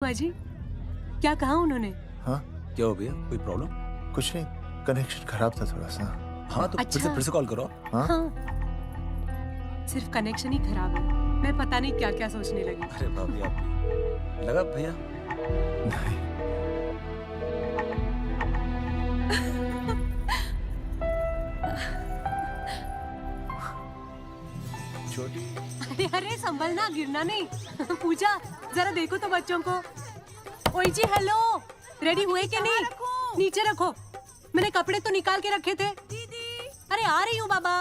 बुआ जी, क्या कहा उन्होंने? हाँ क्या हो भैया, कोई प्रॉब्लम? कुछ नहीं, कनेक्शन खराब था थोड़ा सा। हाँ तो अच्छा। फिर से कॉल करो। हाँ सिर्फ कनेक्शन ही खराब है। मैं पता नहीं क्या क्या सोचने लगी। अरे भाभी आप लगा भैया। नहीं, छोटी अरे अरे संभलना, गिरना नहीं। पूजा जरा देखो तो बच्चों को। ओई जी हेलो, रेडी हुए कि नहीं? नीचे रखो, मैंने कपड़े तो निकाल के रखे थे। दीदी अरे आ रही हूँ बाबा।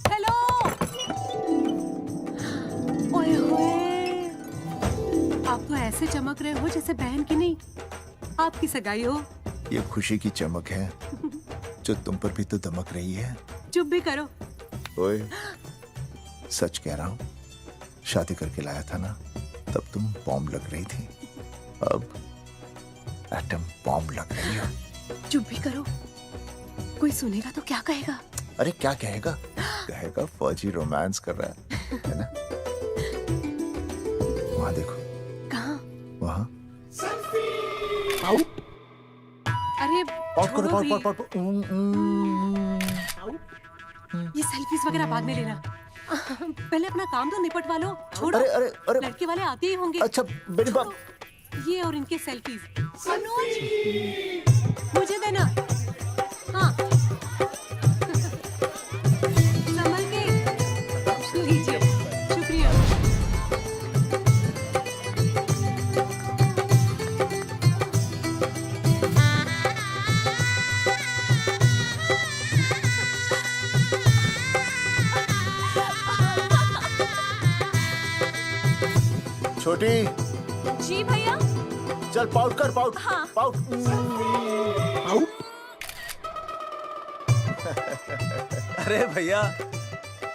हेलो। ओए होए, आप तो ऐसे चमक रहे हो जैसे बहन की नहीं आपकी सगाई हो। ये खुशी की चमक है जो तुम पर भी तो दमक रही है। चुप भी करो। ओए, सच कह रहा हूँ, शादी करके लाया था ना, तब तुम बॉम्ब लग रही थी, अब एटम बॉम्ब लग रही हो। चुप भी करो, कोई सुनेगा तो क्या कहेगा? अरे क्या कहेगा? कहेगा फौजी रोमांस कर रहा है ना? वहाँ देखो, कहाँ? वहाँ। अरे पाउट करो, छोड़ो भी। पाउट। ये सेल्फीज वगैरह बाद में लेना। पहले अपना काम तो निपटवा लो। छोड़ो, अरे लड़के वाले आते ही होंगे। अच्छा मेरी बात। छोड़ो, ये और इनके सेल्फीज। अनुज, मुझे देना। हाँ संभल के लीजिए, शुक्रिया। छोटी, जी भैया। चल पाउट कर, पाउट। हाँ। पाउट। अरे भैया,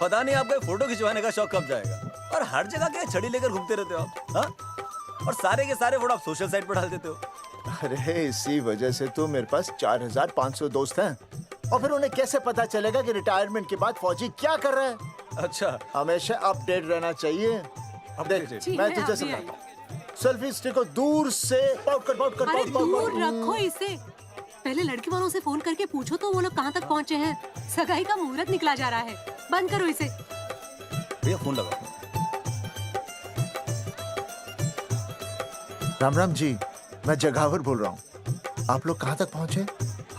पता नहीं आपका फोटो खिंचवाने का शौक कब जाएगा। और हर जगह क्या छड़ी लेकर घूमते रहते हो आप, हाँ? और सारे के सारे फोटो आप सोशल साइट पर डाल देते हो। अरे इसी वजह से तो मेरे पास 4500 दोस्त हैं। और फिर उन्हें कैसे पता चलेगा कि रिटायरमेंट के बाद फौजी क्या कर रहा है? अच्छा, हमेशा अपडेट रहना चाहिए। देख, Updated। जी, मैं मैं तुझे अभी समझाता हूँ। सेल्फी स्टिक को दूर से पाउट कर, पाउट कर, अरे पाउट, पाउट, दूर पाउट। रखो इसे। पहले लड़के वालों से फोन करके पूछो तो वो लोग कहाँ तक पहुँचे हैं। सगाई का मुहूर्त निकला जा रहा है। बंद करो इसे। भैया फोन लगाओ। राम राम जी, मैं जगावर बोल रहा हूँ। आप लोग कहाँ तक पहुँचे?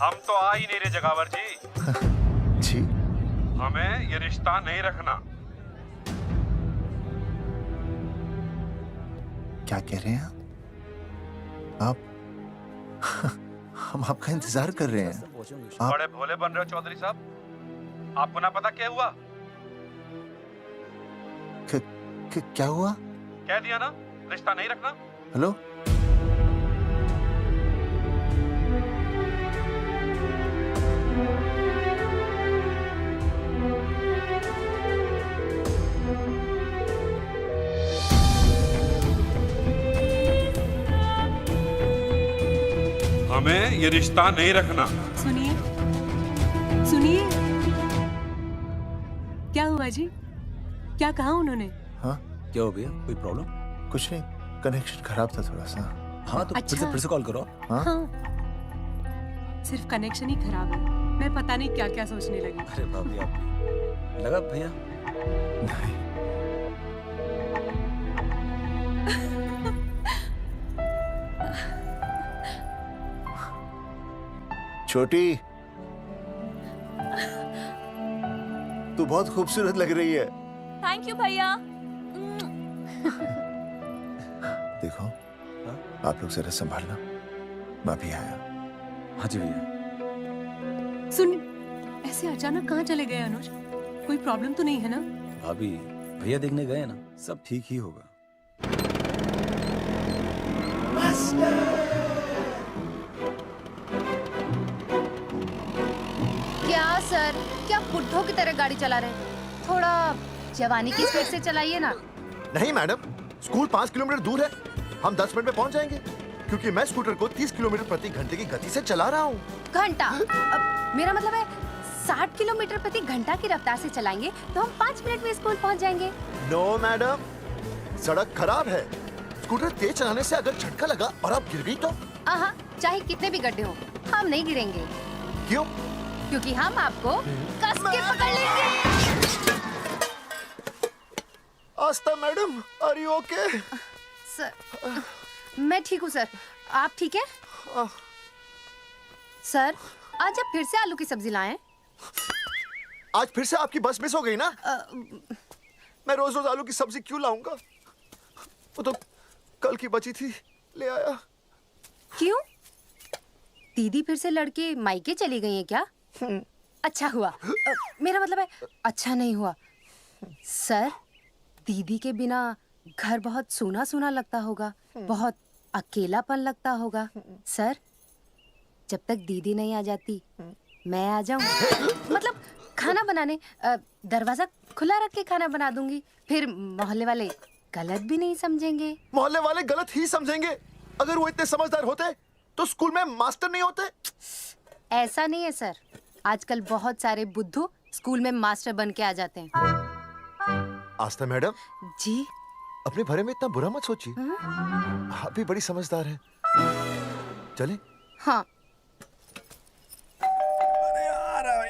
हम तो आ ही नहीं रहे जगावर जी। जी, हमें ये रिश्ता नहीं रखना। क्या कह रहे हैं आप? हम आपका इंतजार कर रहे हैं। आप बड़े भोले बन रहे हो चौधरी साहब। आपको ना पता क्या हुआ? क्या हुआ? कह दिया ना, रिश्ता नहीं रखना। हेलो, हमें ये रिश्ता नहीं रखना। सुनिए, सुनिए। क्या हुआ जी? क्या कहा उन्होंने? हाँ क्या हो भैया, कोई प्रॉब्लम? कुछ नहीं, कनेक्शन खराब था थोड़ा सा। हाँ तो अच्छा। फिर से कॉल करो। हाँ हाँ सिर्फ कनेक्शन ही खराब है। मैं पता नहीं क्या क्या सोचने लगी। अरे भाभी आप लगा भैया। नहीं, छोटी, तू बहुत खूबसूरत लग रही है। थैंक यू भैया। देखो, आप लोग जरा संभालना, मैं भी आया। हाँ जी भैया। सुन, ऐसे अचानक कहाँ चले गए अनुज? कोई प्रॉब्लम तो नहीं है ना? भाभी भैया देखने गए ना, सब ठीक ही होगा। क्या सर, क्या बुड्ढों की तरह गाड़ी चला रहे हैं? थोड़ा जवानी की स्पीड से चलाइए ना। नहीं मैडम, स्कूल 5 किलोमीटर दूर है। हम 10 मिनट में पहुंच जाएंगे, क्योंकि मैं स्कूटर को 30 किलोमीटर प्रति घंटे की गति से चला रहा हूँ। घंटा? मेरा मतलब है 60 किलोमीटर प्रति घंटा की रफ्तार से चलाएंगे तो हम 5 मिनट में स्कूल पहुंच जाएंगे। नो मैडम, सड़क खराब है। स्कूटर तेज चलाने से अगर झटका लगा और आप गिर गई तो? आहा, चाहे कितने भी गड्ढे हो, हम नहीं गिरेंगे, क्यों? क्योंकि हम आपको कस के पकड़ लेंगे। Aastha madam, are you okay? Sir, मैं ठीक हूँ सर, आप ठीक है? सर, आज आप फिर से आलू की सब्जी लाएं? आज फिर से आपकी बस मिस हो गई ना? मैं रोज रोज आलू की सब्जी क्यों लाऊंगा? वो तो कल की बची थी, ले आया। क्यों? दीदी फिर से लड़के मायके चली गई हैं क्या? अच्छा हुआ। मेरा मतलब है अच्छा नहीं हुआ। सर, दीदी के बिना घर बहुत सूना सूना लगता होगा, बहुत अकेलापन लगता होगा। सर, जब तक दीदी नहीं आ जाती मैं आ जाऊं। मतलब खाना बनाने दरवाजा खुला रख के खाना बना दूंगी, फिर मोहल्ले वाले गलत भी नहीं समझेंगे। मोहल्ले वाले गलत ही समझेंगे। अगर वो इतने समझदार होते तो स्कूल में मास्टर नहीं होते। ऐसा नहीं है सर, आजकल बहुत सारे बुद्धू स्कूल में मास्टर बन के आ जाते हैं। आस्था मैडम, जी? अपने बारे में इतना बुरा मत सोचिए। आप भी बड़ी समझदार है। चले? हाँ।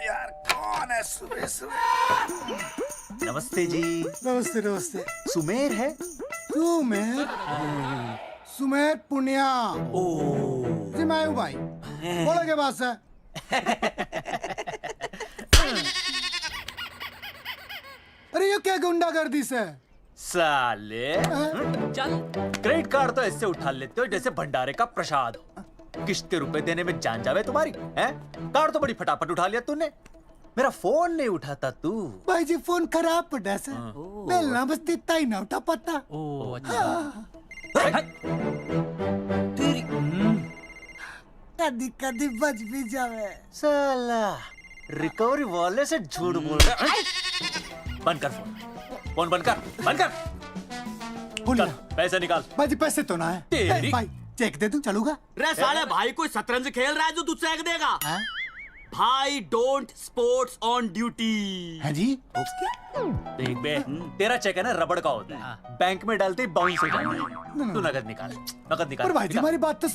यार कौन है सुबह सुबह? नमस्ते जी। नमस्ते नमस्ते। सुमेर है? सुमेर? सुमेर पुनिया। जी मैं हूँ भाई। बोलो के बात है? अरे ये क्या गुंडागर्दी से? साले चल, क्रेडिट कार्ड तो ऐसे उठा लेते हो जैसे भंडारे का प्रसाद हो। किश्ते रुपए देने में जान जावे तुम्हारी हैं? कार्ड तो बड़ी फटाफट उठा लिया तूने। मेरा फोन नहीं उठाता तू। भाई जी फोन खराब पड़ा सर। बेलना बस इतना ही ना उठा पाता। कदी कदी बच भी जावे। साला रिकवरी वाले से झूठ बोल रहा है। बंद कर फोन, फोन बंद कर। चल पैसे निकाल। भाई जी पैसे तो ना है। तेरी- भाई चेक दे दूं चलूगा? रे साले भाई कोई शतरंज खेल रहा है जो तुझसे एक देगा? भाई डोंट स्पोर्ट्स ऑन ड्यूटी। है जी? देख बे, तेरा चेक है ना रबड़ का होता है, बैंक में डालते ही बाउंस हो जाता है। तू नकद निकाल, नकद निकाल। पर भाई जी हमारी बात तो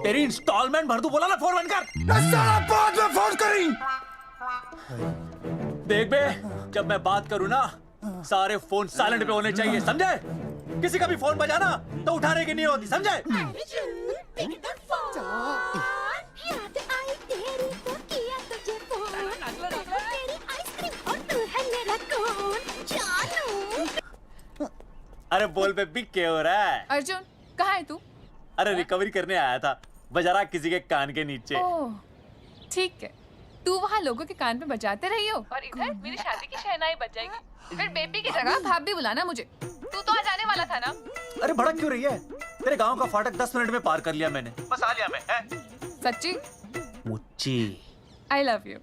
तेरी इंस्टॉलमेंट भर, तू बोला ना फोन बंद कर। साला बाद में फोन करी। देख बे, जब मैं बात करूँ ना सारे फोन साइलेंट पे होने चाहिए, समझे? किसी का भी फोन बजाना तो उठाने की नहीं होती, समझे? अरे बोल बेबी क्या हो रहा है? अर्जुन कहाँ है तू? अरे रिकवरी करने आया था, बजा रहा किसी के कान के नीचे। ओह ठीक है, तू वहाँ लोगों के कान पे बजाते रही हो और इधर मेरी शादी की शहनाई बज जाएगी। फिर बेबी की जगह भाभी बुलाना मुझे। तू तो आ जाने वाला था ना? अरे भड़क क्यों रही है? तेरे गांव का फाटक 10 मिनट में पार कर लिया मैंने, बस आ लिया मैं। सच्ची? मुच्ची I love you.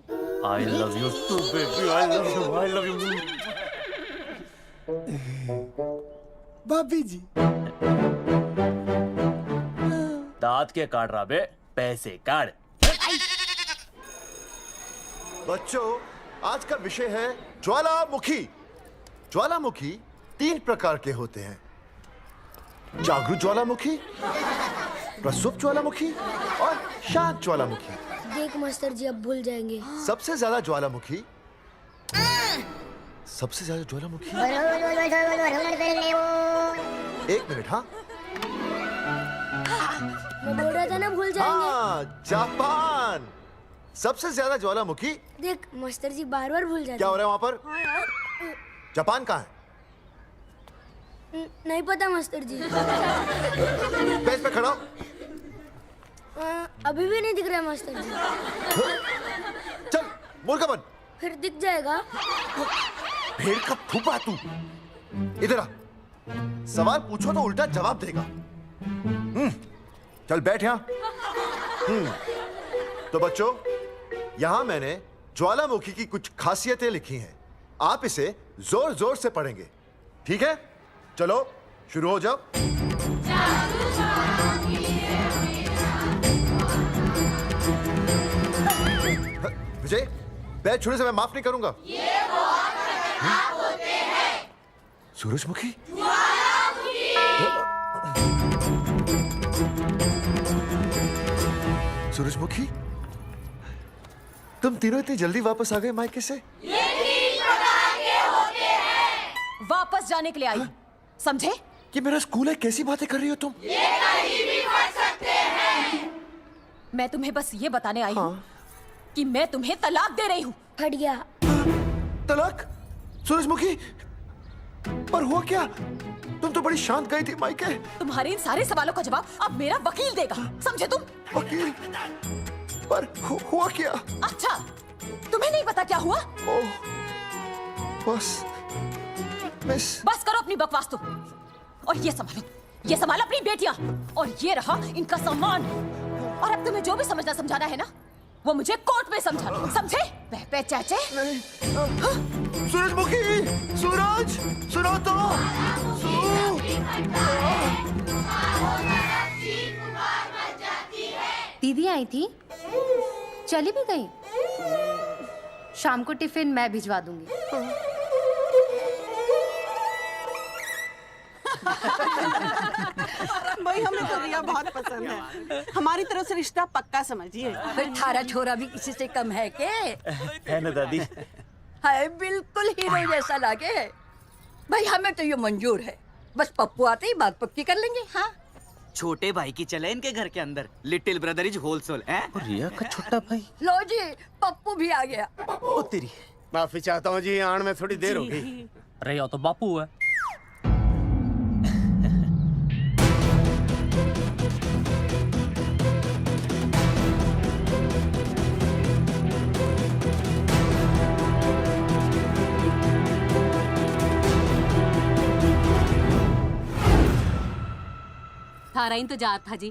I love you too baby, I love you. भाभी जी दांत के काट रहा बे, पैसे काट। बच्चों, आज का विषय है ज्वालामुखी। ज्वालामुखी 3 प्रकार के होते हैं। जागरूक ज्वालामुखी, प्रसुप्त ज्वालामुखी और शांत ज्वालामुखी। देख मास्टर जी अब भूल जाएंगे। सबसे ज्यादा ज्वालामुखी एक मिनट। हाँ मैं बोल रहा था ना भूल जाएंगे। हाँ, जापान सबसे ज्यादा ज्वालामुखी। देख मास्टर जी बार बार भूल जाते क्या हो रहा है वहाँ पर? जापान कहाँ है? नहीं पता मास्टर जी। बेंच पे खड़ा हो। अभी भी नहीं दिख रहा है मास्टर जी। चल बोल का बन। फिर दिख जाएगा। भेड़ का फूफा तू। इधर आ, सवाल पूछो तो उल्टा जवाब देगा। चल बैठ यहाँ। तो बच्चों, यहाँ मैंने ज्वालामुखी की कुछ खासियतें लिखी हैं। आप इसे जोर जोर से पढ़ेंगे, ठीक है? चलो शुरू हो जाओ। विजय, बैच छूने से मैं माफ नहीं करूंगा। ये बहुत खतरनाक होते हैं। सूरजमुखी? सूरजमुखी, तुम तीनों इतनी जल्दी वापस आ गए मायके से? वापस जाने के लिए आई, समझे? ये मेरा स्कूल है, कैसी बातें कर रही हो तुम? मैं तुम्हें बस ये बताने आई हूँ कि मैं तुम्हें तलाक दे रही हूँ। फट गया। तलाक? सूरजमुखी, पर हुआ क्या? तुम तो बड़ी शांत गई थी मायके। तुम्हारे इन सारे सवालों का जवाब अब मेरा वकील देगा, समझे तुम? वकील? पर हुआ क्या? अच्छा, तुम्हें नहीं पता क्या हुआ? ओह, बस मिस। बस करो अपनी बकवास तुम, और ये संभालो अपनी बेटियां, और ये रहा इनका सम्मान। और अब तुम्हें जो भी समझना समझाना है ना, वो मुझे कोर्ट में समझा लो, समझे? पे चाचे। सूरजमुखी, सूरज, सुनो तो। दीदी आई थी, चली भी गई। शाम को टिफिन मैं भिजवा दूंगी। भाई हमें तो रिया बहुत पसंद है, हमारी तरफ से रिश्ता पक्का समझिए। थारा छोरा भी किसी से कम है के? है ना दादी? है, बिल्कुल हीरो जैसा लागे। भाई हमें तो ये मंजूर है, बस पप्पू आते ही बात पक्की कर लेंगे। हाँ, छोटे भाई की चले इनके घर के अंदर, लिटिल ब्रदर इज होलसेल है। रिया का छोटा भाई। लो जी, पप्पू भी आ गया। ओ तेरी। माफी चाहता हूँ जी, आने में थोड़ी देर हो गई। अरे या तो बापू है। थारा इंतजार था जी,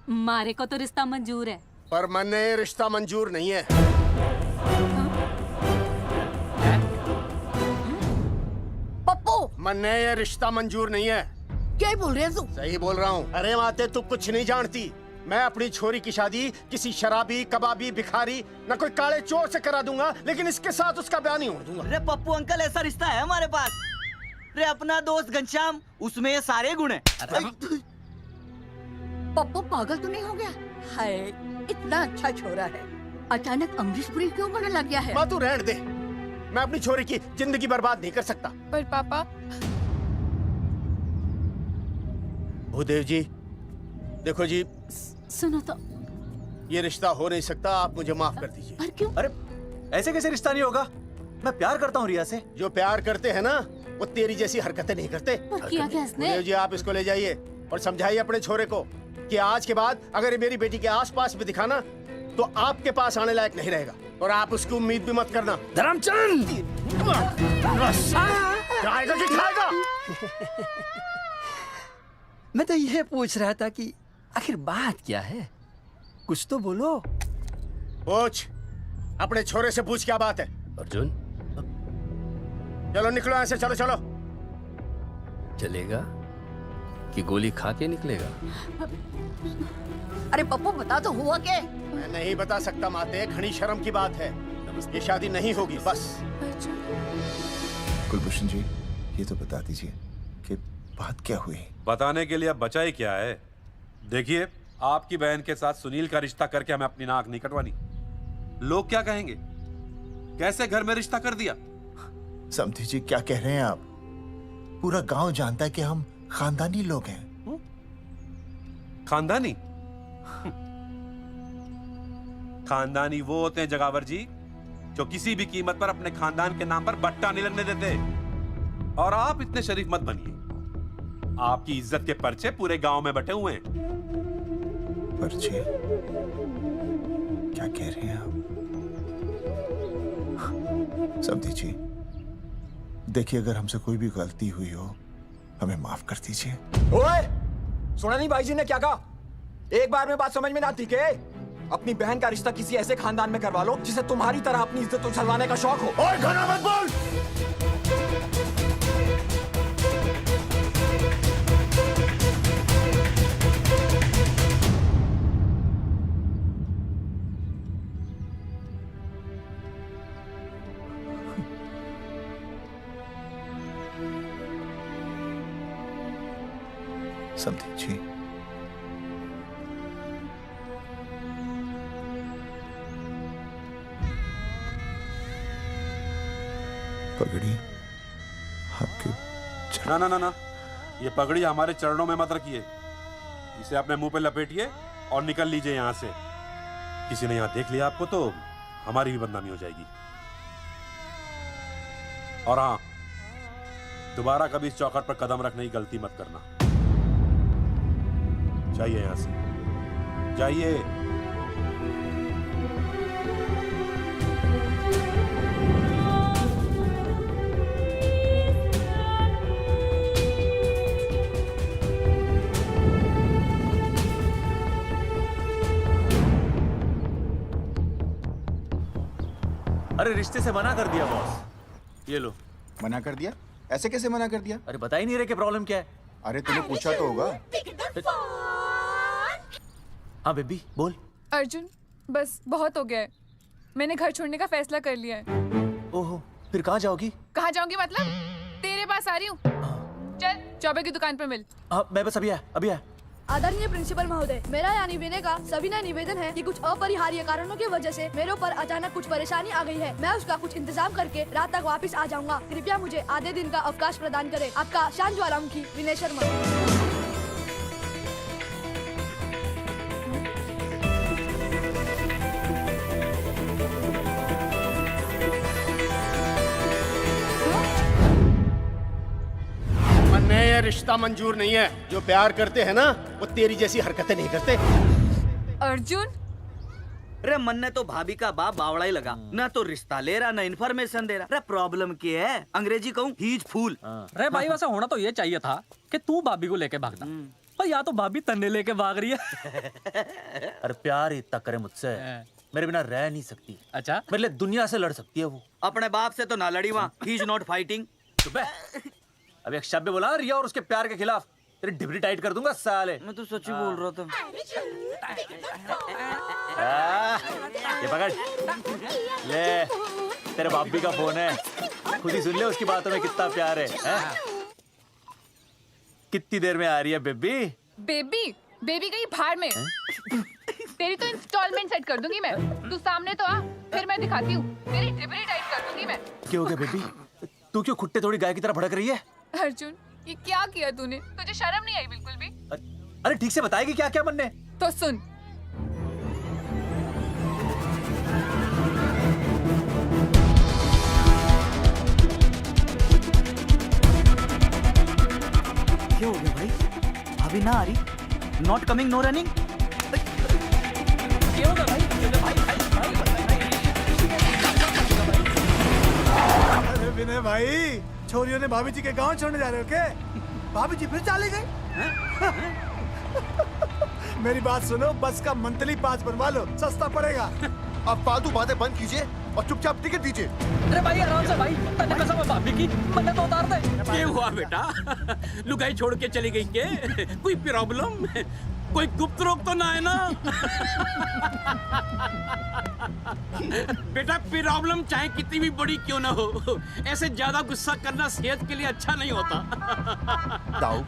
मारे को तो रिश्ता मंजूर है। पर मैंने ये रिश्ता मंजूर नहीं है। पप्पू, मैंने ये रिश्ता मंजूर नहीं है। क्या बोल रहे हैं तू? सही बोल रहा हूँ। अरे माते, तू कुछ नहीं जानती। मैं अपनी छोरी की शादी किसी शराबी, कबाबी, भिखारी, न कोई काले चोर से करा दूंगा, लेकिन इसके साथ उसका ब्याह नहीं होने दूंगा। अरे पप्पू अंकल, ऐसा रिश्ता है हमारे पास। अरे अपना दोस्त घनश्याम, उसमें ये सारे गुण हैं। पप्पू पागल तो नहीं हो गया? हाय, इतना अच्छा छोरा है, अचानक अमरीश पुरी क्यों बनने लग गया है? माँ तू रहने दे, मैं अपनी छोरी की जिंदगी बर्बाद नहीं कर सकता। पर पापा। भूदेव जी, देखो जी, सुनो तो। ये रिश्ता हो नहीं सकता, आप मुझे माफ कर दीजिए। पर क्यों? अरे ऐसे कैसे रिश्ता नहीं होगा? मैं प्यार करता हूँ रिया से। जो प्यार करते हैं ना, वो तेरी जैसी हरकतें नहीं करते। पर किया क्या इसने? भूदेव जी, आप इसको ले जाइए और समझाइए अपने छोरे को कि आज के बाद अगर ये मेरी बेटी के आसपास भी दिखाना, तो आपके पास आने लायक नहीं रहेगा, और आप उसकी उम्मीद भी मत करना। धर्मचंद, खाएगा कि खाएगा? मैं तो ये पूछ रहा था कि आखिर बात क्या है, कुछ तो बोलो। पूछ, अपने छोरे से पूछ क्या बात है। अर्जुन, चलो निकलो ऐसे, चलो चलो। चलेगा कि गोली खा के निकलेगा? अरे पप्पू, बता तो हुआ क्या? मैं नहीं बता सकता माते, घनी शर्म की बात है। ये शादी नहीं होगी, बस। कुलभूषण जी, ये तो बता दीजिए कि बात क्या हुई? बताने के लिए अब बचा ही क्या है। देखिए, आपकी बहन के साथ सुनील का रिश्ता करके हमें अपनी नाक नहीं कटवानी। लोग क्या कहेंगे? कैसे घर में रिश्ता कर दिया? समधी जी, क्या कह रहे हैं आप? पूरा गांव जानता है कि हम खानदानी लोग हैं। खानदानी? खानदानी वो होते हैं जगावर जी, जो किसी भी कीमत पर अपने खानदान के नाम पर बट्टा नहीं लगने देते। और आप इतने शरीफ मत बनिए, आपकी इज्जत के पर्चे पूरे गांव में बटे हुए हैं। पर्चे? क्या कह रहे हैं आप? समधी जी, देखिए, अगर हमसे कोई भी गलती हुई हो, हमें माफ कर दीजिए। ओए, सुना नहीं भाई जी ने क्या कहा? एक बार में बात समझ में ना आती के? अपनी बहन का रिश्ता किसी ऐसे खानदान में करवा लो जिसे तुम्हारी तरह अपनी इज्जत उछलवाने का शौक हो। ओए, गाना मत बोल। समधी जी, पगड़ी आपके ना ना ना ना, ये पगड़ी हमारे चरणों में मत रखिए। इसे अपने मुंह पे लपेटिए और निकल लीजिए यहाँ से। किसी ने यहाँ देख लिया आपको तो हमारी भी बदनामी हो जाएगी। और हाँ, दोबारा कभी इस चौखट पर कदम रखने की गलती मत करना। जाइए यहाँ से, जाइए। अरे रिश्ते से मना कर दिया बॉस। ये लो। मना कर दिया? ऐसे कैसे मना कर दिया? अरे बता ही नहीं रहे कि प्रॉब्लम क्या है। अरे तूने पूछा तो होगा। हाँ बेबी बोल। अर्जुन बस बहुत हो गया है, मैंने घर छोड़ने का फैसला कर लिया है। ओहो, फिर कहाँ जाओगी? कहाँ जाऊंगी मतलब? तेरे पास आ रही हूँ। चल चौबे की दुकान पर मिल। हाँ मैं बस अभी आया। आदरणीय प्रिंसिपल महोदय, मेरा यानी विनय का सविनय निवेदन है कि कुछ अपरिहार्य कारणों की वजह से मेरे ऊपर अचानक कुछ परेशानी आ गई है। मैं उसका कुछ इंतजाम करके रात तक वापस आ जाऊंगा। कृपया मुझे आधे दिन का अवकाश प्रदान करें। आपका शांत ज्वालामुखी विनय शर्मा। ये रिश्ता मंजूर नहीं है। जो प्यार करते हैं ना वो तेरी जैसी हरकतें नहीं करते। अर्जुन अरे मन ने तो भाभी का बाप बावड़ा ही लगा, ना तो रिश्ता ले रहा ना इन्फॉर्मेशन दे रहा। अरे प्रॉब्लम क्या है? अंग्रेजी कहूँ हीज फूल। अरे भाई वैसा होना तो ये चाहिए था कि तू भाभी को लेके भागता, पर या तो भाभी तन्ने लेके भाग रही है। अरे प्यार इतना करे मुझसे, मेरे बिना रह नहीं सकती। अच्छा मेरे लिए दुनिया से लड़ सकती है वो। अपने बाप से तो ना लड़ी वहाँ, ही इज नॉट फाइटिंग। अब एक शब्द बोला रिया और उसके प्यार के खिलाफ, तेरी डिबरी टाइट कर दूंगा साले। मैं तो सच ही बोल रहा था। ये पकड़ ले, तेरे भाभी का फोन है, खुद ही सुन ले उसकी बातों में कितना प्यार है, कितनी देर में आ रही है बेबी? बेबी गई भाड़ में। तेरी तो इंस्टॉलमेंट सेट कर दूंगी मैं। तू सामने तो आ, फिर मैं दिखाती हूँ। तेरी डिबरी टाइट कर दूंगी मैं। क्या हो गया बेबी? तू क्यों खुट्टे थोड़ी गाय की तरह भड़क रही है? अर्जुन ये क्या किया तूने? तुझे शर्म नहीं आई बिल्कुल भी? अरे ठीक से बताएगी क्या क्या मन ने? तो सुन, क्या हो गया भाई? अभी ना आ रही? Not coming no running? क्या होगा भाई? अरे विनय भाई, छोरियों ने भाभी जी के गांव छोड़ने जा रहे हो क्या? भाभी जी फिर चले गए? मेरी बात सुनो, बस का मंथली पास बनवा लो, सस्ता पड़ेगा। अब फालतू बातें बंद कीजिए और चुपचाप टिकट दीजिए। अरे भाई आराम से भाई, तन्ने कसम है भाभी की, मन्ने तो उतार दे। क्या हुआ बेटा? लुगाई छोड़ के चली गई के? कोई प्रॉब्लम? कोई गुप्त रोग तो ना है ना? बेटा प्रॉब्लम चाहे कितनी भी बड़ी क्यों ना हो, ऐसे ज्यादा गुस्सा करना सेहत के लिए अच्छा नहीं होता। दाऊ,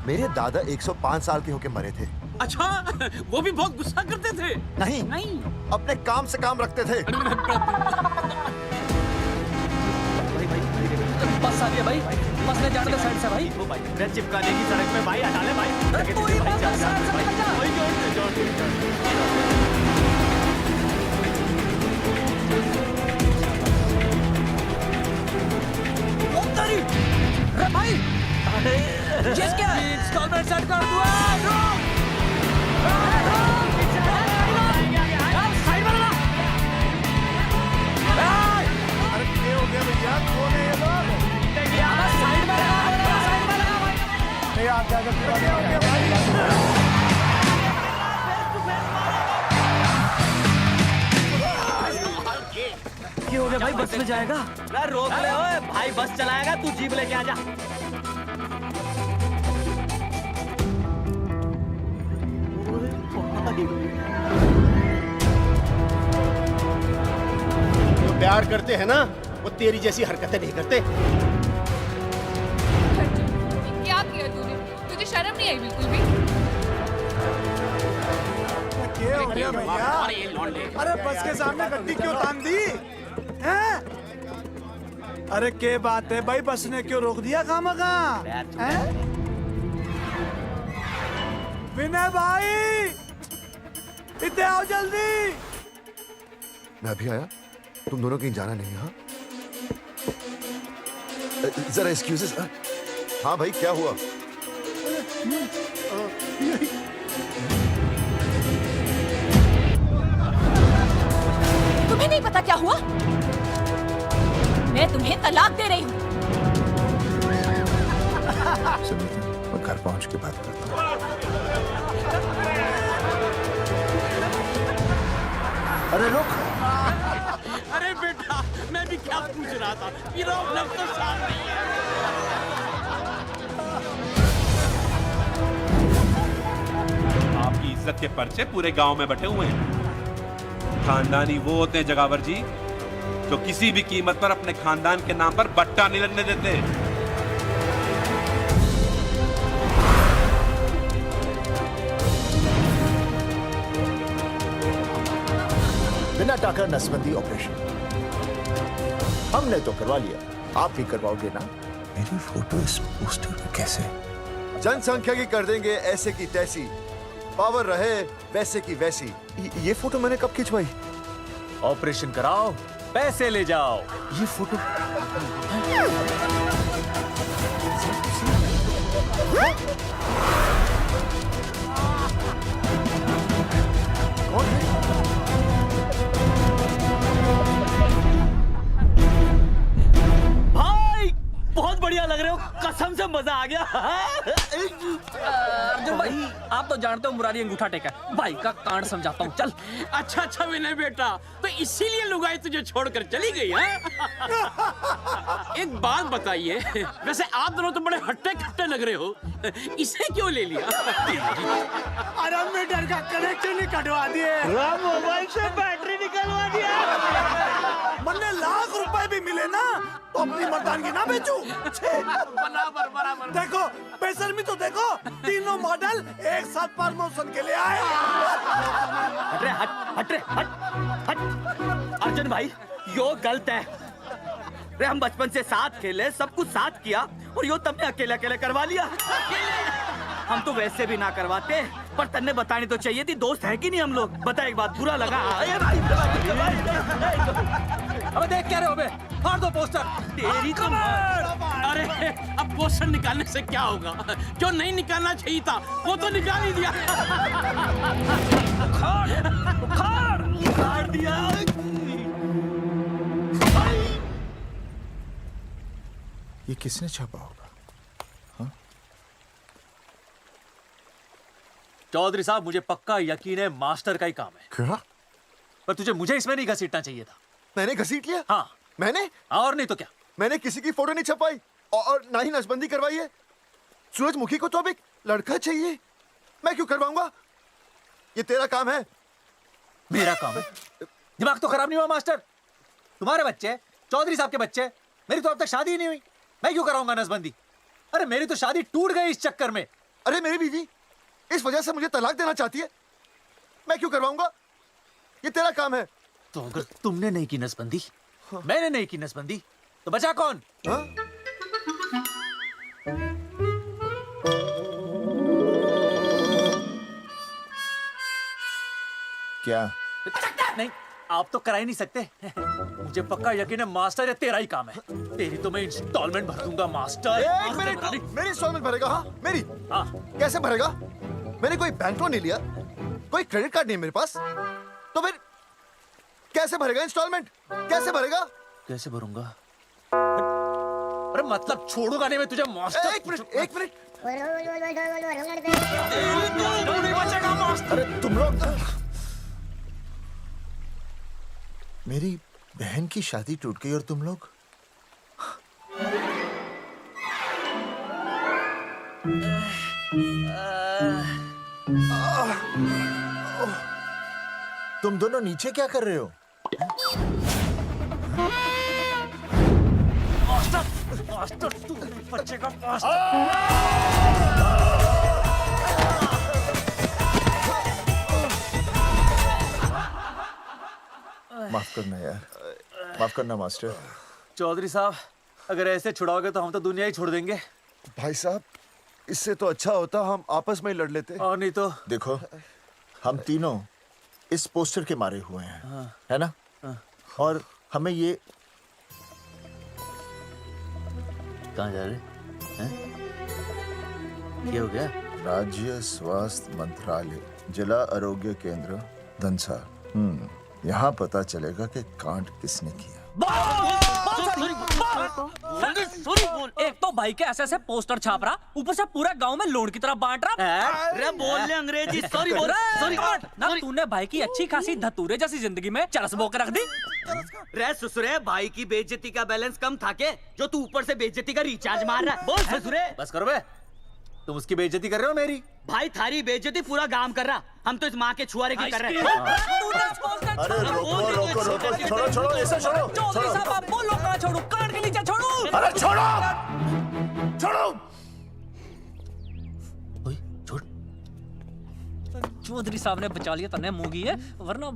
मेरे दादा 105 साल के होके मरे थे। अच्छा, वो भी बहुत गुस्सा करते थे? नहीं, अपने काम से काम रखते थे। बस आ गया भाई, बस ले जाने दे साइड से भाई। वो भाई चिपका देगी सड़क में भाई, हटा ले भाई। तू ही बस साइड से हट जा। वही जोड़। अरे भाई ये क्या है? इंस्टॉलमेंट सेट कर दूँ। अरे क्या हो गया भैया? कौन है ये लोग? साइड में लगा, साइड में लगा भाई। नहीं आता है, क्या हो गया भाई? क्या हो गया भाई? बस में जाएगा? अरे रोक ले ओए भाई, बस चलाएगा, तू जीप लेके आ जा। जो प्यार करते हैं ना वो तेरी जैसी हरकतें नहीं करते। क्या किया तूने? तुझे शर्म नहीं आई बिल्कुल भी? क्या हो गया भैया? अरे बस के सामने गड्डी क्यों तान दी? हैं? अरे के बात है भाई, बस ने क्यों रोक दिया खामखा? विनय भाई इतने आओ जल्दी। मैं अभी आया, तुम दोनों कहीं जाना नहीं? हाँ जरा एक्सक्यूजेस। हाँ भाई क्या हुआ? तुम्हें नहीं पता क्या हुआ? मैं तुम्हें तलाक दे रही हूँ। मैं घर पहुंच के बात करता हूँ। अरे रुक। अरे बेटा, मैं भी क्या पूछ रहा था, लग तो साफ नहीं है। आपकी इज्जत के पर्चे पूरे गांव में बटे हुए हैं। खानदानी वो होते हैं जगावर जी जो किसी भी कीमत पर अपने खानदान के नाम पर बट्टा नहीं लगने देते। बिना टाका नसबंदी ऑपरेशन हमने तो करवा लिया, आप भी करवाओगे ना? मेरी फोटो इस पोस्टर में कैसे? जनसंख्या की कर देंगे ऐसे की तैसी, पावर रहे वैसे की वैसी। ये फोटो मैंने कब खिंचवाई? ऑपरेशन कराओ, पैसे ले जाओ। ये फोटो कौन है? भाई बहुत बढ़िया लग रहे हो, कसम से मजा आ गया। अर्जुन भाई आप तो जानते हो मुरारी अंगूठा टेका, भाई का कांड समझाता हूँ, चल। अच्छा अच्छा विनय बेटा, तो इसीलिए लुगाई तुझे छोड़कर चली गई है? एक बात बताइए, वैसे आप दोनों तो बड़े हट्टे कट्टे लग रहे हो, इसे क्यों ले लिया? अरे मीटर का कनेक्शन ही कटवा दिए, मोबाइल से बैटरी निकलवा दिया। मन्ने लाख रुपए भी मिले ना तो अपनी मर्दानगी ना बेचूं। बराबर बराबर। देखो बेशर्मी तो देखो, तीनों मॉडल एक साथ प्रमोशन के लिए आए। हट रे, हट रे, हट। अर्जुन भाई यो गलत है रे, हम बचपन से साथ खेले, सब कुछ साथ किया, और यो तुमने अकेले अकेले करवा लिया। हम तो वैसे भी ना करवाते, पर तन्ने बतानी तो चाहिए थी, दोस्त है कि नहीं हम लोग? बता एक बात, बुरा लगा? अबे देख क्या रहे हो बे? फाड़ दो पोस्टर। तेरी तो अरे अब पोस्टर निकालने से क्या होगा? जो नहीं निकालना चाहिए था वो तो निकाल ही दिया। उखाड़ दिया। ये किसने छापा होगा? चौधरी साहब मुझे पक्का यकीन है मास्टर का ही काम है। क्या? पर तुझे मुझे इसमें नहीं घसीटना चाहिए था। मैंने घसीट लिया? हाँ मैंने? और नहीं तो क्या? मैंने किसी की फोटो नहीं छपाई और ना ही नसबंदी करवाई है। सूरजमुखी को तो अब एक लड़का चाहिए, मैं क्यों करवाऊंगा? ये तेरा काम है। मेरा काम है? दिमाग तो खराब नहीं हुआ मास्टर? तुम्हारे बच्चे, चौधरी साहब के बच्चे, मेरी तो अब तक शादी ही नहीं हुई, मैं क्यों कराऊंगा नसबंदी? अरे मेरी तो शादी टूट गई इस चक्कर में। अरे मेरी बीवी इस वजह से मुझे तलाक देना चाहती है, मैं क्यों करवाऊंगा? ये तेरा काम है। तो अगर तुमने नहीं की नसबंदी, मैंने नहीं की नसबंदी, तो बचा कौन? हाँ? क्या? नहीं आप तो करा ही नहीं सकते। मुझे पक्का यकीन है मास्टर ये तेरा ही काम है। तेरी तो मैं इंस्टॉलमेंट भर दूंगा मास्टर। एक मिनट, मेरी इंस्टॉलमेंट भरेगा? हाँ मेरी? हाँ। कैसे भरेगा? मैंने कोई बैंक लोन नहीं लिया, कोई क्रेडिट कार्ड नहीं मेरे पास, तो फिर कैसे भरेगा इंस्टॉलमेंट? कैसे भरेगा? कैसे भरूंगा? अरे मतलब छोड़ूंगा नहीं मैं तुझे मास्टर। एक मिनट, एक मिनट। नहीं बचेगा मास्टर। अरे तुम लोग, मेरी बहन की शादी टूट गई और तुम लोग तुम दोनों नीचे क्या कर रहे हो? मास्टर, मास्टर तू नहीं बचेगा मास्टर। माफ करना यार, माफ करना मास्टर। चौधरी साहब अगर ऐसे छुड़ाओगे तो हम तो दुनिया ही छोड़ देंगे। भाई साहब, इससे तो अच्छा होता हम आपस में ही लड़ लेते। और नहीं तो। देखो, हम तीनों इस पोस्टर के मारे हुए हैं, है ना? और हमें ये कहाँ जा रहे हैं? क्या हो गया? राज्य स्वास्थ्य मंत्रालय, जिला आरोग्य केंद्र, धनसा। यहाँ पता चलेगा कि कांड किसने किया। एक तो भाई के ऐसे पोस्टर छाप रहा, ऊपर से पूरे गांव में लोन की तरह बांट रहा। अरे बोल ले अंग्रेजी, सॉरी बोल, सॉरी ना तूने भाई की अच्छी खासी धतूरे जैसी जिंदगी में चरस बो के रख दी। रे ससुरे, भाई की बेइज्जती का बैलेंस कम था के जो तू ऊपर से बेइज्जती का रिचार्ज मार रहा है? बोल ससुरे। बस करो बे, तुम उसकी बेइज्जती कर रहे हो मेरी। भाई थारी बेइज्जती पूरा गांव कर रहा, हम तो इस माँ के छुआरे की कर रहे हैं। अरे रोको रोको रोको, छोड़ो छोड़ो, ऐसे छोड़ो, चौधरी साहब आप बोलो, कहाँ छोड़ू? कान के नीचे छोड़ू? अरे छोड़ो, छोड़ो। चौधरी साहब ने बचा लिया, तन्ने मूंगी है, वरना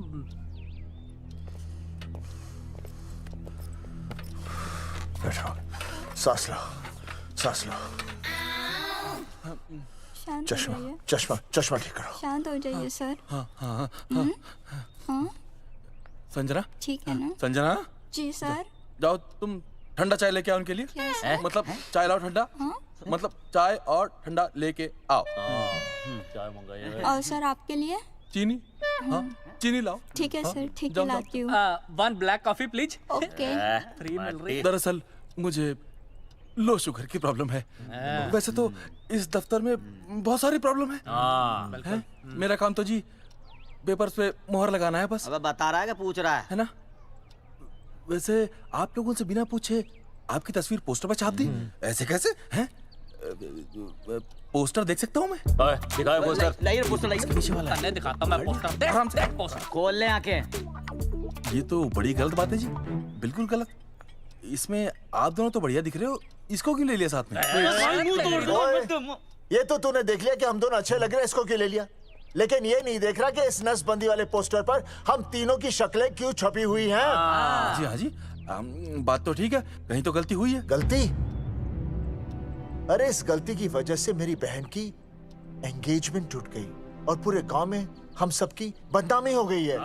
बैठो, सांस लो, सांस लो। शांत चश्मा हो जाइए। चश्मा चश्मा ठीक करो। शांत हो जाइए सर। हाँ हाँ हाँ हाँ संजना, ठीक है ना? संजना जी सर। जाओ तुम ठंडा चाय लेके आओ उनके लिए। Yes, sir. मतलब चाय लाओ ठंडा। मतलब चाय और ठंडा लेके आओ। चाय मंगाइए। और सर आपके लिए? चीनी, हाँ चीनी लाओ। ठीक है हाँ, सर, ठीक है जाओ, जाओ। लाती हूँ। 1 black coffee please. Okay. Free मिल रही। दरअसल मुझे लो शुगर की प्रॉब्लम है। वैसे तो इस दफ्तर में बहुत सारी प्रॉब्लम है। मेरा काम तो जी पेपर्स पे मोहर लगाना है बस। अब बता रहा है कि पूछ रहा है ना? वैसे आप लोगों से बिना पूछे आपकी तस्वीर पोस्टर पर छाप दी, ऐसे कैसे हैं? पोस्टर देख सकता हूँ मैं? दिखाओ पोस्टर। लाइए पोस्टर, लाइए। पीछे वाला है। दिखाता हूँ मैं पोस्टर। देख, आराम से। देख पोस्टर। खोल ले आंखें। ये तो बड़ी गलत बात है जी, बिल्कुल गलत। इसमें आप दोनों तो बढ़िया दिख रहे हो, इसको क्यों ले लिया साथ में? ये तो तूने देख लिया कि हम दोनों अच्छे लग रहे हैं, इसको क्यों ले लिया? लेकिन ये नहीं देख रहा कि इस नसबंदी वाले पोस्टर पर हम तीनों की शक्लें क्यों छपी हुई हैं? जी हाँ जी, बात तो ठीक है, कहीं तो गलती हुई है। गलती? अरे इस गलती की वजह से मेरी बहन की एंगेजमेंट टूट गई और पूरे गांव में हम सबकी बदनामी हो गई है।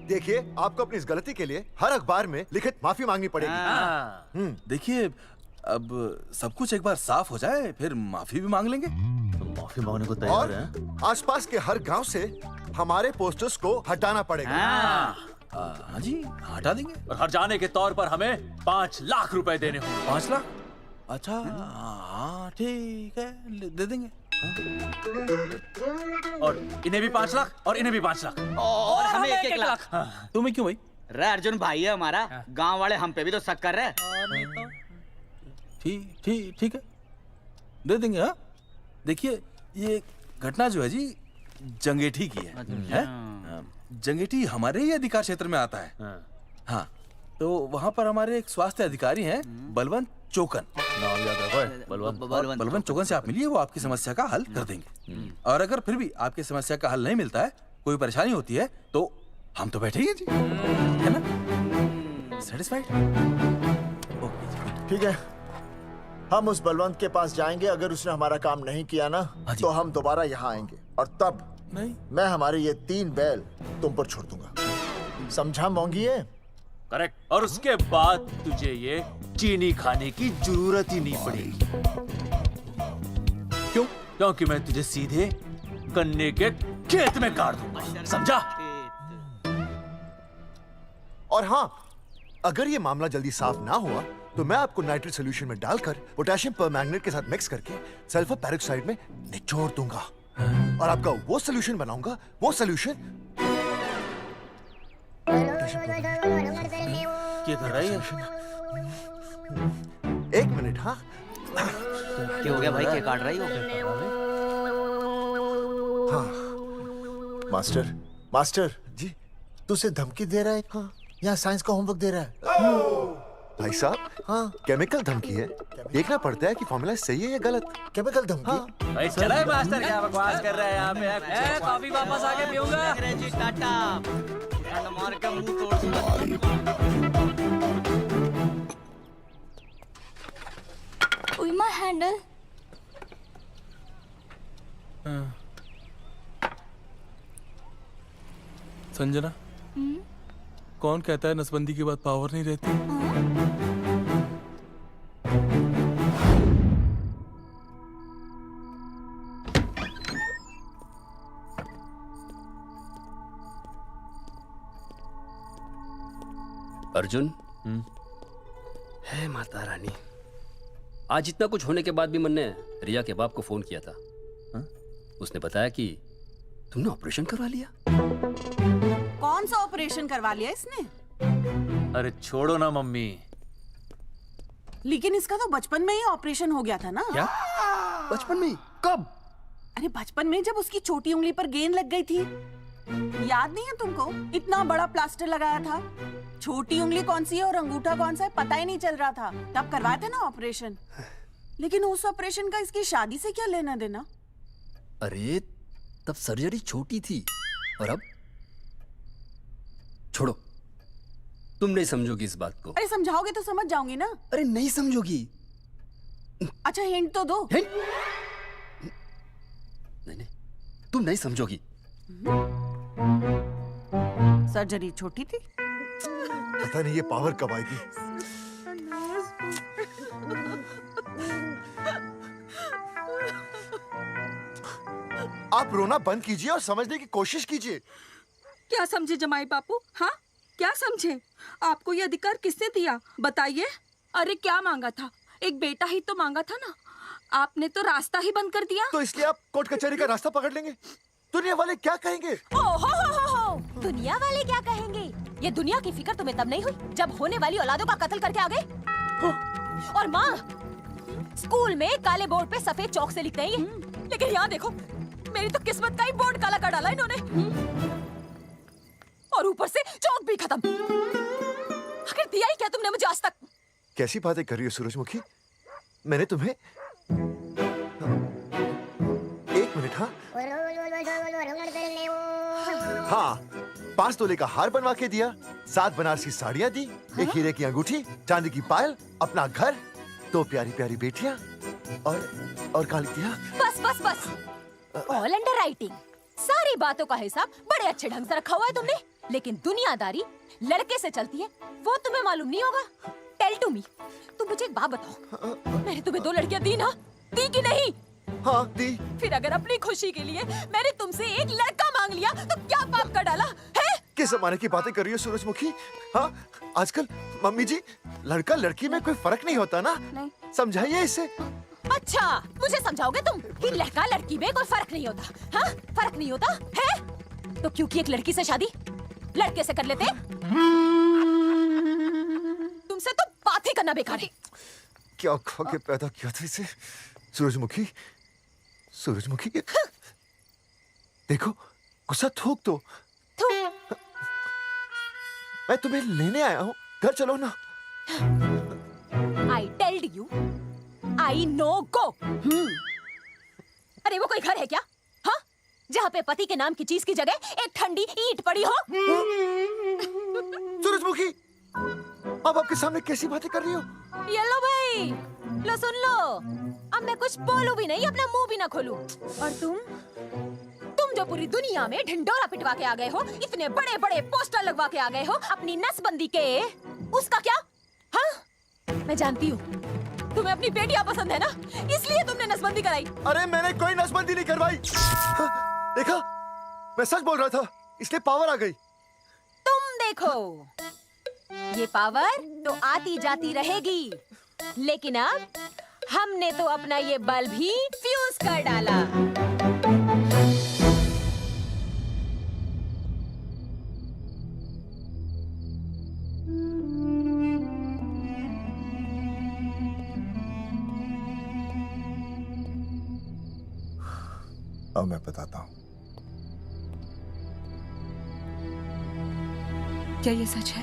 देखिए, आपको अपनी इस गलती के लिए हर अखबार में लिखित माफी मांगनी पड़ेगी। देखिए, अब सब कुछ एक बार साफ हो जाए, फिर माफी भी मांग लेंगे। तो माफी मांगने को तैयार है? और आसपास के हर गांव से हमारे पोस्टर्स को हटाना पड़ेगा। हाँ जी, हटा देंगे। और हर जाने के तौर पर हमें 5 लाख रुपए देने होंगे। 5 लाख? अच्छा, हाँ ठीक है, दे देंगे। और इन्हें भी 5 लाख और इन्हें भी 5 लाख और हमें 1-1 लाख। तुम्हें क्यों भाई? रे अर्जुन भाई है हमारा, गांव वाले हम पे भी तो शक कर रहे हैं। ठीक है, दे देंगे। हाँ देखिए, ये घटना जो है जी जंगेठी की है? जंगेठी हमारे ही अधिकार क्षेत्र में आता है। हाँ, तो वहाँ पर हमारे एक स्वास्थ्य अधिकारी हैं, बलवंत चौकन। नाम याद रखो, बलवंत चौकन से आप मिलिए, वो आपकी समस्या का हल कर देंगे। और अगर फिर भी आपकी समस्या का हल नहीं मिलता है, कोई परेशानी होती है, तो हम तो बैठे ही हैं जी, है ना? सेटिस्फाइड? ठीक है, हम उस बलवंत के पास जाएंगे। अगर उसने हमारा काम नहीं किया ना, तो हम दोबारा यहाँ आएंगे और तब नहीं, मैं हमारे ये 3 बैल तुम पर छोड़ दूंगा। समझा मोंगिए? करेक्ट। और उसके बाद तुझे ये चीनी खाने की जरूरत ही नहीं पड़ेगी। क्यों? क्योंकि मैं तुझे सीधे गन्ने के खेत में गाड़ दूंगा, समझा? और हाँ, अगर ये मामला जल्दी साफ ना हुआ तो मैं आपको नाइट्रेट सोल्यूशन में डालकर पोटेशियम परमैंगनेट के साथ मिक्स करके सल्फर पेरोक्साइड में निचोड़ दूंगा और आपका वो सोल्यूशन बनाऊंगा। वो सोल्यूशन क्या कर रही है? 1 मिनट। हाँ, क्या हो गया भाई, क्या काट रही हो? हाँ मास्टर, मास्टर जी, तू उसे धमकी दे रहा है? हाँ, यहाँ साइंस का होमवर्क दे रहा है। भाई साहब, हाँ केमिकल धमकी है, देखना पड़ता है कि फॉर्मूला सही है या गलत। केमिकल धमकी? हाँ। भाई चला है मास्टर, क्या बकवास कर रहा है यहाँ पे? कॉफी वापस आके पीऊंगा। अंग्रेजी टाटा, मार के मुंह तोड़ दूंगा। सुई माँ हैंडल। संजना, कौन कहता है नसबंदी के बाद पावर नहीं रहती? अर्जुन, है माता रानी, आज इतना कुछ होने के बाद भी मैंने रिया के बाप को फोन किया था। उसने बताया कि तुमने ऑपरेशन करवा लिया। कौन सा ऑपरेशन करवा लिया इसने? अरे छोड़ो ना मम्मी। लेकिन इसका तो बचपन में ही ऑपरेशन हो गया था ना। क्या? बचपन में? कब? अरे बचपन में, जब उसकी छोटी उंगली पर गेंद लग गई थी। याद नहीं है तुमको? इतना बड़ा प्लास्टर लगाया था। छोटी उंगली कौन सी है और अंगूठा कौन सा है पता ही नहीं चल रहा था। तब करवाए थे ना ऑपरेशन। लेकिन उस ऑपरेशन का इसकी शादी से क्या लेना देना? अरे तब सर्जरी छोटी थी और अब? छोड़ो, तुम नहीं समझोगी इस बात को। अरे समझाओगे तो समझ जाऊंगी ना। अरे नहीं समझोगी। अच्छा हिंट तो दो। हिंट? नहीं, तुम नहीं समझोगी। सर्जरी छोटी थी। पता नहीं ये पावर कब आएगी। आप रोना बंद कीजिए और समझने की कोशिश कीजिए। क्या समझे जमाई बापू? हाँ, क्या समझे? आपको ये अधिकार किसने दिया बताइए? अरे क्या मांगा था? एक बेटा ही तो मांगा था ना। आपने तो रास्ता ही बंद कर दिया। तो इसलिए आप कोर्ट कचहरी का रास्ता पकड़ लेंगे? दुनिया वाले क्या कहेंगे? हो। दुनिया वाले क्या कहेंगे? ये दुनिया की फिक्र तुम्हें तब नहीं हुई जब होने वाली औलादों का कत्ल करके आ गए। और माँ, स्कूल में काले बोर्ड पे सफेद चौक से लिखते हैं ये, लेकिन यहाँ देखो, मेरी तो किस्मत का ही बोर्ड काला कर डाला इन्होंने। और ऊपर से चौक भी खत्म। आखिर दिया ही क्या तुमने मुझे आज तक? कैसी बातें कर रही हो सूरजमुखी? मैंने तुम्हें एक मिनट। हाँ, 5 तोले का हार बनवा के दिया, 7 बनारसी साड़ियाँ दी, एक हीरे की अंगूठी, चांदी की पायल, अपना घर, 2 प्यारी प्यारी बेटियाँ और काली दिया। बस। All under writing. सारी बातों का हिसाब बड़े अच्छे ढंग से रखा हुआ है तुमने, लेकिन दुनियादारी लड़के से चलती है वो तुम्हें मालूम नहीं होगा। टेल टू मी, तुम मुझे एक बात बताओ, मैंने तुम्हें 2 लड़कियां दी ना? दी कि नहीं? हाँ दी। फिर अगर अपनी खुशी के लिए मैंने तुमसे एक लड़का मांग लिया तो क्या पाप कर डाला है? किस जमाने की बातें कर रही हो सूरजमुखी? हाँ, आजकल मम्मी जी, लड़का लड़की में कोई फर्क नहीं होता ना। नहीं। समझाइए इसे। अच्छा, मुझे समझाओगे तुम कि लड़का लड़की में कोई फर्क नहीं होता? हाँ, फर्क नहीं होता है? तो क्योंकि एक लड़की से शादी लड़के से कर लेते? तुमसे तो बात ही करना बेकार है। क्या खा के पैदा किया था इसे? सूरजमुखी, देखो, गुस्सा थूक दो। मैं तुम्हें लेने आया हूँ, घर चलो ना। I told you, I know go। अरे वो कोई घर है क्या? हाँ, जहाँ पे पति के नाम की चीज की जगह एक ठंडी ईंट पड़ी हो? सूरजमुखी, अब आपके सामने कैसी बातें कर रही हो? ये लो भाई, लो सुन लो। अब मैं कुछ बोलूं भी नहीं, अपना मुंह भी ना खोलूं। और तुम जो पूरी दुनिया में ढिंडोरा पिटवा के आ गए हो, इतने बड़े बड़े पोस्टर लगवा के आ गए हो अपनी नसबंदी के, उसका क्या? हाँ, मैं जानती हूँ तुम्हें अपनी बेटियां पसंद है ना, इसलिए तुमने नसबंदी कराई। अरे मैंने कोई नसबंदी नहीं करवाई। देखा, मैं सच बोल रहा था, इसलिए पावर आ गई। तुम देखो, ये पावर तो आती जाती रहेगी, लेकिन अब हमने तो अपना ये बल्ब ही फ्यूज कर डाला। अब मैं बताता हूँ। क्या ये सच है?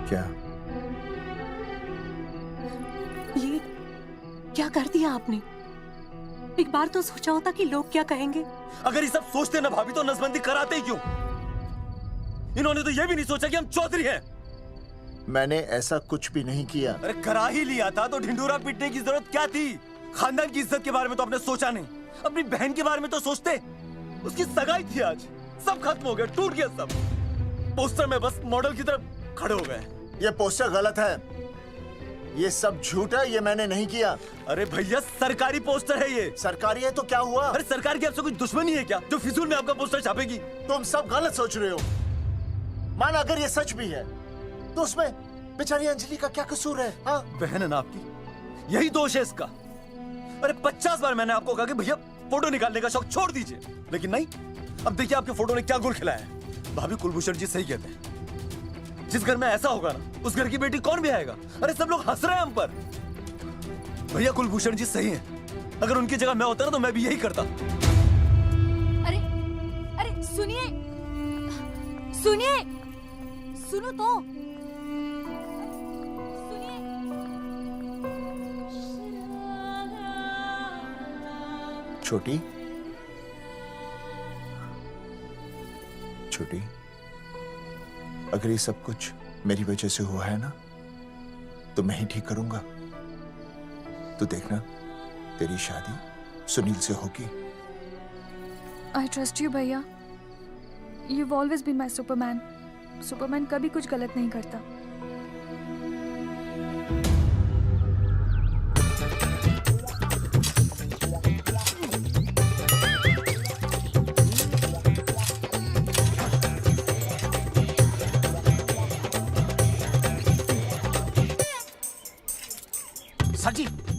क्या? ये क्या कर दिया आपने? एक बार तो सोचा होता कि लोग क्या कहेंगे। अगर ये सब सोचते ना भाभी तो नसबंदी कराते ही क्यों? इन्होंने तो ये भी नहीं सोचा कि हम चौधरी हैं। मैंने ऐसा कुछ भी नहीं किया। अरे करा ही लिया था तो ढिंढोरा पीटने की जरूरत क्या थी? खानदान की इज्जत के बारे में तो आपने सोचा नहीं, अपनी बहन के बारे में तो सोचते। उसकी सगाई थी आज, सब खत्म हो गया, टूट गया सब। पोस्टर में बस मॉडल की तरफ खड़े हो गए। ये पोस्टर गलत है, ये सब झूठ है, ये मैंने नहीं किया। अरे भैया सरकारी पोस्टर है ये। सरकारी है तो क्या हुआ? अरे सरकार की आपसे कोई दुश्मनी है क्या जो फिजूल में आपका पोस्टर छापेगी? तुम सब गलत सोच रहे हो। मान अगर ये सच भी है तो उसमें बेचारी अंजलि का क्या कसूर है? हाँ? बहन है ना आपकी, यही दोष है इसका। अरे 50 बार मैंने आपको कहा कि भैया फोटो निकालने का शौक छोड़ दीजिए, लेकिन नहीं। अब देखिए आपके फोटो ने क्या गुल खिलाया है। भाभी कुलभूषण जी सही कहते हैं, जिस घर में ऐसा होगा ना उस घर की बेटी कौन भी आएगा। अरे सब लोग हंस रहे हैं हम पर। भैया कुलभूषण जी सही हैं, अगर उनकी जगह मैं होता ना तो मैं भी यही करता। अरे अरे सुनिए सुनिए, सुनो तो। छोटी छोटी, अगर ये सब कुछ मेरी वजह से हुआ है ना तो मैं ही ठीक करूंगा। तो देखना तेरी शादी सुनील से होगी। आई ट्रस्ट यू भैया, you've always been my Superman. Superman कभी कुछ गलत नहीं करता।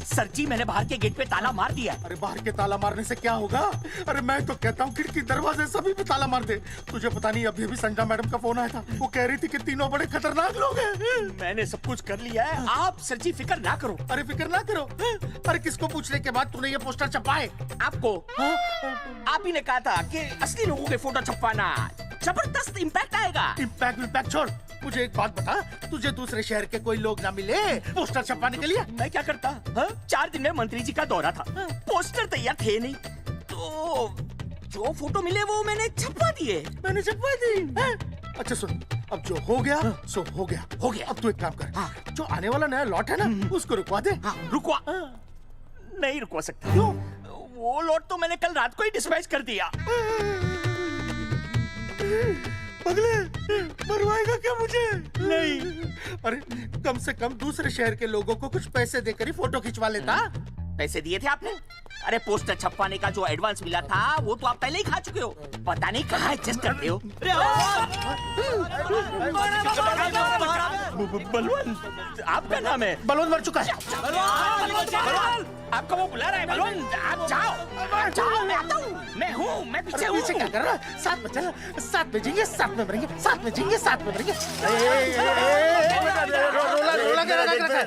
सर जी मैंने बाहर के गेट पे ताला मार दिया है। अरे बाहर के ताला मारने से क्या होगा? अरे मैं तो कहता हूँ खिड़की दरवाजे सभी पे ताला मार दे। तुझे पता नहीं अभी अभी संजना मैडम का फोन आया था, वो कह रही थी कि तीनों बड़े खतरनाक लोग हैं। मैंने सब कुछ कर लिया है, आप सर जी फिक्र ना करो। अरे फिक्र ना करो। अरे किसको पूछने के बाद तूने ये पोस्टर छपाए? आपको। आप ही ने कहा था कि असली लोगों के फोटो छपवाना जबरदस्त इम्पैक्ट आएगा। इम्पैक्ट छोड़, मुझे एक बात बता, तुझे दूसरे शहर के कोई लोग ना मिले पोस्टर छपवाने के लिए? मैं क्या करता? 4 दिन में मंत्री जी का दौरा था, पोस्टर तैयार थे नहीं, तो जो फोटो मिले वो मैंने छपवा दिए। मैंने छपवा दी। अच्छा सुन, अब जो हो गया सो हो गया। हो गया। अब तू एक काम कर, जो आने वाला नया लॉट है ना उसको रुकवा दे। रुकवा? नहीं रुकवा सकता। क्यों? वो लॉट तो मैंने कल रात को ही डिस्पैच कर दिया। पगले, मरवाएगा क्या मुझे? नहीं। अरे कम से कम दूसरे शहर के लोगों को कुछ पैसे देकर ही फोटो खिंचवा लेता। पैसे दिए थे आपने? अरे पोस्टर छपवाने का जो एडवांस मिला था वो तो आप पहले ही खा चुके हो, पता नहीं कहाँ एडजस्ट करते हो। बलवंत, आपका नाम है? बलवंत मर चुका है। आपको वो बुला रहा है बलवंत, आप जाओ। जाओ, मैं आता हूँ। मैं हूँ, मैं पीछे हूँ। पीछे क्या कर रहा है? साथ में चल, साथ में जिएंगे, साथ में मरेंगे, साथ में जिएंगे, साथ में मरेंगे।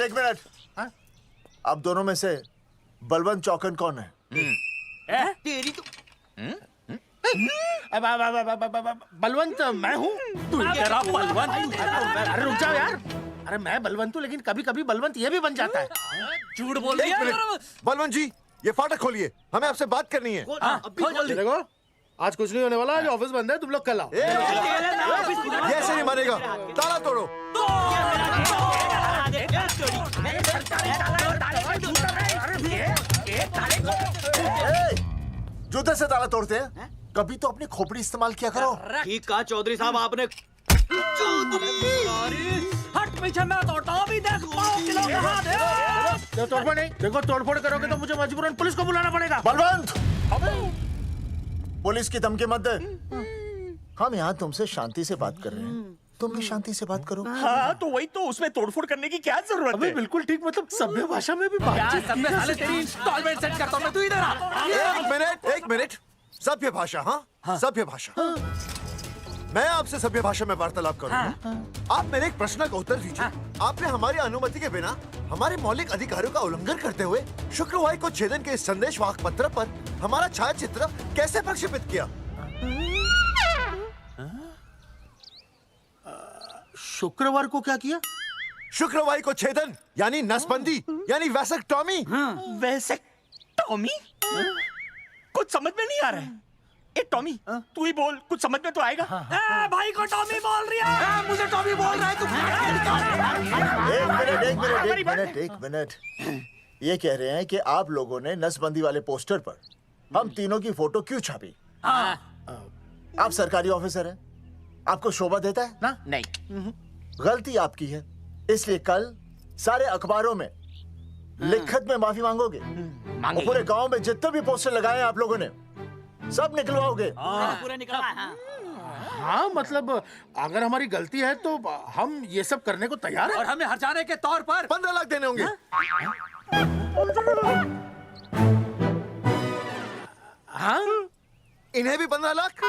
एक मिनट। अब दोनों में से बलवंत चौकन कौन है? तेरी तो बलवंत मैं हूँ। बलवंत? अरे रुक जाओ यार। अरे मैं बलवंत हूँ, लेकिन कभी कभी बलवंत ये भी बन जाता है। झूठ बोल रही है। बलवंत जी, ये फाटक खोलिए, हमें आपसे बात करनी है। देखो, आज कुछ नहीं होने वाला, आज ऑफिस बंद है, तुम लोग कल आओ। ये ऐसे नहीं मानेगा, ताला तोड़ो। जूते से ताला तोड़ते हैं? कभी तो अपनी खोपड़ी इस्तेमाल किया करो। ठीक कहा चौधरी साहब आपने। हट पीछे, मैं तोड़ता हूँ। अभी देख किलो कहाँ दे। तोड़फोड़ नहीं, देखो तोड़फोड़ करोगे तो मुझे मजबूरन पुलिस को बुलाना पड़ेगा। बलवंत, पुलिस की धमकी मत दे। हम यहाँ तुमसे शांति से बात कर रहे हैं, तुम भी शांति से बात करो। हाँ तो वही तो, उसमें तोड़फोड़ करने की क्या जरूरत है? बिल्कुल ठीक, मतलब सभ्य भाषा में भी बातचीत की जा सकती है। इंस्टॉलमेंट सेट करता हूँ मैं, तू इधर आ। एक मिनट। सभ्य भाषा? हाँ, सभ्य भाषा। मैं आपसे सभ्य भाषा में वार्तालाप करूंगा। आप मेरे एक प्रश्न का उत्तर दीजिए। आपने हमारी अनुमति के बिना हमारे मौलिक अधिकारों का उल्लंघन करते हुए शुक्रवार को छेदन के संदेशवाहक पत्र पर हमारा छायाचित्र कैसे प्रक्षेपित किया? शुक्रवार को क्या किया? शुक्रवार को छेदन यानी नसबंदी यानी वैसेक्टॉमी। वैसेक्टॉमी? कुछ समझ में नहीं आ रहा है। ए टॉमी तू ही बोल, कुछ समझ में तो आएगा। भाई को टॉमी बोल रही है, मुझे टॉमी बोल रहा है तू। एक मिनट। ये कह रहे हैं कि आप लोगों ने नसबंदी वाले पोस्टर पर हम तीनों की फोटो क्यों छापी? आप सरकारी ऑफिसर हैं, आपको शोभा देता है ना? नहीं। गलती आपकी है, इसलिए कल सारे अखबारों में लिखत में माफी मांगोगे। और पूरे गांव में जितने भी पोस्टर लगाए हैं आप लोगों ने सब निकलवाओगे। पूरा निकलवा। हाँ मतलब अगर हमारी गलती है तो हम ये सब करने को तैयार हैं। और हमें हर्जाने के तौर पर 15 लाख देने होंगे। हाँ? इन्हें भी 15 लाख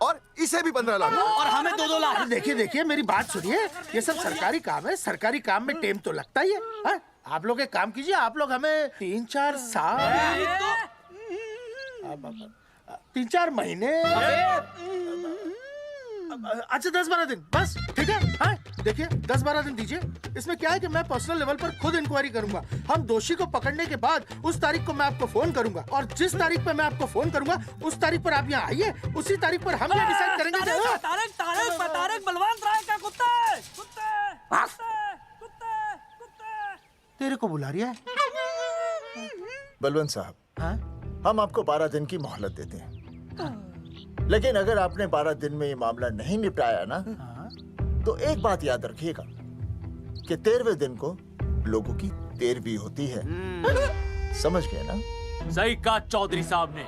और इसे भी 15 लाख और हमें 2-2 लाख। देखिए मेरी बात सुनिए, ये सब सरकारी काम है, सरकारी काम में टेम तो लगता ही है। हाँ? आप लोग एक काम कीजिए, आप लोग हमें 3-4 साल 3-4 महीने, अच्छा 10-12 दिन बस, ठीक है? हाँ? देखिए 10-12 दिन दीजिए। इसमें क्या है कि मैं पर्सनल लेवल पर खुद इंक्वायरी करूंगा। हम दोषी को पकड़ने के बाद उस तारीख को मैं आपको फोन करूंगा, और जिस तारीख पर मैं आपको फोन करूंगा उस तारीख पर आप यहाँ आइए। उसी तारीख पर हम ये डिसाइड करेंगे। तारक बलवंत राय का कुत्ता तेरे को बुला रही है। बलवंत साहब, हम आपको 12 दिन की मोहलत देते हैं, लेकिन अगर आपने 12 दिन में ये मामला नहीं निपटाया ना, तो एक बात याद रखिएगा कि 13वें दिन को लोगों की 13वीं होती है। समझ गए ना? सही कहा चौधरी साहब ने।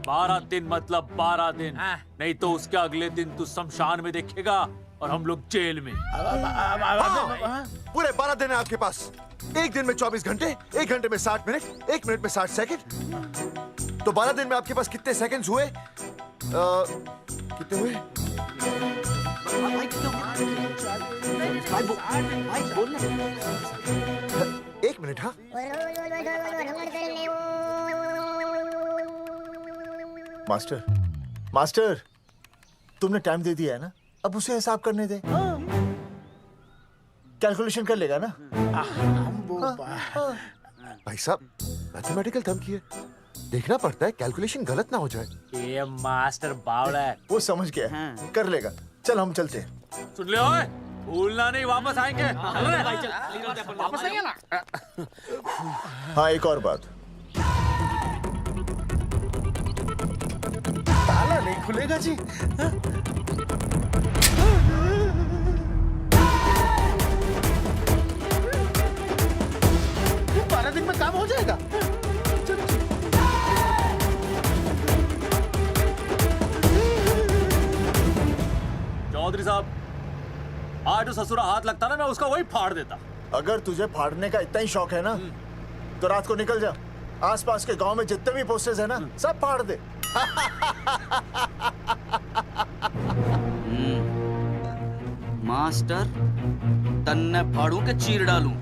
12 दिन मतलब 12 दिन, नहीं तो उसके अगले दिन तू शमशान में देखेगा और हम लोग जेल में। पूरे 12 दिन है आपके पास। एक दिन में 24 घंटे, 1 घंटे में 60 मिनट, 1 मिनट में 60 सेकंड। तो 12 दिन में आपके पास कितने सेकंड्स हुए? कितने हुए? एक मिनट। हाँ, मास्टर, तुमने टाइम दे दिया है ना, अब उसे हिसाब करने दे। कैलकुलेशन कर लेगा ना? भाई साहब, मैथमेटिकल थंब की है, देखना पड़ता है कैलकुलेशन गलत ना हो जाए। ये मास्टर बावड़ा है, वो समझ गया है, कर लेगा। चल हम चलते हैं। सुन ले ओए, भूलना नहीं, वापस आएंगे। वापस आएंगे ना। हाँ, एक और बात, ताला नहीं खुलेगा जी। 12 दिन में काम हो जाएगा। चौधरी साहब, आज जो ससुरा हाथ लगता ना, मैं उसका वही फाड़ देता। अगर तुझे फाड़ने का इतना ही शौक है ना, तो रात को निकल जा, आसपास के गांव में जितने भी पोस्टर्स है ना, सब फाड़ दे। मास्टर, तन्ने फाड़ू के चीर डालूं।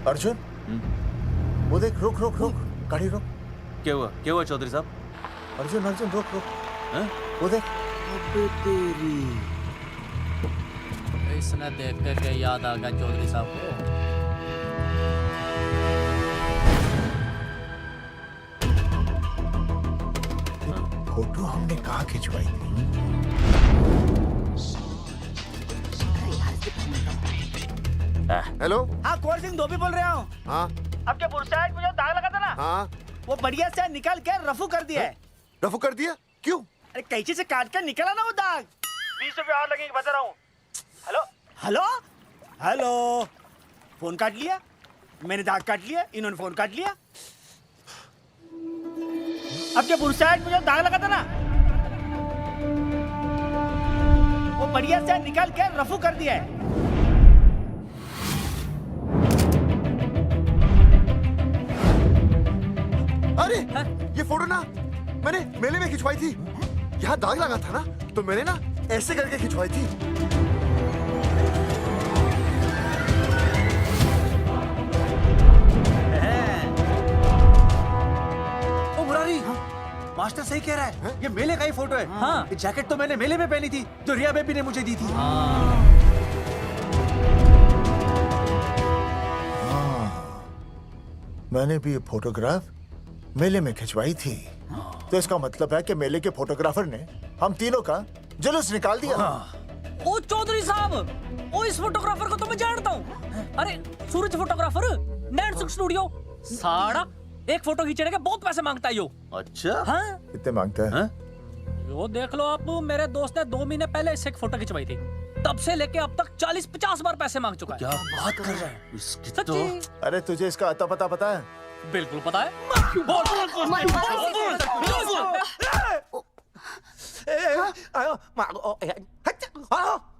अर्जुन, वो देख, रुक, गाड़ी रोक। क्या हुआ चौधरी साहब? अर्जुन, रुक। वो देख। तेरी इसने देख के याद आ गया चौधरी साहब को। फोटो हमने कहाँ खिंचवाई थी? हेलो। हाँ, कुंवर सिंह धोबी बोल रहा हूँ। हाँ। आपके बुरसाइड में जो दाग लगा था ना, हाँ, वो बढ़िया से निकाल के रफू कर दिया है। रफू कर दिया? क्यों? अरे कैंची से काट कर निकला ना वो दाग। 20 रुपए और लगेंगे, बता रहा हूँ। हेलो, फोन काट लिया, मैंने दाग काट लिया, इन्होंने फोन काट लिया। आपके बुरसाइड में जो दाग लगा था ना, वो बढ़िया से निकाल के रफू कर दिया है। अरे ये फोटो ना मैंने मेले में खिंचवाई थी। यहाँ दाग लगा था ना, तो मैंने ना ऐसे करके खिंचवाई थी। ओ मुरारी, मास्टर सही कह रहा है, ये मेले का ही फोटो है। हाँ, ये जैकेट तो मैंने मेले में पहनी थी, जो रिया बेबी ने मुझे दी थी। मैंने भी ये फोटोग्राफ मेले में खिंचवाई थी। तो इसका मतलब है कि मेले के फोटोग्राफर ने हम तीनों का जुलूस निकाल दिया। ओ चौधरी साहब, ओ इस फोटोग्राफर को तो मैं जानता हूँ। अरे सूरज फोटोग्राफर, नैनसुख स्टूडियो। साड़ा एक फोटो खींचने के बहुत पैसे मांगता है यो। अच्छा हाँ कितने मांगता है? यो देख लो आप, मेरे दोस्त ने 2 महीने पहले इससे एक फोटो खिंचवाई थी, तब से लेके अब तक 40-50 बार पैसे मांग चुका है। क्या बात कर रहा है? इसकी तो सच्ची। अरे तुझे इसका अता पता पता है? बिल्कुल पता है।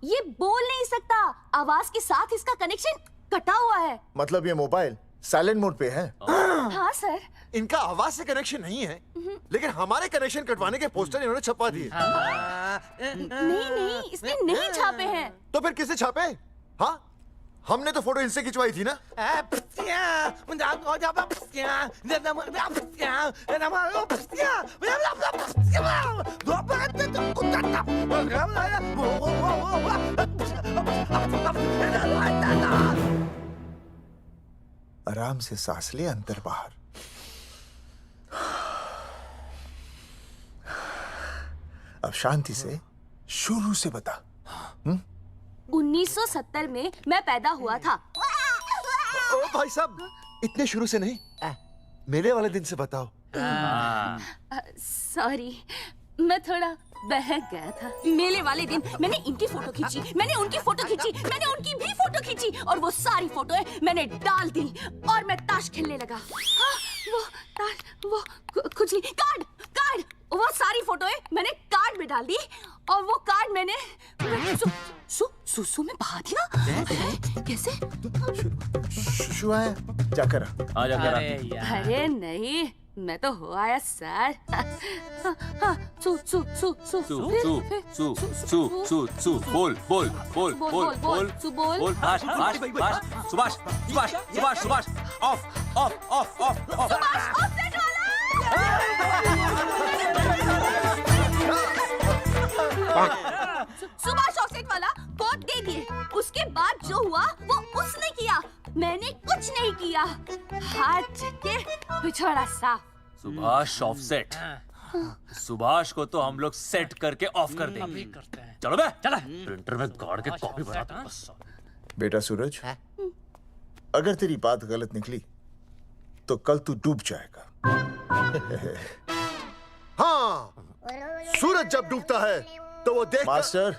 ये बोल नहीं सकता, आवाज के साथ इसका कनेक्शन कटा हुआ है। मतलब ये मोबाइल साइलेंट मोड पे है? हाँ सर। इनका आवाज से कनेक्शन नहीं है, लेकिन हमारे कनेक्शन कटवाने के पोस्टर इन्होंने छपवा दिए। नहीं, इसने नहीं छापे हैं। तो फिर किसे छापे? हाँ, हमने तो फोटो इनसे खिंचवाई थी ना। आराम से सांस ले, अंदर बाहर। अब शांति से शुरू से बता। 1970 में मैं पैदा हुआ था। ओ भाई साहब, इतने शुरू से नहीं, मेले वाले दिन से बताओ। सॉरी, मैं थोड़ा बहक गया था। मेले वाले दिन मैंने इनकी फोटो खींची, मैंने उनकी फोटो खींची, मैंने उनकी भी फोटो खींची, और वो सारी फोटोएं मैंने डाल दी और मैं ताश खेलने लगा। हाँ, वो ताश, वो कुछ नहीं, कार्ड, वो सारी फोटोएं मैंने कार्ड में डाल दी, और वो कार्ड मैंने सुसु में बहा दिया। कैसे? शुआ है, जाकर आ जाकर। अरे नहीं, मैं तो हो आया सर। बोल सुभाष ऑफ सुभाष ऑफसेट वाला कोट दे दिए। उसके बाद जो हुआ वो उसने किया, मैंने कुछ नहीं किया। हाथ के पिछड़ा सा। सुभाष ऑफसेट। सुभाष को तो हम लोग सेट करके ऑफ कर देंगे। चलो बे, चला प्रिंटर में गाड़ के कॉपी बनाता हूँ। बेटा सूरज, अगर तेरी बात गलत निकली तो कल तू डूब जाएगा। हाँ, सूरज जब डूबता है तो वो देख। मास्टर,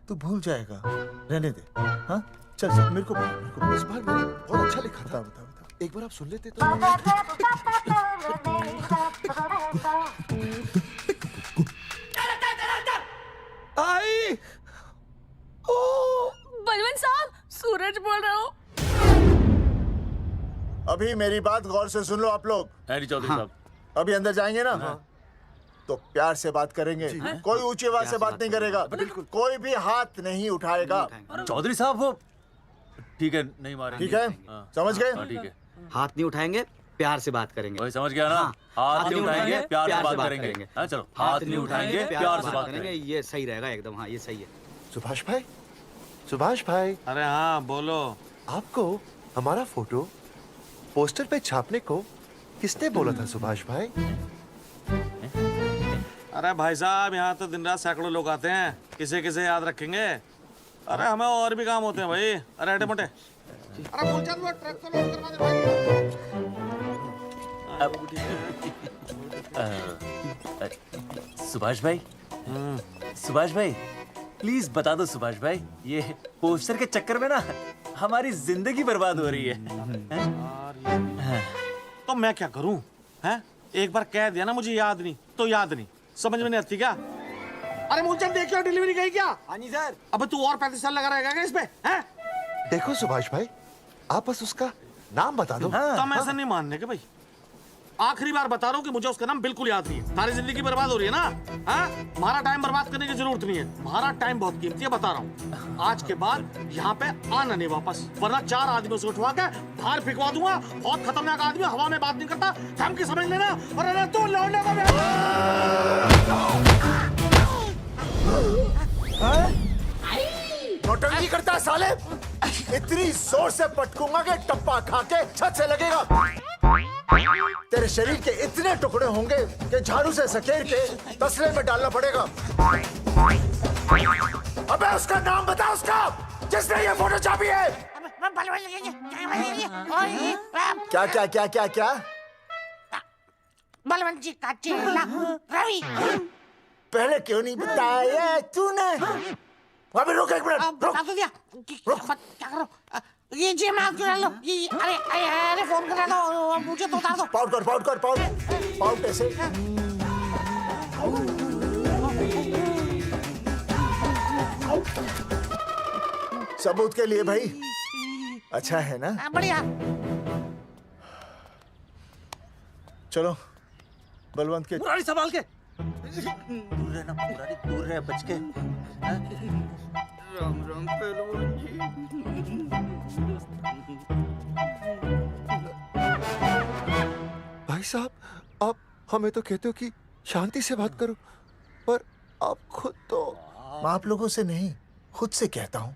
तू भूल जाएगा, रहने दे। हाँ चल चल, मेरे को इस बार मैंने बहुत अच्छा लिखा था। बता एक बार आप सुन लेते तो। आई बलवंत साहब, सूरज बोल रहा हूँ। अभी मेरी बात गौर से सुन लो आप लोग। चौधरी साहब, अभी अंदर जाएंगे ना, तो प्यार से बात करेंगे। कोई ऊंची आवाज से बात नहीं करेगा, कोई भी हाथ नहीं उठाएगा। चौधरी साहब वो ठीक है, नहीं मारेंगे। ठीक है, समझ गए? ठीक है। हाथ नहीं उठाएंगे, प्यार से बात करेंगे। वही समझ गया ना? हाथ नहीं उठाएंगे, प्यार से बात करेंगे। हाँ चलो, हाथ नहीं उठाएंगे, प्यार से बात करेंगे। ये सही रहेगा एकदम। हाँ ये सही है। सुभाष भाई, सुभाष भाई। अरे हाँ बोलो। आपको हमारा फोटो पोस्टर पे छापने को किसने बोला था सुभाष भाई? अरे भाई साहब, यहाँ तो दिन रात सैकड़ों लोग आते हैं, किसे किसे याद रखेंगे। अरे हमें और भी काम होते हैं भाई। अरे हटे मोटे। अरे बोल वो ट्रक को लोड करवा दे भाई। सुभाष भाई प्लीज बता दो सुभाष भाई, ये पोस्टर के चक्कर में ना हमारी जिंदगी बर्बाद हो रही है। तो मैं क्या करूं? हैं? एक बार कह दिया ना मुझे याद नहीं तो याद नहीं, समझ में नहीं आती क्या? अरे मूलचंद देखियो, डिलीवरी गई क्या? हाँ जी सर। अब तू और 35 साल लगा रहेगा क्या इसमें? हैं? देखो सुभाष भाई, आप बस उसका नाम बता दो। तो मैं ऐसा नहीं मानने के भाई। आखिरी बार बता रहा हूँ कि मुझे उसका नाम बिल्कुल याद नहीं है। सारी जिंदगी बर्बाद हो रही है ना। हाँ? हमारा टाइम बर्बाद करने की जरूरत नहीं है। हमारा टाइम बहुत कीमती है, बता रहा हूँ। आज के बाद यहाँ पे आना नहीं वापस, वरना 4 आदमियों से उठवा के बाहर फेंकवा दूंगा। बहुत खतरनाक आदमी, हवा में बात नहीं करता, थम के समझ लेना। और अरे तू लौंडे को नौटंकी करता है साले। इतनी जोर से पटकूंगा कि टप्पा खा के छत से लगेगा। तेरे शरीर के इतने टुकड़े होंगे कि झाड़ू से सकेर के तसले में डालना पड़ेगा। अबे उसका नाम बता, उसका जिसने ये फोटो छापी है। क्या क्या क्या क्या क्या? बलवंत जी का चेला रवि। पहले क्यों नहीं बताया तूने? अबे रुक एक मिनट, रुक। क्या करो? ये जी मैं क्यों लो? ये अरे फोन करा दो, मुझे तो उतार दो। पाउट कर। पाउट ऐसे। सबूत के लिए भाई, अच्छा है ना? बढ़िया। चलो बलवंत के। मुरारी संभाल के। दूर रहना मुरारी, दूर रह, बच के। राम राम पहलवान जी। भाई साहब, आप हमें तो कहते हो कि शांति से बात करो, पर आप खुद तो। मैं आप लोगों से नहीं, खुद से कहता हूँ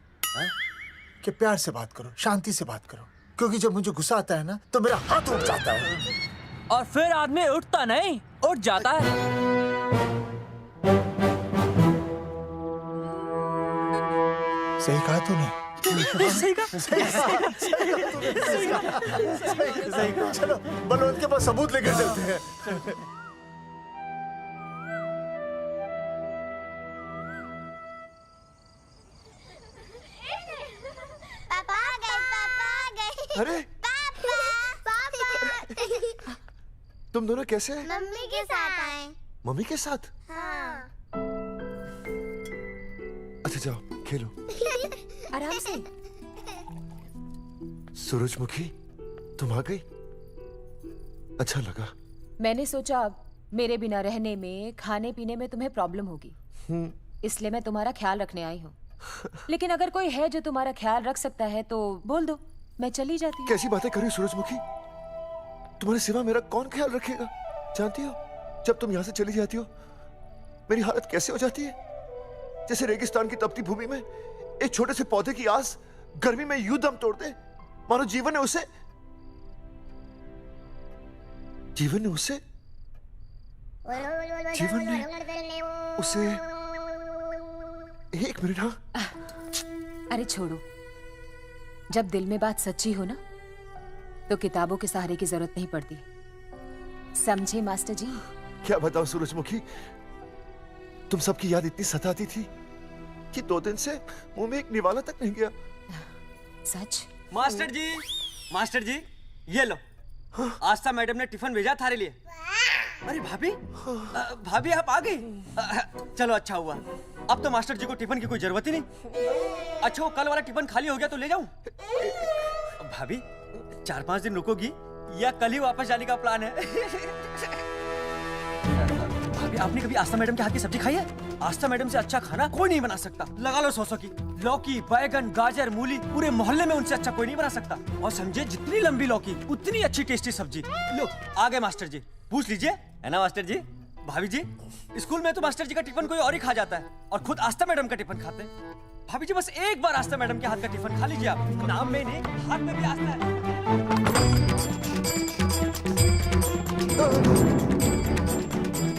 कि प्यार से बात करो, शांति से बात करो, क्योंकि जब मुझे गुस्सा आता है ना तो मेरा हाथ उठ जाता है। और फिर आदमी उठता नहीं, उठ जाता है। सही कहा तूने। सही कहा। चलो बलवंत के पास सबूत लेकर चलते हैं। पापा आ गए। अरे तुम दोनों कैसे? मम्मी के साथ आए। मम्मी के साथ? हाँ। अच्छा जाओ खेलो। आराम से। सूरजमुखी, तुम आ गई, अच्छा लगा। मैंने सोचा मेरे बिना रहने में, खाने पीने में तुम्हें प्रॉब्लम होगी, इसलिए मैं तुम्हारा ख्याल रखने आई हूँ। लेकिन अगर कोई है जो तुम्हारा ख्याल रख सकता है तो बोल दो, मैं चली जाती हूँ। कैसी बातें कर रही हो सूरजमुखी? तुम्हारे सिवा मेरा कौन ख्याल रखेगा? जानती हो, जब तुम यहाँ से चली जाती हो मेरी हालत कैसे हो जाती है? जैसे रेगिस्तान की तपती भूमि में एक छोटे से पौधे की आस गर्मी में यूं दम तोड़ दे, मानो जीवन ने उसे एक मिनट। हाँ अरे छोड़ो, जब दिल में बात सच्ची हो ना तो किताबों के सहारे की जरूरत नहीं पड़ती, समझे मास्टर जी? क्या बताऊं सूरजमुखी, तुम सबकी याद इतनी सताती थी कि 2 दिन से मुंह में एक निवाला तक नहीं गया। सच? मास्टर जी ये लो। आस्था मैडम ने टिफिन भेजा थारे लिए। अरे भाभी, भाभी आप आ गई? चलो अच्छा हुआ, अब तो मास्टर जी को टिफिन की कोई जरूरत ही नहीं। अच्छा वो कल वाला टिफिन खाली हो गया तो ले जाऊं? भाभी 4-5 दिन रुकोगी या कल ही वापस जाने का प्लान है? भाभी आपने कभी आस्था मैडम के हाथ की सब्जी खाई है? आस्था मैडम से अच्छा खाना कोई नहीं बना सकता। लगा लो 100 की। लौकी, बैगन, गाजर, मूली, पूरे मोहल्ले में उनसे अच्छा कोई नहीं बना सकता। और समझे, जितनी लंबी लौकी उतनी अच्छी टेस्टी सब्जी। लो आ गए मास्टर जी, पूछ लीजिए, है ना मास्टर जी? भाभी जी, स्कूल में तो मास्टर जी का टिफिन कोई और ही खा जाता है और खुद आस्था मैडम का टिफिन खाते हैं। भाभी जी बस एक बार आस्था मैडम के हाथ का टिफिन खा लीजिए आप। नाम में नहीं, हाथ में भी आस्था है।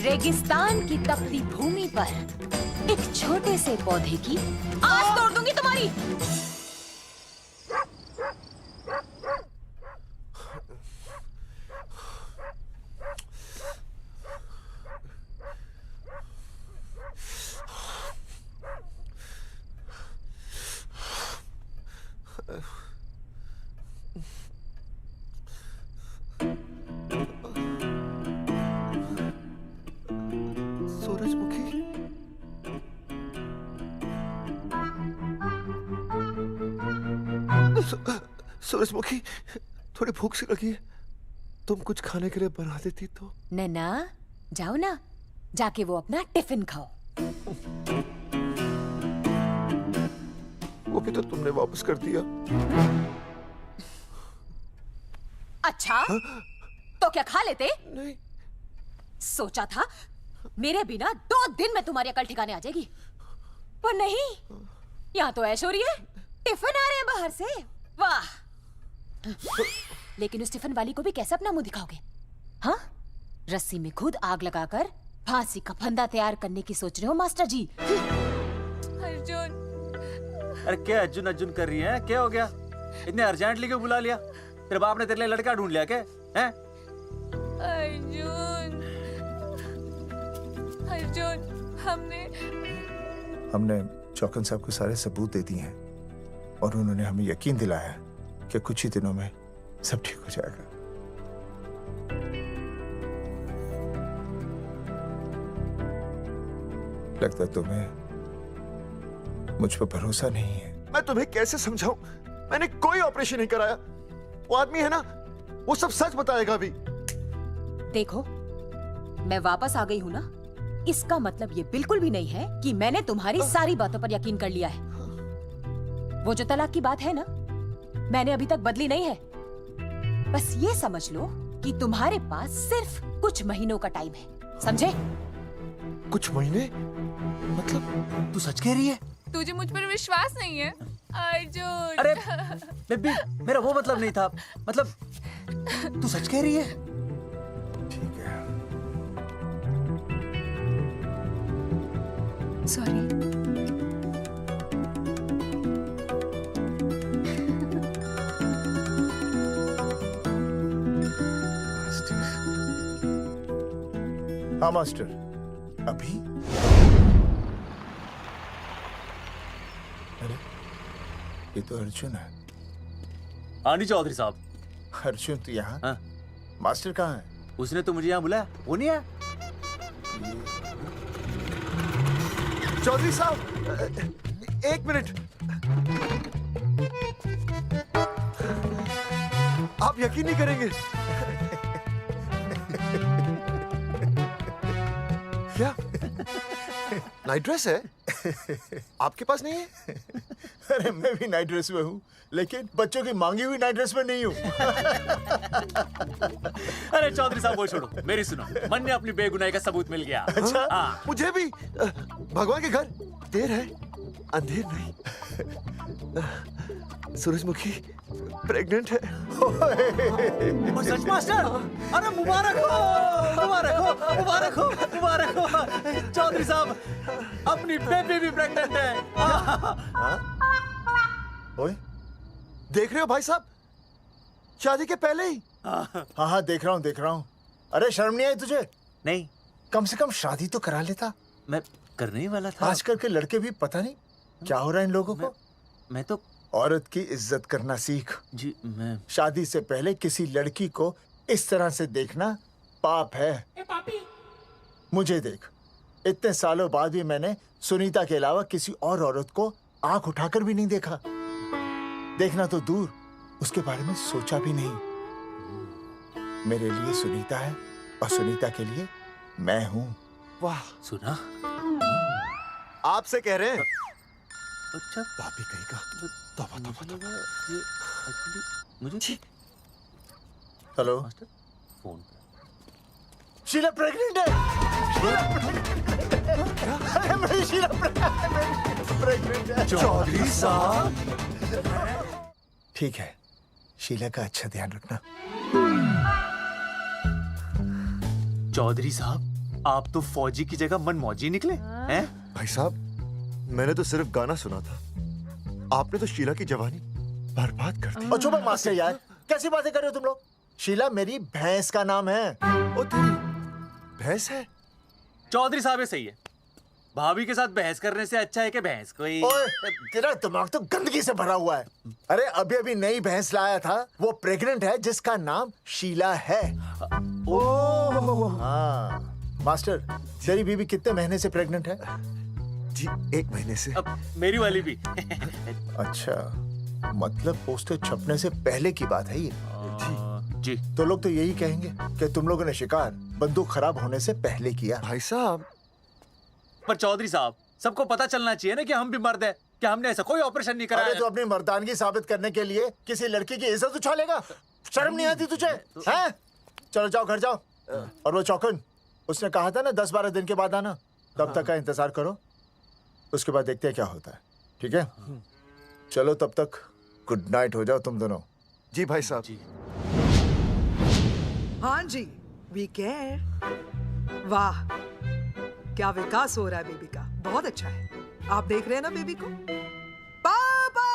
रेगिस्तान की तपती भूमि पर एक छोटे से पौधे की आस तोड़ दूंगी तुम्हारी। सूरजमुखी, थोड़ी भूख सी लगी है, तुम कुछ खाने के लिए बना देती तो। नैना जाओ ना, जाके वो अपना टिफिन खाओ। वो भी तो तुमने वापस कर दिया। अच्छा तो क्या खा लेते? नहीं। सोचा था मेरे बिना 2 दिन में तुम्हारी अकल ठिकाने आ जाएगी, पर नहीं, यहाँ तो ऐश हो रही है। टिफिन आ रहे हैं बाहर से, वाह। लेकिन उस टिफिन वाली को भी कैसे अपना मुंह दिखाओगे? हाँ, रस्सी में खुद आग लगाकर फांसी का फंदा तैयार करने की सोच रहे हो मास्टर जी? अर्जुन, अरे क्या अर्जुन अर्जुन कर रही है? क्या हो गया? इतने अर्जेंटली क्यों बुला लिया? तेरे बाप ने तेरे लिए लड़का ढूंढ लिया क्या? हैं? अर्जुन, अर्जुन, हमने चौकन साहब को सारे सबूत दे दिए हैं और उन्होंने हमें यकीन दिलाया कि कुछ ही दिनों में सब ठीक हो जाएगा। लगता है तुम्हें मुझ पर भरोसा नहीं है। मैं तुम्हें कैसे समझाऊं? मैंने कोई ऑपरेशन नहीं कराया। वो आदमी है ना, वो सब सच बताएगा अभी। देखो, मैं वापस आ गई हूँ ना, इसका मतलब ये बिल्कुल भी नहीं है कि मैंने तुम्हारी सारी बातों पर यकीन कर लिया है। वो जो तलाक की बात है ना, मैंने अभी तक बदली नहीं है। बस ये समझ लो कि तुम्हारे पास सिर्फ कुछ महीनों का टाइम है, समझे? कुछ महीने? मतलब तू सच कह रही है? तुझे मुझ पर विश्वास नहीं है अर्जुन? अरे बेबी, मेरा वो मतलब नहीं था। मतलब तू सच कह रही है? ठीक है। सॉरी। हाँ मास्टर, अभी? अरे ये तो अर्जुन है। आनी चौधरी साहब। अर्जुन तो यहाँ? हाँ। मास्टर कहाँ है? उसने तो मुझे यहाँ बुलाया, वो नहीं है। चौधरी साहब, एक मिनट। आप यकीन नहीं करेंगे। क्या नाइट ड्रेस है? आपके पास नहीं है? अरे मैं भी नाइट ड्रेस में हूँ, लेकिन बच्चों की मांगी हुई नाइट ड्रेस में नहीं हूँ। अरे चौधरी साहब वो छोड़ो, मेरी सुनो। मन ने अपनी बेगुनाही का सबूत मिल गया। अच्छा, हाँ। मुझे भी। भगवान के घर देर है, अंधेर नहीं। सूरजमुखी प्रेग्नेंट है। सच मास्टर? अरे मुबारक हो, मुबारक हो, मुबारक हो, मुबारक हो। चौधरी साहब, अपनी बेबी भी प्रेग्नेंट है। ओए, देख रहे हो भाई साहब? शादी के पहले ही। हाँ देख रहा हूँ। अरे शर्म नहीं आई तुझे? नहीं। कम से कम शादी तो करा लेता। मैं करने ही वाला था। आजकल के लड़के भी पता नहीं क्या हो रहा है इन लोगों को। मैं तो औरत की इज्जत करना सीख। जी मैं शादी से पहले किसी लड़की को इस तरह से देखना पाप है। मुझे देख, इतने सालों बाद भी मैंने सुनीता के अलावा किसी और औरत को आंख उठाकर भी नहीं देखा। देखना तो दूर, उसके बारे में सोचा भी नहीं। मेरे लिए सुनीता है और सुनीता के लिए मैं हूँ। वाह, सुना? आपसे कह रहे हैं। अच्छा, पापी कहेगा। तौबा तौबा तौबा। ये एक्चुअली मुझे हेलो फोन। शीला प्रेग्नेंट है। अरे मेरी शीला प्रेग्नेंट है। चौधरी साहब, ठीक है, शीला का अच्छा ध्यान रखना। चौधरी साहब, आप तो फौजी की जगह मनमौजी निकले हैं? भाई साहब, मैंने तो सिर्फ गाना सुना था। आपने तो शीला की जवानी बर्बाद कर दी। और चुप मास्टर यार, कैसी बातें कर रहे हो तुम लोग? शीला मेरी भैंस का नाम है। ओ तेरी भैंस है? चौधरी साहब सही है। भाभी के साथ बहस करने से अच्छा है कि भैंस कोई। ओए, तेरा दिमाग तो गंदगी से भरा हुआ है। अरे अभी अभी नई भैंस लाया था, वो प्रेग्नेंट है, जिसका नाम शीला है। हाँ मास्टर, तेरी बीवी कितने महीने से प्रेग्नेंट है? जी 1 महीने से। अब मेरी वाली भी। अच्छा, मतलब पोस्टर छपने से पहले की बात है ये। जी तो लोग तो यही कहेंगे कि तुम लोगों ने शिकार बंदूक खराब होने से पहले किया। भाई साहब, पर चौधरी साहब, सबको पता चलना चाहिए ना कि हम भी मर्द हैं, कि हमने ऐसा कोई ऑपरेशन नहीं कराया। अरे तो अपनी मर्दानगी साबित करने के लिए किसी लड़की की इज्जत उछालेगा? शर्म नहीं आती तुझे? हैं? चलो जाओ, घर जाओ। और वो चौकन, उसने कहा था ना 10-12 दिन के बाद आना, तब तक का इंतजार करो, उसके बाद देखते हैं क्या होता है। ठीक है, चलो तब तक गुड नाइट हो जाओ तुम दोनों। जी भाई साहब। जी। हाँ जी, वी केयर। वाह, क्या विकास हो रहा है बेबी का, बहुत अच्छा है। आप देख रहे हैं ना बेबी को? पापा,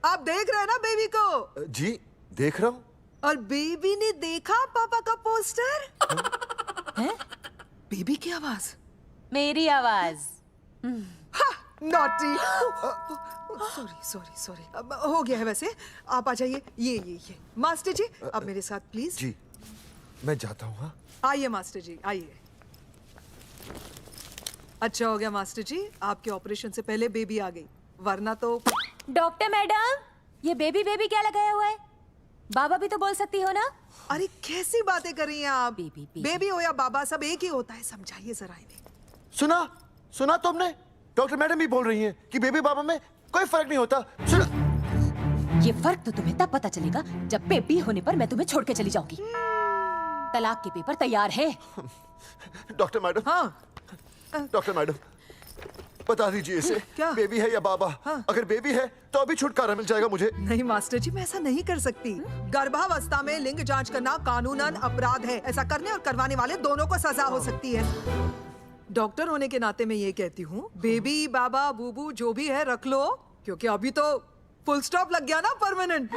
आप देख रहे हैं ना बेबी को? जी देख रहा हूँ। और बेबी ने देखा पापा का पोस्टर? बेबी की आवाज, मेरी आवाज। नॉटी। सॉरी सॉरी सॉरी, हो गया है वैसे। आप आ जाइए, ये मास्टर जी अब मेरे साथ प्लीज। जी मैं जाता हूँ। हाँ आइए मास्टर जी, आइए। अच्छा हो गया मास्टर जी, आपके ऑपरेशन से पहले बेबी आ गई, वरना तो। डॉक्टर मैडम, ये बेबी बेबी क्या लगाया हुआ है? बाबा भी तो बोल सकती हो ना? अरे कैसी बातें कर रही हैं आप? बेबी हो या बाबा, सब एक ही होता है, समझाइए जरा इन्हें। सुना तुमने? डॉक्टर मैडम भी बोल रही हैं कि बेबी बाबा में कोई फर्क नहीं होता। सुना? ये फर्क तो तुम्हें तब पता चलेगा जब बेबी होने पर मैं तुम्हें छोड़ के चली जाऊंगी। तलाक के पेपर तैयार है। Doctor madam. हाँ डॉक्टर मैडम, बता दीजिए इसे, क्या बेबी है या बाबा? अगर बेबी है तो अभी छुटकारा मिल जाएगा मुझे। नहीं मास्टर जी, मैं ऐसा नहीं कर सकती। गर्भावस्था में लिंग जांच करना कानूनन अपराध है। ऐसा करने और करवाने वाले दोनों को सजा हो सकती है। डॉक्टर होने के नाते मैं ये कहती हूँ, बेबी बाबा बूबू जो भी है रख लो, क्योंकि अभी तो फुल स्टॉप लग गया ना परमानेंट।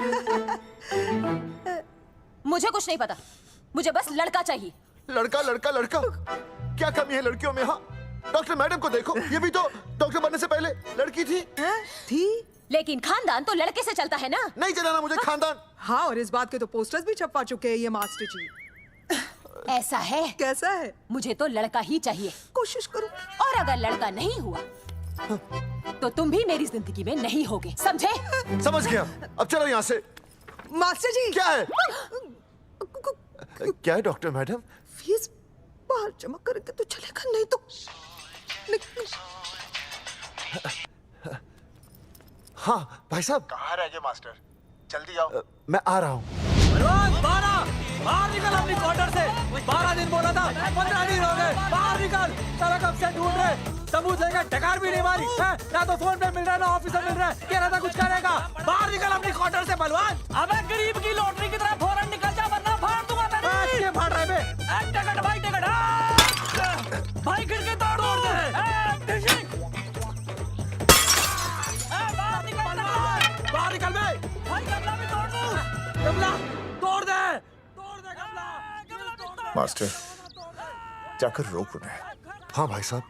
मुझे कुछ नहीं पता, मुझे बस लड़का चाहिए। लड़का लड़का लड़का, क्या कमी है लड़कियों में? हाँ डॉक्टर मैडम को देखो, ये भी तो डॉक्टर बनने से पहले लड़की थी। लेकिन खानदान तो लड़के से चलता है ना। नहीं चलाना मुझे खानदान। हाँ, और इस बात के तो पोस्टर्स भी छपवा चुके हैं ये मास्टर जी। ऐसा है? कैसा है? मुझे तो लड़का ही चाहिए। कोशिश करो। और अगर लड़का नहीं हुआ तो तुम भी मेरी जिंदगी में नहीं होगे, समझे? समझ गया, अब चलो यहाँ से। मास्टर जी क्या है? क्या है डॉक्टर मैडम? फीस बाहर जमा करके तो चलेगा, नहीं तो हाँ भाई साहब। कहाँ रह गए मास्टर? जल्दी आओ। मैं आ रहा हूँ। बाहर निकल अपनी क्वार्टर से। 12 दिन बोला था, 15 दिन हो गए। बाहर निकल, साला कब से ढूंढ रहे, सबूत लेकर डकार भी नहीं मारी है? ना तो फोन पे मिल रहा है ना ऑफिसर मिल रहा है। कह रहा था कुछ करेगा। बाहर निकल अपनी क्वार्टर से बलवान। अबे गरीब की लॉटरी की तरह फौरन निकल जा, वरना फाड़ दूंगा तेरी। क्या फाड़ रहा है बे? टिकट भाई, टिकट भाई, खिड़की तोड़ दे। बाहर निकल बे। भाई गमला भी तोड़ दूं। गमला तोड़ दे। मास्टर जाकर रोक उन्हें। हाँ भाई साहब,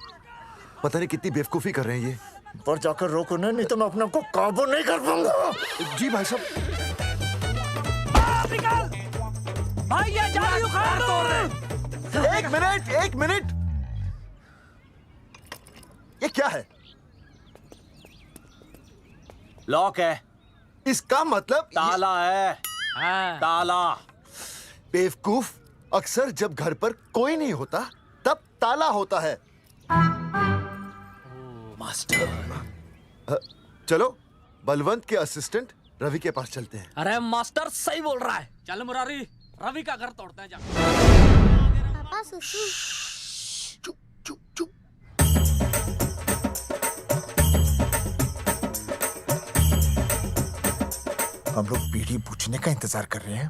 पता नहीं कितनी बेवकूफी कर रहे हैं ये। पर जाकर रोक उन्हें, नहीं तो मैं अपने आप को काबू नहीं कर पाऊंगा। जी भाई साहब। भाई ये जाली उखाड़ दो। एक मिनट, ये क्या है? लॉक है। इसका मतलब ताला है। ताला। बेवकूफ, अक्सर जब घर पर कोई नहीं होता तब ताला होता है। मास्टर चलो बलवंत के असिस्टेंट रवि के पास चलते हैं। अरे मास्टर सही बोल रहा है, चल मुरारी, रवि का घर तोड़ते हैं। जा पापा सुसु। हम लोग बीड़ी पूछने का इंतजार कर रहे हैं।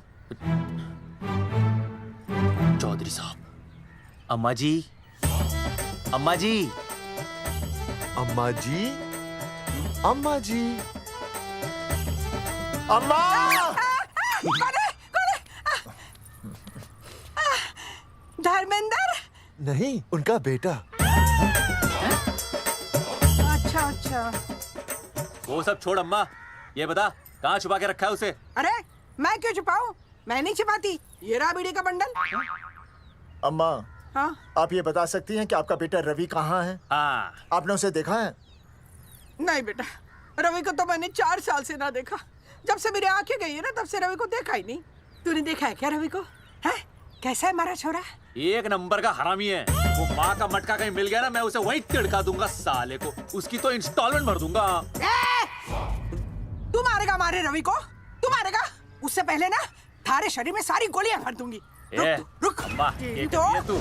चौधरी साहब। अम्मा जी, अम्मा जी, अम्मा जी, अम्मा जी, अम्मा। धर्मेंद्र? नहीं, उनका बेटा। अच्छा। वो सब छोड़ अम्मा, ये बता कहाँ छुपा के रखा है उसे? अरे मैं क्यों छुपाऊं? मैं नहीं छिपाती। ये रहा बीड़ी का बंडल। अम्मा, हाँ? आप ये बता सकती हैं कि आपका बेटा रवि कहाँ है? हाँ। आपने उसे देखा है? नहीं बेटा, रवि को तो मैंने 4 साल से ना देखा। जब से मेरी आंखें गई है ना, तब से रवि को देखा ही नहीं। तूने देखा है क्या रवि को? है? कैसा है हमारा छोरा? एक नंबर का हरामी है। वो माँ का मटका कहीं मिल गया ना, मैं उसे वहीं तिड़का दूंगा साले को। उसकी तो इंस्टॉलमेंट भर दूंगा। तू मारेगा मारे रवि को? तू मारेगा? उससे पहले ना थारे शरीर में सारी गोलियां भर दूंगी। रुक अम्मा, ये तो कर दिया तू।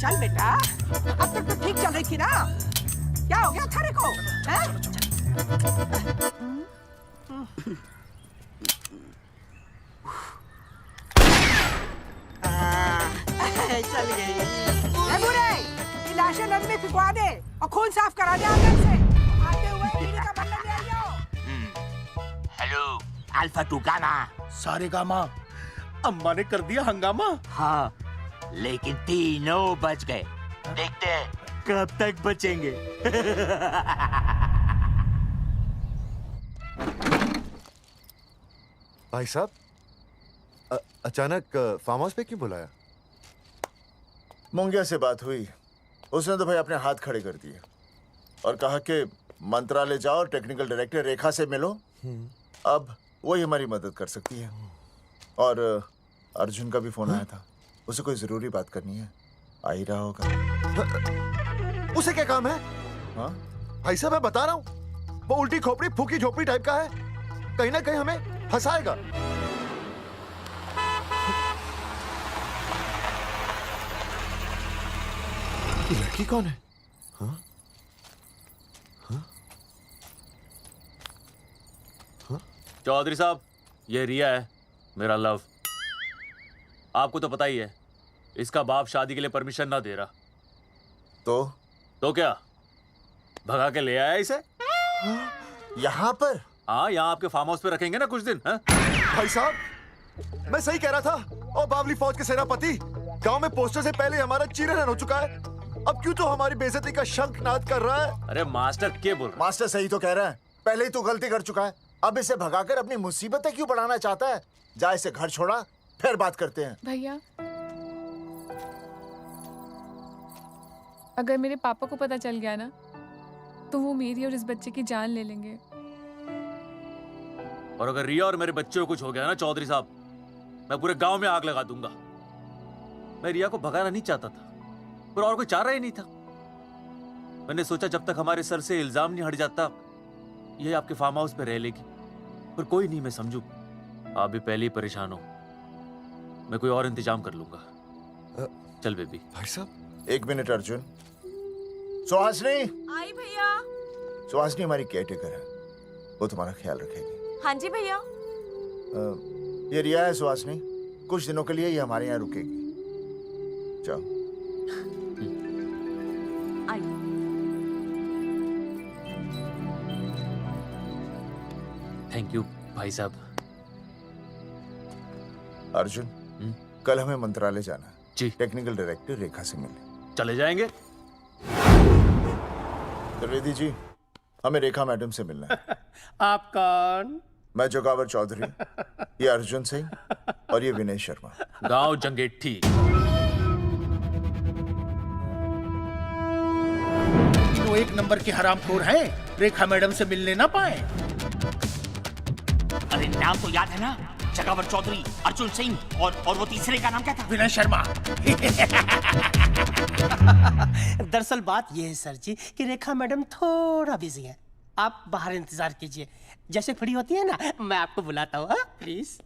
चल बेटा, अब तक तो ठीक चल रही थी ना? क्या हो गया थारे को? हैं? चल गई। ए बुरे, ये लाशें नदी में फिकवा दे और खून साफ करा दे अंदर से। आते हुए बीवी का बदला ले आइयो। हेलो अल्फा टू गाना। सारे गामा अम्मा ने कर दिया हंगामा। हाँ, लेकिन तीनों बच गए। देखते हैं कब तक बचेंगे। भाई साहब, अचानक फार्म हाउस पे क्यों बुलाया? मुंगिया से बात हुई, उसने तो भाई अपने हाथ खड़े कर दिए और कहा कि मंत्रालय जाओ और टेक्निकल डायरेक्टर रेखा से मिलो, अब वही हमारी मदद कर सकती है। और अर्जुन का भी फोन आया था, उसे कोई जरूरी बात करनी है, आ ही रहा होगा। उसे क्या काम है? हाँ भाई साहब मैं बता रहा हूँ, वो उल्टी खोपड़ी फूकी झोपड़ी टाइप का है, कहीं ना कहीं हमें फंसाएगा। ये लड़की कौन है? हाँ? हाँ? हाँ? चौधरी साहब, ये रिया है, मेरा लव। आपको तो पता ही है, इसका बाप शादी के लिए परमिशन ना दे रहा। तो क्या भगा के ले आया इसे? यहाँ पर? हाँ, यहाँ आपके फार्म हाउस पे रखेंगे ना कुछ दिन। हाँ? भाई साहब, मैं सही कह रहा था। और बावली फौज के सेनापति, गांव में पोस्टर से पहले हमारा चीरहरण हो चुका है, अब क्यों तो हमारी बेइज्जती का शंखनाद कर रहा है? अरे मास्टर क्या बोल रहा? मास्टर सही तो कह रहा है, पहले ही तो गलती कर चुका है, अब इसे भगाकर अपनी मुसीबतें क्यों बढ़ाना चाहता है? जा इसे घर छोड़ा, फिर बात करते हैं। भैया, अगर मेरे पापा को पता चल गया ना, तो वो मेरी और इस बच्चे की जान ले लेंगे। और अगर रिया और मेरे बच्चे को कुछ हो गया ना चौधरी साहब, मैं पूरे गांव में आग लगा दूंगा। मैं रिया को भगाना नहीं चाहता था, पर और कोई चारा ही नहीं था। मैंने सोचा जब तक हमारे सर से इल्जाम नहीं हट जाता, ये आपके फार्म हाउस पे रह लेगी। पर कोई नहीं, मैं समझू आप भी पहले ही परेशान हो, मैं कोई और इंतजाम कर लूंगा। चल बेबी। भाई साहब, एक मिनट अर्जुन। सुहासनी। आई भैया। सुहासनी हमारी केयरटेकर है, वो तुम्हारा ख्याल रखेगी। हाँ जी भैया। ये रिया है सुहासनी, कुछ दिनों के लिए ये हमारे यहाँ रुकेगी। जाओ। थैंक यू भाई साहब। अर्जुन, कल हमें मंत्रालय जाना है जी। टेक्निकल डायरेक्टर रेखा से मिलने चले जाएंगे। त्रिवेदी जी, हमें रेखा मैडम से मिलना है। आप कौन? मैं जोगावर चौधरी, ये अर्जुन सिंह और ये विनय शर्मा। गांव जंगेठी। तो एक नंबर के हरामखोर हैं, रेखा मैडम से मिलने ना पाए। अरे नाम तो याद है ना, जगावर चौधरी, अर्जुन सिंह और वो तीसरे का नाम क्या था? विनय शर्मा। दरअसल बात यह है सर जी कि रेखा मैडम थोड़ा बिजी है, आप बाहर इंतजार कीजिए, जैसे फ्री होती है ना मैं आपको बुलाता हूँ, प्लीज।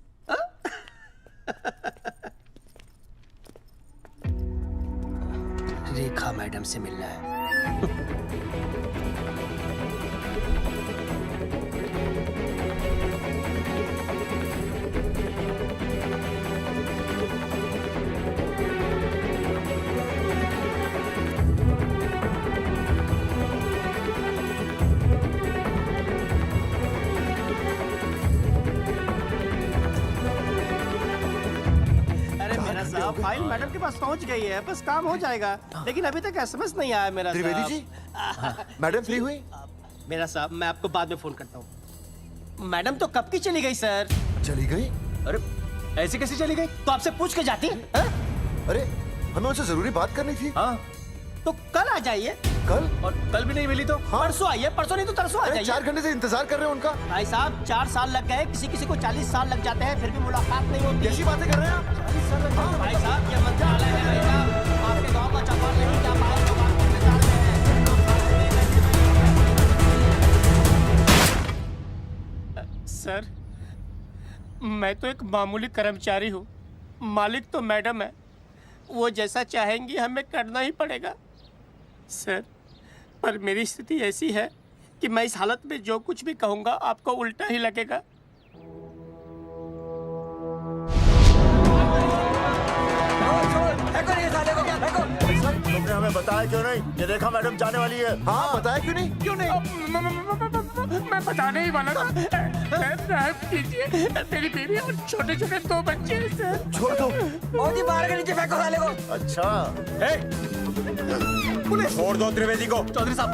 रेखा मैडम से मिलना है। फाइल मैडम के पास पहुंच गई है, बस काम हो जाएगा, लेकिन अभी तक एसएमएस नहीं आया मेरा। त्रिवेदी जी, मैडम फ्री हुई? मेरा साहब, मैं आपको बाद में फोन करता हूँ। मैडम तो कब की चली गई सर। चली गई? अरे ऐसे कैसे चली गई? तो आपसे पूछ के जाती। अरे हमें उनसे जरूरी बात करनी थी। हाँ, तो कल आ जाइए। कल? और कल भी नहीं मिली तो? हाँ? परसों आइए, परसों नहीं तो तरसों आ जाइए। 4 घंटे से इंतजार कर रहे हैं उनका। भाई साहब 4 साल लग गए, किसी किसी को 40 साल लग जाते हैं, फिर भी मुलाकात नहीं होती। कैसी बातें कर रहे हैं आप? 40 साल लग जाते। भाई साहब ये मंत्रालय है भाई साहब, आपके गांव का चौपाल नहीं क्या बात को बात करने जा रहे हैं। सर मैं तो एक मामूली कर्मचारी हूँ, मालिक तो मैडम है, वो जैसा चाहेंगी हमें करना ही पड़ेगा। सर, पर मेरी स्थिति ऐसी है कि मैं इस हालत में जो कुछ भी कहूँगा आपको उल्टा ही लगेगा। तुमने हमें बताया क्यों नहीं? ये रेखा मैडम जाने वाली है। हाँ, बताया क्यों नहीं? क्यों नहीं? मैं बताने ही वाला था। माफ कीजिए, मेरी बीवी और छोटे छोटे 2 बच्चे हैं सर। छोड़ दो। मोदी बाहर के नीचे फेंको साले को। अच्छा। पुलिस छोड़ दो त्रिवेदी को। चौधरी साहब,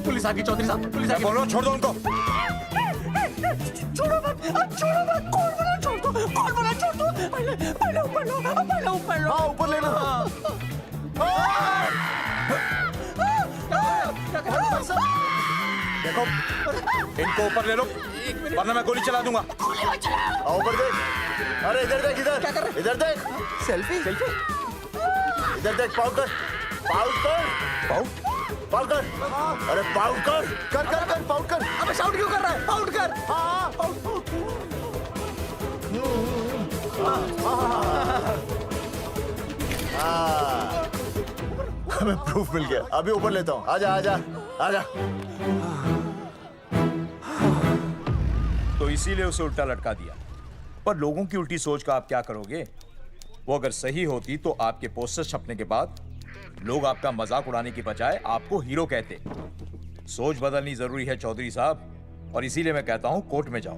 पुलिस आ गई। चौधरी साहब, पुलिस आ गई। बोलो, छोड़ दो उनको। छोड़ो मत, छोड़ो मत। कौन बोला छोड़ दो? कौन बोला छोड़ दो? पहले ऊपर लो, पहले ऊपर लो। हाँ, ऊपर लेना। देखो, इनको ऊपर ले लो, वरना मैं गोली चला दूंगा। आओ ऊपर देख। अरे इधर देख, इधर। इधर देख। सेल्फी। इधर देख, पाउट कर। पाउट कर। अरे पाउट कर। पाउट कर। अबे शाउट क्यों कर रहा है? पाउट कर। हाँ, हमें प्रूफ मिल गया। अभी ऊपर लेता हूँ। आजा। तो इसीलिए उसे उल्टा लटका दिया। पर लोगों की उल्टी सोच का आप क्या करोगे? वो अगर सही होती तो आपके पोस्टर छपने के बाद लोग आपका मजाक उड़ाने की बजाय आपको हीरो कहते। सोच बदलनी जरूरी है चौधरी साहब, और इसीलिए मैं कहता हूं कोर्ट में जाओ,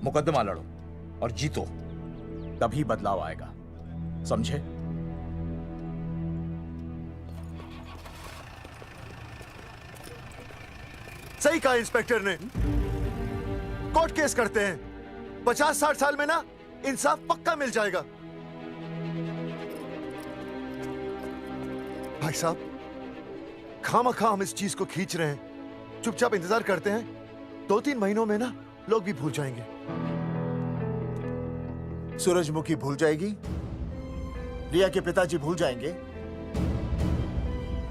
मुकदमा लड़ो और जीतो, तभी बदलाव आएगा। समझे? सही कहा इंस्पेक्टर ने। कोर्ट केस करते हैं, 50-60 साल में ना इंसाफ पक्का मिल जाएगा। भाई साहब, खामखा हम इस चीज को खींच रहे हैं। चुपचाप इंतजार करते हैं, 2-3 महीनों में ना लोग भी भूल जाएंगे। सूरजमुखी भूल जाएगी, रिया के पिताजी भूल जाएंगे,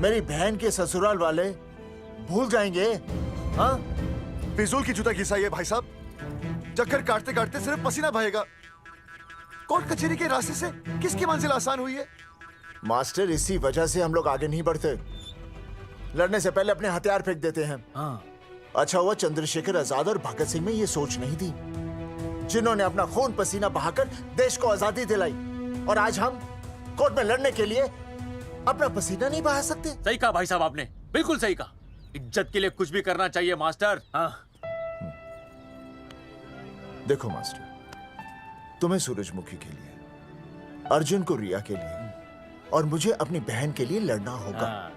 मेरी बहन के ससुराल वाले भूल जाएंगे। हाँ, फिजूल की जूता घिसाई है भाई साहब। चक्कर काटते काटते सिर्फ पसीना बहेगा। कोर्ट कचहरी के रास्ते से किसकी मंजिल आसान हुई है? मास्टर, इसी वजह से हम लोग आगे नहीं बढ़ते। लड़ने से पहले अपने हथियार फेंक देते हैं। हाँ। अच्छा हुआ चंद्रशेखर आजाद और भगत सिंह में ये सोच नहीं थी, जिन्होंने अपना खून पसीना बहाकर देश को आजादी दिलाई। और आज हम कोर्ट में लड़ने के लिए अपना पसीना नहीं बहा सकते। सही कहा भाई साहब आपने, बिल्कुल सही कहा। इज्जत के लिए कुछ भी करना चाहिए मास्टर। हाँ। देखो मास्टर, तुम्हें सूरजमुखी के लिए, अर्जुन को रिया के लिए और मुझे अपनी बहन के लिए लड़ना होगा।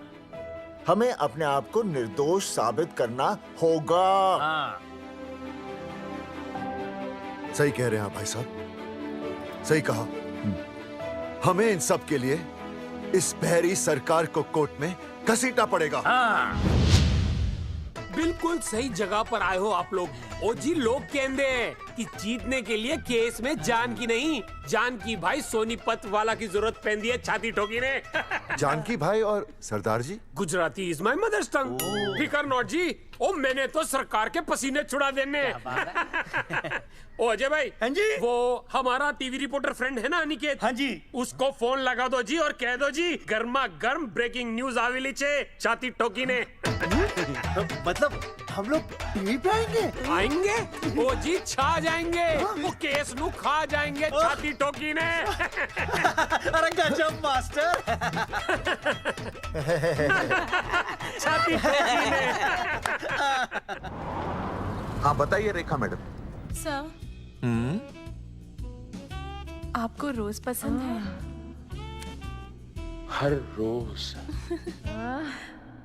हमें अपने आप को निर्दोष साबित करना होगा। सही कह रहे हैं आप भाई साहब, सही कहा। हमें इन सब के लिए इस बहरी सरकार को कोर्ट में घसीटना पड़ेगा। बिल्कुल सही जगह पर आए हो आप लोग। ओ जी, लोग कहते हैं कि जीतने के लिए केस में जान की नहीं, जान की भाई सोनीपत वाला की जरूरत पैंदी है छाती ठोकी ने। जानकी भाई और सरदार जी, गुजराती इज माय मदर्स टंग। फिकर नॉट जी। ओ मैंने तो सरकार के पसीने छुड़ा देने। ओ अजय भाई, हाँ जी, वो हमारा टीवी रिपोर्टर फ्रेंड है ना अनिकेत, हाँ जी, उसको फोन लगा दो जी और कह दो जी गर्मा गर्म ब्रेकिंग न्यूज आवेली छे छाती ठोकी ने। मतलब हम लोग टीवी पे आएंगे? ओ जी, छा जाएंगे। वो केस नु खा जाएंगे छाती ठोकी ने। अरे गजब मास्टर। छाती ठोकी ने। हाँ बताइए रेखा मैडम। सर, आपको रोज पसंद है? हर रोज।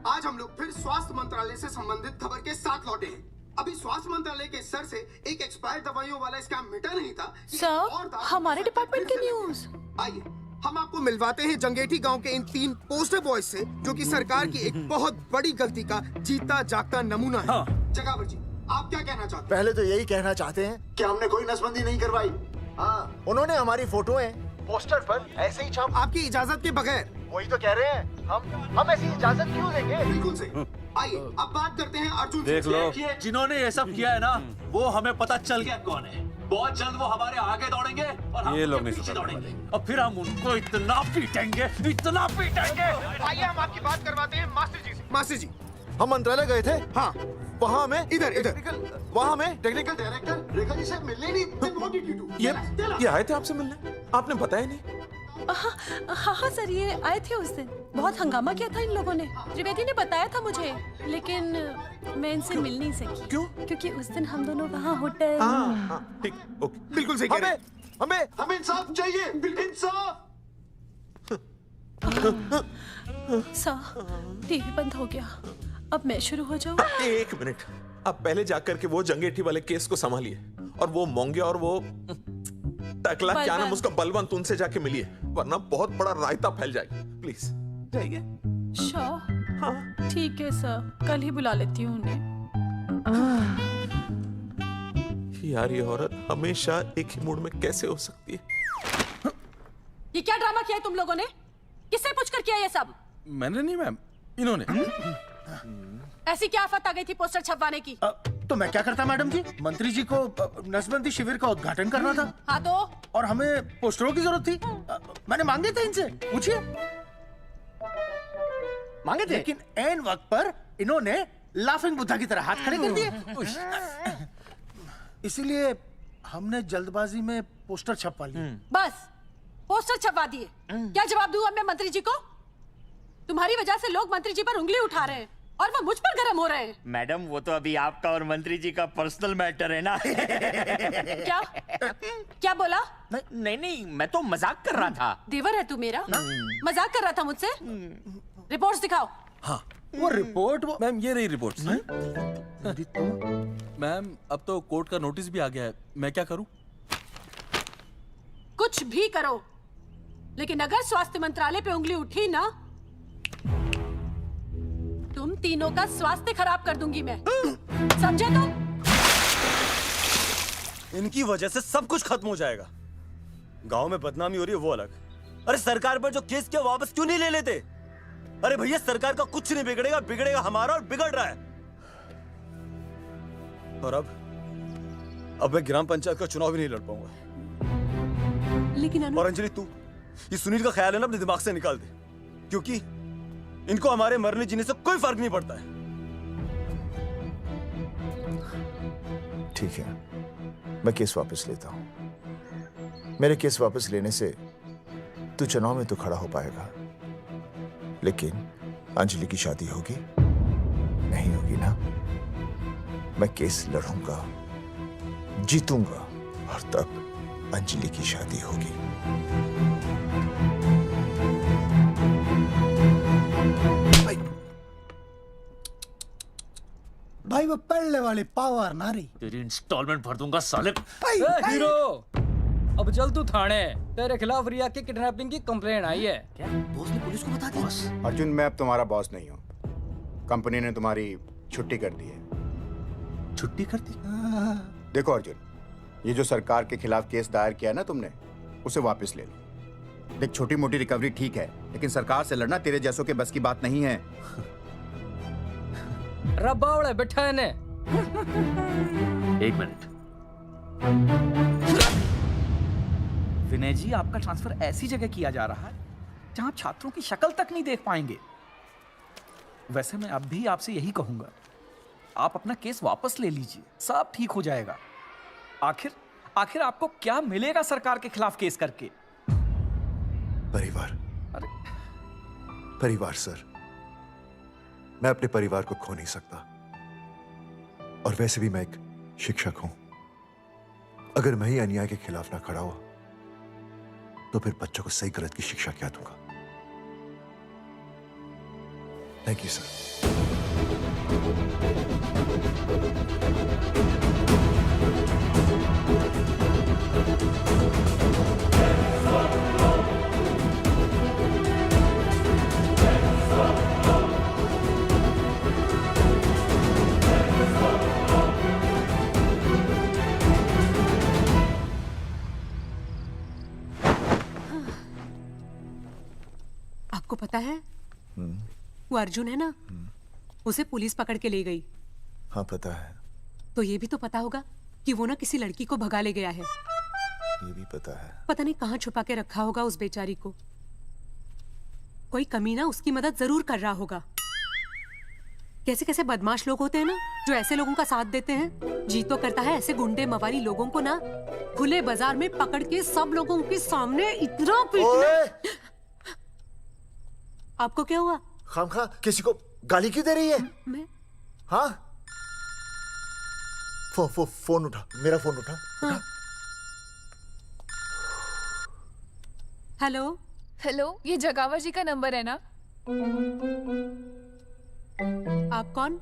आज हम लोग फिर स्वास्थ्य मंत्रालय से संबंधित खबर के साथ लौटे हैं। अभी स्वास्थ्य मंत्रालय के सर से एक एक्सपायर्ड दवाइयों वाला स्कैम मिटा नहीं था। सर, हमारे डिपार्टमेंट की न्यूज। आइए हम आपको मिलवाते हैं जंगेठी गांव के इन 3 पोस्टर बॉयज से, जो कि सरकार की एक बहुत बड़ी गलती का जीता जागता नमूना है। जगावर जी, आप क्या कहना चाहते हैं? पहले तो यही कहना चाहते हैं कि हमने कोई नसबंदी नहीं करवाई। हाँ, उन्होंने हमारी फोटोएं पोस्टर पर ऐसे ही छाप। आपकी इजाजत के बगैर वही तो कह रहे हैं हम ऐसी इजाजत क्यों देंगे? बिल्कुल सही। आइए अब बात करते हैं अर्जुन से। देख लो, जिन्होंने ये सब किया है ना, वो हमें पता चल गया कौन है। बहुत जल्द वो हमारे आगे दौड़ेंगे और हम ये लोग उनके नहीं पीछे सुधरने दौड़ेंगे और फिर हम उनको इतना पीटेंगे, इतना पीटेंगे। आइए हम आपकी बात करवाते हैं मास्टर जी से। मास्टर जी, हम मंत्रालय गए थे। हाँ, वहाँ हमें इधर वहाँ हमें टेक्निकल डायरेक्टर रेखा जी से मिलने नहीं। Then what did you do? ये आए थे आपसे मिलने, आपने बताया नहीं। हाँ सर, ये आए थे उस दिन। बहुत हंगामा किया था इन लोगों ने। त्रिवेदी ने बताया था मुझे, लेकिन मैं इनसे मिल नहीं सकी। क्यों? क्योंकि उस दिन हम दोनों वहाँ होटल। ठीक, ओके। बिल्कुल सही कह रहे हैं। हमें इंसाफ चाहिए, इंसाफ। सर, टीवी बंद हो गया। अब मैं शुरू हो जाऊँ? एक मिनट, आप पहले जाकर के वो जंगेठी वाले केस को संभालिए और वो मोंगे और वो टकला क्या नाम उसका बलवंत, उनसे जाके मिलिए, वरना बहुत बड़ा रायता फैल जाएगा। प्लीज जाइए। हाँ ठीक है सर, कल ही बुला लेती हूँ उन्हें। यार ये औरत हमेशा एक ही मूड में कैसे हो सकती है? ये क्या ड्रामा किया है तुम लोगों ने? किससे पूछकर किया ये सब? मैंने नहीं मैम, इन्होंने। ऐसी क्या आफत आ गई थी पोस्टर छपवाने की? तो मैं क्या करता मैडम जी? मंत्री जी को नसबंदी शिविर का उद्घाटन करना था। हाँ तो? और हमें पोस्टरों की जरूरत थी। मैंने मांगे थे इनसे, पूछिए। मांगे थे, लेकिन ऐन वक्त पर इन्होंने लाफिंग बुद्धा की तरह हाथ खड़े कर दिए। इसीलिए हमने जल्दबाजी में पोस्टर छपवा लिए। बस पोस्टर छपवा दिए। क्या जवाब दूं अब मैं मंत्री जी को? तुम्हारी वजह से लोग मंत्री जी पर उंगली उठा रहे हैं और वो मुझ पर गर्म हो रहे हैं। मैडम वो तो अभी आपका और मंत्री जी का पर्सनल मैटर है ना। क्या क्या बोला? नहीं, मैं तो मजाक कर रहा था। देवर है तू मेरा? मजाक कर रहा था मुझसे? रिपोर्ट्स दिखाओ। हाँ वो रिपोर्ट मैम, ये रही रिपोर्ट्स। मैम अब तो कोर्ट का नोटिस भी आ गया है, मैं क्या करूं? कुछ भी करो, लेकिन अगर स्वास्थ्य मंत्रालय पे उंगली उठी ना, तुम तीनों का स्वास्थ्य खराब कर दूंगी मैं। समझे तुम? इनकी वजह से सब कुछ खत्म हो जाएगा। गांव में बदनामी हो रही है वो अलग, अरे सरकार पर जो केस किया वापस क्यों नहीं ले लेते? अरे भैया सरकार का कुछ नहीं बिगड़ेगा, बिगड़ेगा हमारा, और बिगड़ रहा है। और अब मैं ग्राम पंचायत का चुनाव भी नहीं लड़ पाऊंगा। लेकिन और अंजलि तू ये सुनील का ख्याल है ना अपने दिमाग से निकाल दे, क्योंकि इनको हमारे मरने जीने से कोई फर्क नहीं पड़ता है। ठीक है, मैं केस वापस लेता हूं। मेरे केस वापस लेने से तू चुनाव में तो खड़ा हो पाएगा, लेकिन अंजलि की शादी होगी? नहीं होगी ना। मैं केस लड़ूंगा, जीतूंगा, और तब अंजलि की शादी होगी। भाई वो पहले वाली पावर नारी। तेरी इंस्टॉलमेंट भर दूंगा साले। हीरो, अब चल तू थाने। तेरे खिलाफ रिया की किडनैपिंग की कंप्लेंट आई है। क्या बॉस ने पुलिस को बता दिया? अर्जुन, मैं अब तुम्हारा बॉस नहीं हूँ। कंपनी ने तुम्हारी छुट्टी कर दी है। छुट्टी कर दी? देखो अर्जुन, ये जो सरकार के खिलाफ केस दायर किया ना तुमने, उसे वापस ले लो। देख, छोटी मोटी रिकवरी ठीक है, लेकिन सरकार से लड़ना तेरे जैसों के बस की बात नहीं है। रब्बावड़े बैठा है ने। एक मिनट। विनय जी, आपका ट्रांसफर ऐसी जगह किया जा रहा है जहां छात्रों की शक्ल तक नहीं देख पाएंगे। वैसे मैं अब भी आपसे यही कहूंगा, आप अपना केस वापस ले लीजिए, सब ठीक हो जाएगा। आखिर आपको क्या मिलेगा सरकार के खिलाफ केस करके? परिवार। परिवार सर, मैं अपने परिवार को खो नहीं सकता, और वैसे भी मैं एक शिक्षक हूं। अगर मैं ही अन्याय के खिलाफ ना खड़ा हुआ तो फिर बच्चों को सही गलत की शिक्षा क्या दूंगा? Thank you sir. पता है वो अर्जुन है ना, उसे पुलिस पकड़ के ले गई। हाँ पता है। तो ये भी तो पता होगा कि वो ना किसी लड़की को भगा ले गया है। ये भी पता है। पता नहीं कहाँ छुपा के रखा होगा उस बेचारी को। कोई कमीना उसकी मदद जरूर कर रहा होगा। कैसे कैसे बदमाश लोग होते हैं ना जो ऐसे लोगों का साथ देते हैं। जी तो करता है ऐसे गुंडे मवाली लोगों को ना खुले बाजार में पकड़ के सब लोगों के सामने इतना पीटना। आपको क्या हुआ? खामखा किसी को गाली क्यों दे रही है? मैं? हाँ फोन उठा, मेरा फोन उठा। हाँ। हेलो हेलो, ये जगावर जी का नंबर है ना? आप कौन?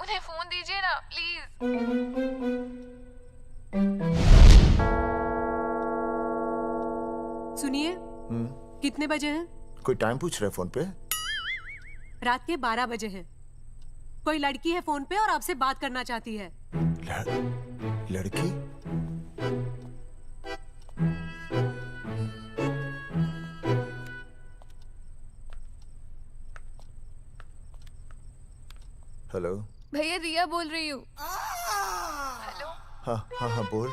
उन्हें फोन दीजिए ना प्लीज। सुनिए, कितने बजे हैं? कोई टाइम पूछ रहे फोन पे? रात के 12 बजे हैं। कोई लड़की है फोन पे और आपसे बात करना चाहती है। लड़की? हेलो भैया रिया बोल रही हूँ। हेलो। हाँ हाँ हाँ बोल।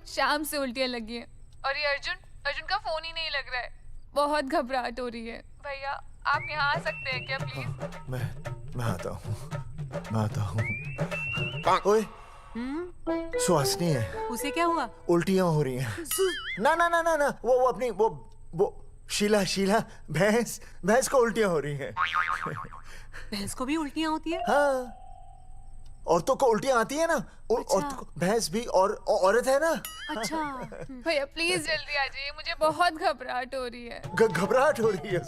शाम से उल्टियाँ लगी हैं और ये अर्जुन का फोन ही नहीं लग रहा है। बहुत घबराहट हो रही है। भैया आप यहाँ आ सकते हैं क्या प्लीज? मैं आता हूँ, मैं आता हूँ। ओए सुहासिनी है। उसे क्या हुआ? उल्टियाँ हो रही हैं। ना ना ना ना ना वो अपनी वो शीला भैंस को उल्टियाँ हो रही हैं। भैंस को भी उल्टियाँ होती है? हाँ औरतों को उल्टियाँ आती है ना। अच्छा। औरतों को भैंस भी और औरत है ना। अच्छा भैया प्लीज जल्दी आ जाइए, मुझे बहुत घबराहट हो रही है। घबराहट हो रही है,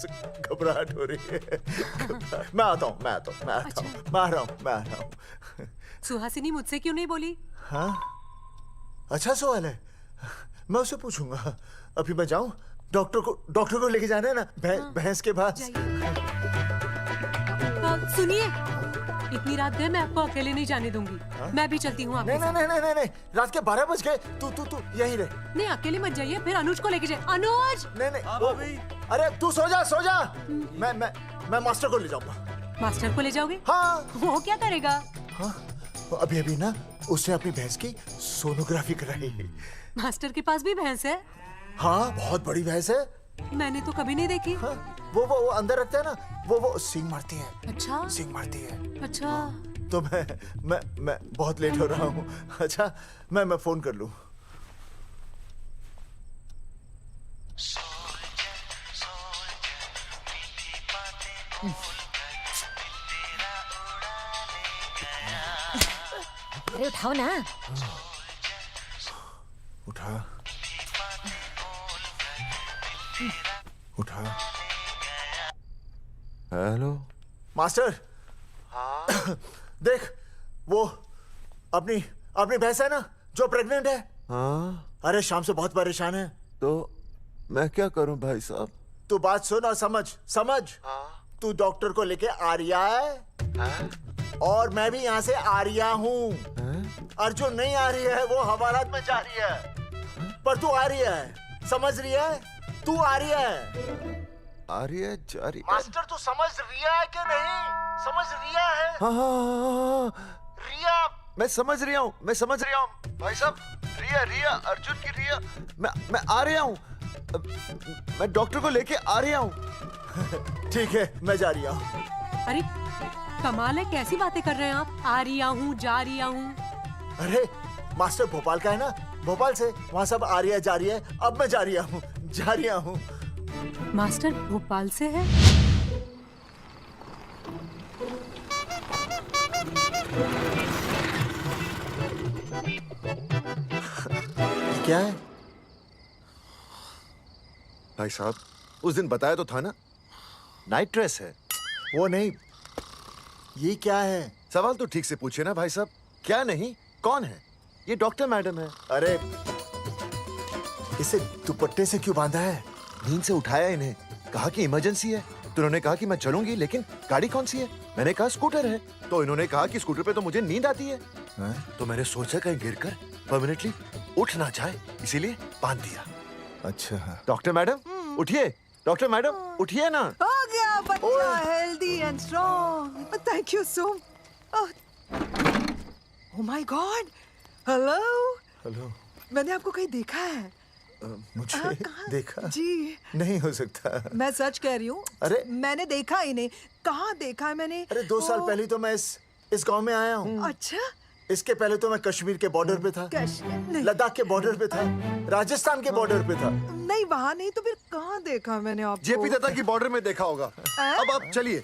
घबराहट हो रही है। मैं आता हूँ, मैं आ रहा हूँ। सुहासिनी मुझसे क्यों नहीं बोली? हाँ अच्छा सवाल है, मैं उसे पूछूंगा। अभी मैं जाऊँ? डॉक्टर को लेके जाना है ना भैंस के पास। सुनिए, इतनी रात गए मैं आपको अकेले नहीं जाने दूंगी। मैं भी चलती हूँ आपके साथ। नहीं, रात के 12 बज गए। तू यहीं रह। नहीं अकेले मत जाइए, फिर अनुज को लेके जाए। अनुज! नहीं अरे तू सो जा। मैं मास्टर को ले जाऊंगा। मास्टर को ले जाओगे? हाँ। वो क्या करेगा? हाँ अभी ना उसने अपनी भैंस की सोनोग्राफी कराई। मास्टर के पास भी भैंस है? हाँ बहुत बड़ी भैंस है। मैंने तो कभी नहीं देखी। हाँ, वो अंदर रखता है ना, वो सींग मारती है। अच्छा सींग मारती है। अच्छा तो मैं बहुत लेट हो रहा हूँ। अच्छा मैं फोन कर लूँ। अरे उठाओ ना। उठा। Hello master. हाँ देख वो अपनी भैंस है ना जो प्रेग्नेंट है। हाँ अरे शाम से बहुत परेशान है। तो मैं क्या करूं भाई साहब? तू बात सुन और समझ। तू डॉक्टर को लेके आ रिया है और मैं भी यहाँ से आ रिया हूँ। अर्जुन नहीं आ रही है, वो हवालात में जा रही है, पर तू आ रही है। समझ रही है? तू आ रही है। आ रही है जा रही है। मास्टर तू समझ रिया है कि नहीं? समझ रिया है? हाँ रिया। मैं समझ रहा हूँ भाई साहब। रिया अर्जुन की रिया। मैं आ रहा हूँ, मैं डॉक्टर को लेके आ रहा हूँ। ठीक है मैं जा रही हूँ। अरे कमाल है, कैसी बातें कर रहे हैं आप? आ रिया हूँ, जा रिया हूँ। अरे मास्टर भोपाल का है ना, भोपाल से वहाँ सब आ रही है जा रही है। अब मैं जा रही हूँ। मास्टर भोपाल से है? क्या है भाई साहब? उस दिन बताया तो था ना, नाइट ड्रेस है। वो नहीं, ये क्या है? सवाल तो ठीक से पूछे ना भाई साहब। क्या नहीं, कौन है? ये डॉक्टर मैडम है। अरे इसे दुपट्टे से क्यों बांधा है? नींद से उठाया इन्हें, कहा कि इमरजेंसी है। तो इन्होंने कहा कि मैं चलूंगी, लेकिन गाड़ी कौन सी है? मैंने कहा स्कूटर है। तो इन्होंने कहा कि स्कूटर पे तो मुझे नींद आती है। तो मैंने सोचा कहीं गिरकर परमानेंटली उठ ना जाए, इसीलिए बांध दिया। अच्छा डॉक्टर मैडम उठिए, डॉक्टर मैडम उठिए ना। हो गया बच्चा healthy and strong. Thank you so. Oh my God. Hello. Hello. मैंने आपको कहीं देखा है? मुझे देखा? जी नहीं हो सकता। मैं सच कह रही हूँ। अरे मैंने देखा ही नहीं। कहाँ देखा है मैंने? अरे 2 साल पहले तो मैं इस गांव में आया हूँ। अच्छा। इसके पहले तो मैं कश्मीर के बॉर्डर पे था, लद्दाख के बॉर्डर पे था, राजस्थान के बॉर्डर पे था। नहीं वहाँ नहीं तो फिर कहाँ देखा मैंने आपको? जेपी दत्ता की बॉर्डर में देखा होगा। अब आप चलिए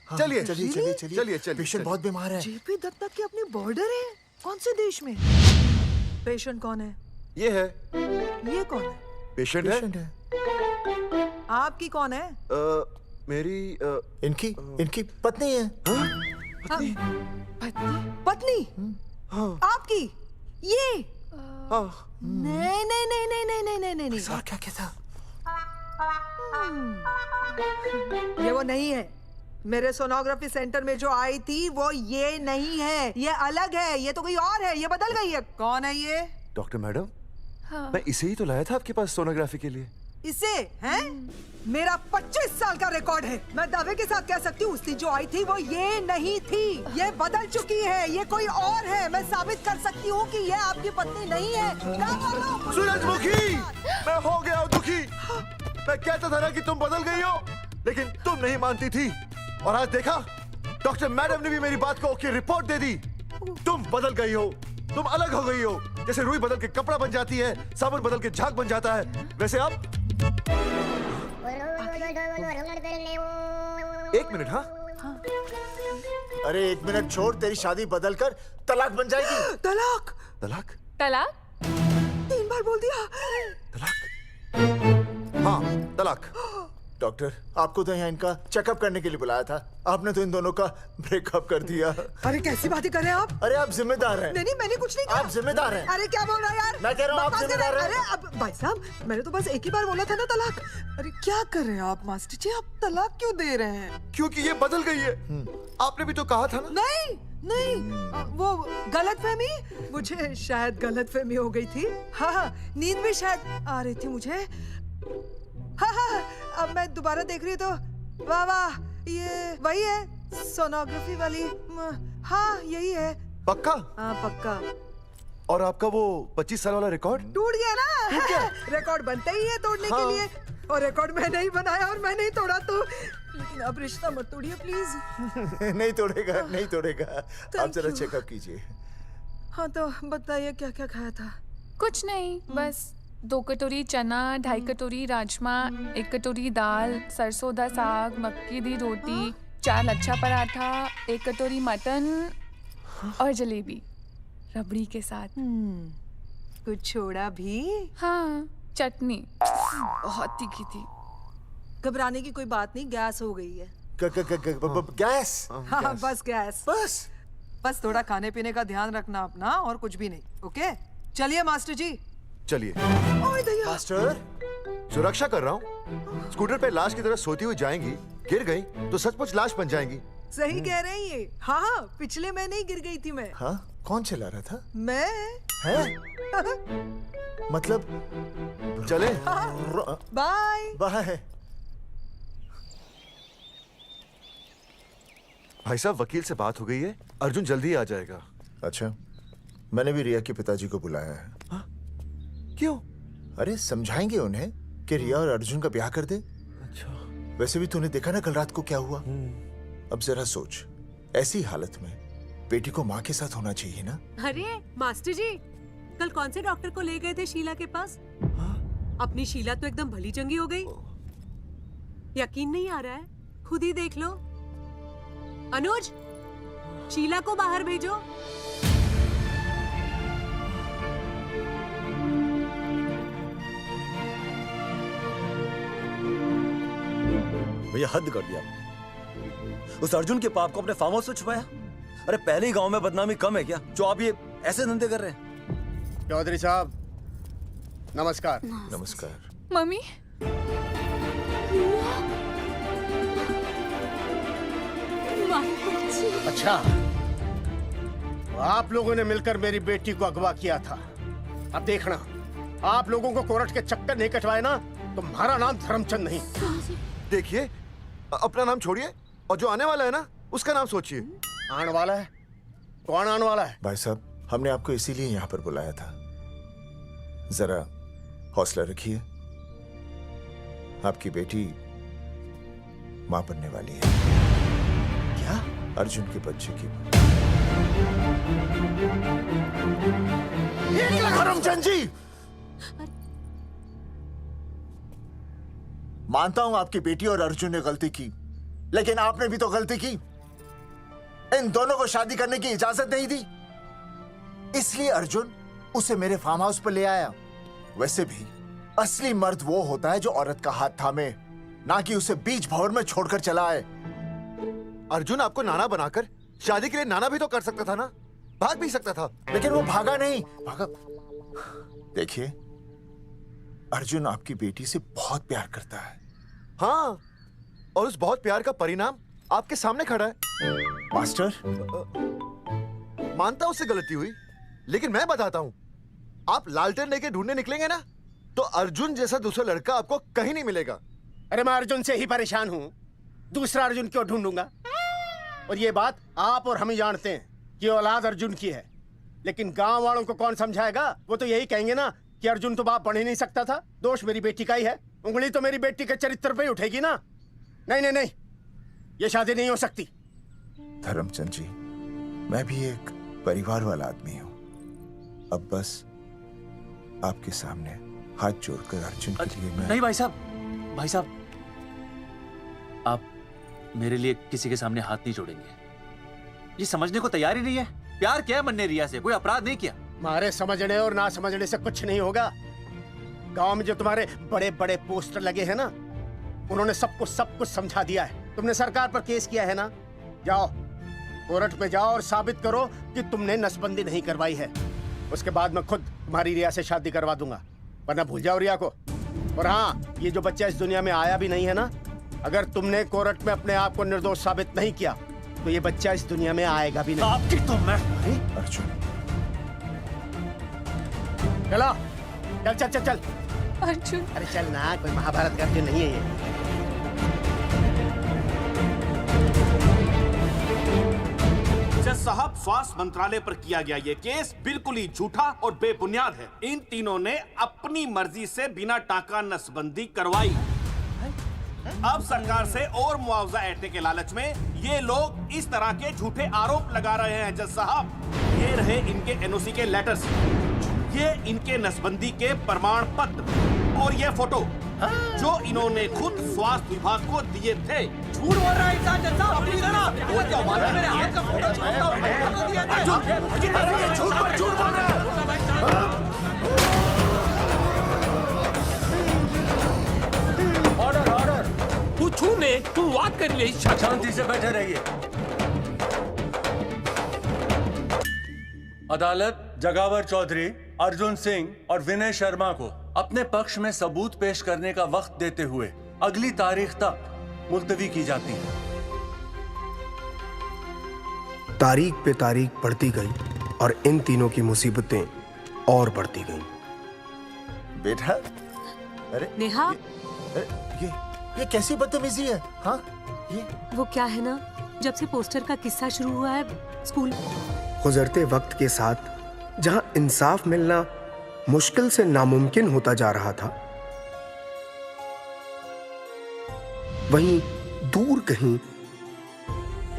चलिए चलिए चलिए चलिए चलिए। पेशेंट बहुत बीमार है। जेपी दत्ता की अपनी बॉर्डर है? कौन से देश में? पेशेंट कौन है? ये है। ये कौन है? पेशेंट है। आपकी कौन है? मेरी इनकी पत्नी है। पत्नी? आपकी? ये? नहीं नहीं नहीं नहीं नहीं नहीं नहीं नहीं। सर क्या कहता? ये वो नहीं है। मेरे सोनोग्राफी सेंटर में जो आई थी वो ये नहीं है, ये अलग है, ये तो कोई और है, ये बदल गई है। कौन है ये? डॉक्टर मैडम हाँ। मैं इसे ही तो लाया था आपके पास सोनोग्राफी के लिए। इसे हैं? मेरा 25 साल का रिकॉर्ड है। मैं दावे के साथ कह सकती हूँ उसकी जो आई थी वो ये नहीं थी, ये बदल चुकी है, ये कोई और है। मैं साबित कर सकती हूँ कि ये आपकी पत्नी नहीं है। सूरजमुखी, मैं हो गया हूँ दुखी। मैं कहता था ना कि तुम बदल गई हो, लेकिन तुम नहीं मानती थी। और आज देखा, डॉक्टर मैडम ने भी मेरी बात को ओके रिपोर्ट दे दी। तुम बदल गई हो, तुम अलग हो गई हो। जैसे रुई बदल के कपड़ा बन जाती है, साबुन बदल के झाग बन जाता है, वैसे अब 1 मिनट। हाँ अरे 1 मिनट छोड़, तेरी शादी बदल कर तलाक बन जाएगी। तलाक? तलाक? तलाक? 3 बार बोल दिया। तलाक? हाँ तलाक। डॉक्टर आपको तो यहाँ इनका चेकअप करने के लिए बुलाया था, आपने तो इन दोनों का ब्रेकअप कर दिया। अरे कैसी बातें कर रहे हैं आप? अरे आप जिम्मेदार हैं। नहीं मैंने कुछ नहीं कहा। आप जिम्मेदार हैं। अरे क्या बोल रहा है यार? मैं कह रहा हूँ आप जिम्मेदार हैं। अरे अब भाई साहब मैंने तो बस एक ही बार बोला था ना तलाक। अरे क्या कर रहे हैं आप मास्टर जी? आप तलाक क्यों दे रहे हैं? क्योंकि ये बदल गई है। आपने भी तो कहा था ना। नहीं वो गलतफहमी, मुझे शायद गलतफहमी हो गई थी। हाँ नींद भी शायद आ रही थी मुझे। हाँ अब मैं दोबारा देख रही तो वाह वाह, ये वही है सोनोग्राफी वाली। हाँ यही है। पक्का? हाँ पक्का। और आपका वो 25 साल वाला रिकॉर्ड टूट गया ना? रिकॉर्ड बनते ही है तोड़ने के लिए, और रिकॉर्ड मैंने ही बनाया और मैंने ही तोड़ा। तो लेकिन अब रिश्ता मत तोड़िए प्लीज। नहीं तोड़ेगा, नहीं तोड़ेगा। आप जरा चेकअप कीजिए। हाँ तो बताइए क्या क्या खाया था? कुछ नहीं, बस 2 कटोरी चना, 2.5 कटोरी राजमा, 1 कटोरी दाल, सरसों दा साग, मक्की दी रोटी, 4 लच्छा पराठा, 1 कटोरी मटन और जलेबी रबड़ी के साथ। कुछ छोड़ा भी? हाँ चटनी बहुत तीखी थी। घबराने की कोई बात नहीं, गैस हो गई है। गैस? हाँ बस गैस। बस थोड़ा खाने पीने का ध्यान रखना अपना, और कुछ भी नहीं। ओके चलिए मास्टर जी। चलिए। मास्टर सुरक्षा कर रहा हूँ। स्कूटर पे लाश की तरह सोती हुई जाएंगी, गिर गई तो सचमुच लाश बन जाएंगी। सही कह रहे हैं ये। हाँ पिछले महीने ही गिर गई थी मैं। हाँ कौन चला रहा था? मैं। है? मतलब चले? Bye bye. भाई साहब वकील से बात हो गई है, अर्जुन जल्दी आ जाएगा। अच्छा मैंने भी रिया के पिताजी को बुलाया है। क्यों? अरे समझाएंगे उन्हें कि रिया और अर्जुन का ब्याह कर दे। अच्छा वैसे भी तूने देखा ना कल रात को क्या हुआ। अब जरा सोच, ऐसी हालत में बेटी को माँ के साथ होना चाहिए ना। अरे मास्टर जी कल कौन से डॉक्टर को ले गए थे शीला के पास? अपनी शीला तो एकदम भली चंगी हो गई। यकीन नहीं आ रहा है? खुद ही देख लो। अनुज शीला को बाहर भेजो। भैया हद कर दिया। उस अर्जुन के पाप को अपने फार्म हाउस में छुपाया। अरे पहले ही गांव में बदनामी कम है क्या, जो आप ये ऐसे धंधे कर रहे हैं? चौधरी साहब नमस्कार। नमस्कार। मम्मी अच्छा आप लोगों ने मिलकर मेरी बेटी को अगवा किया था। अब देखना, आप लोगों को कोर्ट के चक्कर नहीं कटवाए ना तुम्हारा नाम धर्मचंद नहीं। देखिए, अपना नाम छोड़िए और जो आने वाला है ना उसका नाम सोचिए। आने वाला है? कौन आने वाला है? भाई साहब, हमने आपको इसीलिए यहाँ पर बुलाया था। जरा हौसला रखिए, आपकी बेटी मां बनने वाली है। क्या? अर्जुन के बच्चे की। धर्मचंद जी, मानता हूं आपकी बेटी और अर्जुन ने गलती की, लेकिन आपने भी तो गलती की। इन दोनों को शादी करने की इजाजत नहीं दी, इसलिए अर्जुन उसे मेरे फार्म हाउस पर ले आया। वैसे भी असली मर्द वो होता है जो औरत का हाथ थामे, ना कि उसे बीच भंवर में छोड़कर चला आए। अर्जुन आपको नाना बनाकर शादी के लिए नाना भी तो कर सकता था ना, भाग भी सकता था। लेकिन वो भागा नहीं। भागा। देखिए, अर्जुन आपकी बेटी से बहुत प्यार करता है। हाँ, और उस बहुत प्यार का परिणाम आपके सामने खड़ा है। मास्टर, मानता उससे गलती हुई, लेकिन मैं बताता हूं, आप लालटेन लेके ढूंढने निकलेंगे ना तो अर्जुन जैसा दूसरा लड़का आपको कहीं नहीं मिलेगा। अरे मैं अर्जुन से ही परेशान हूँ, दूसरा अर्जुन क्यों ढूंढूंगा? और ये बात आप और हम ही जानते हैं कि औलाद अर्जुन की है, लेकिन गांव वालों को कौन समझाएगा? वो तो यही कहेंगे ना कि अर्जुन तो बाप बन ही नहीं सकता था, दोष मेरी बेटी का ही है। उंगली तो मेरी बेटी के चरित्र पे ही उठेगी ना। नहीं नहीं नहीं, ये शादी नहीं हो सकती। धर्मचंद जी, मैं भी एक परिवार वाला आदमी हूं। अब बस आपके सामने हाथ जोड़कर अर्जुन के लिए मैं... नहीं भाई साहब, भाई साहब, आप मेरे लिए किसी के सामने हाथ नहीं जोड़ेंगे। ये समझने को तैयार ही नहीं है। प्यार किया है मन्ने रिया से, कोई अपराध नहीं किया। मारे समझने और ना समझने से कुछ नहीं होगा। गांव में जो तुम्हारे बड़े बड़े पोस्टर लगे हैं ना, उन्होंने सबको सब कुछ समझा दिया है। तुमने सरकार पर केस किया है ना, जाओ कोर्ट पे जाओ और साबित करो कि तुमने नसबंदी नहीं करवाई है। उसके बाद मैं खुद तुम्हारी रिया से शादी करवा दूंगा, वरना भूल जाओ रिया को। और हाँ, ये जो बच्चा इस दुनिया में आया भी नहीं है ना, अगर तुमने कोर्ट में अपने आप को निर्दोष साबित नहीं किया तो ये बच्चा इस दुनिया में आएगा भी नहीं। आपकी तो मैं अर्जुन, चलो चल चल चल चल। अर्जुन, अरे चल ना, कोई महाभारत का अर्जुन नहीं है ये। जज साहब, स्वास्थ्य मंत्रालय पर किया गया ये केस बिल्कुल ही झूठा और बेबुनियाद है। इन तीनों ने अपनी मर्जी से बिना टाका नसबंदी करवाई। अब सरकार से और मुआवजा ऐंठने के लालच में ये लोग इस तरह के झूठे आरोप लगा रहे हैं। जज साहब, ये रहे इनके एनओसी के लेटर्स, ये इनके नसबंदी के प्रमाण पत्र और ये फोटो जो इन्होंने खुद स्वास्थ्य विभाग को दिए थे। झूठ बोल रहा है इंसान जैसा, अपनी तरह। वो क्या मालूम मेरे हाथ का फोटो झूठ बोल रहा है। ऑर्डर ऑर्डर, तू छूने तू वाक कर ले। शांति से बैठे रहिए। अदालत जगावर चौधरी, अर्जुन सिंह और विनय शर्मा को अपने पक्ष में सबूत पेश करने का वक्त देते हुए अगली तारीख तक मुलतवी की जाती है। तारीख पे तारीख बढ़ती गई और इन तीनों की मुसीबतें और बढ़ती गईं। बेटा, अरे नेहा, ये कैसी बदतमीजी है? हाँ, ये वो क्या है ना, जब से पोस्टर का किस्सा शुरू हुआ है स्कूल, गुजरते वक्त के साथ जहां इंसाफ मिलना मुश्किल से नामुमकिन होता जा रहा था, वहीं दूर कहीं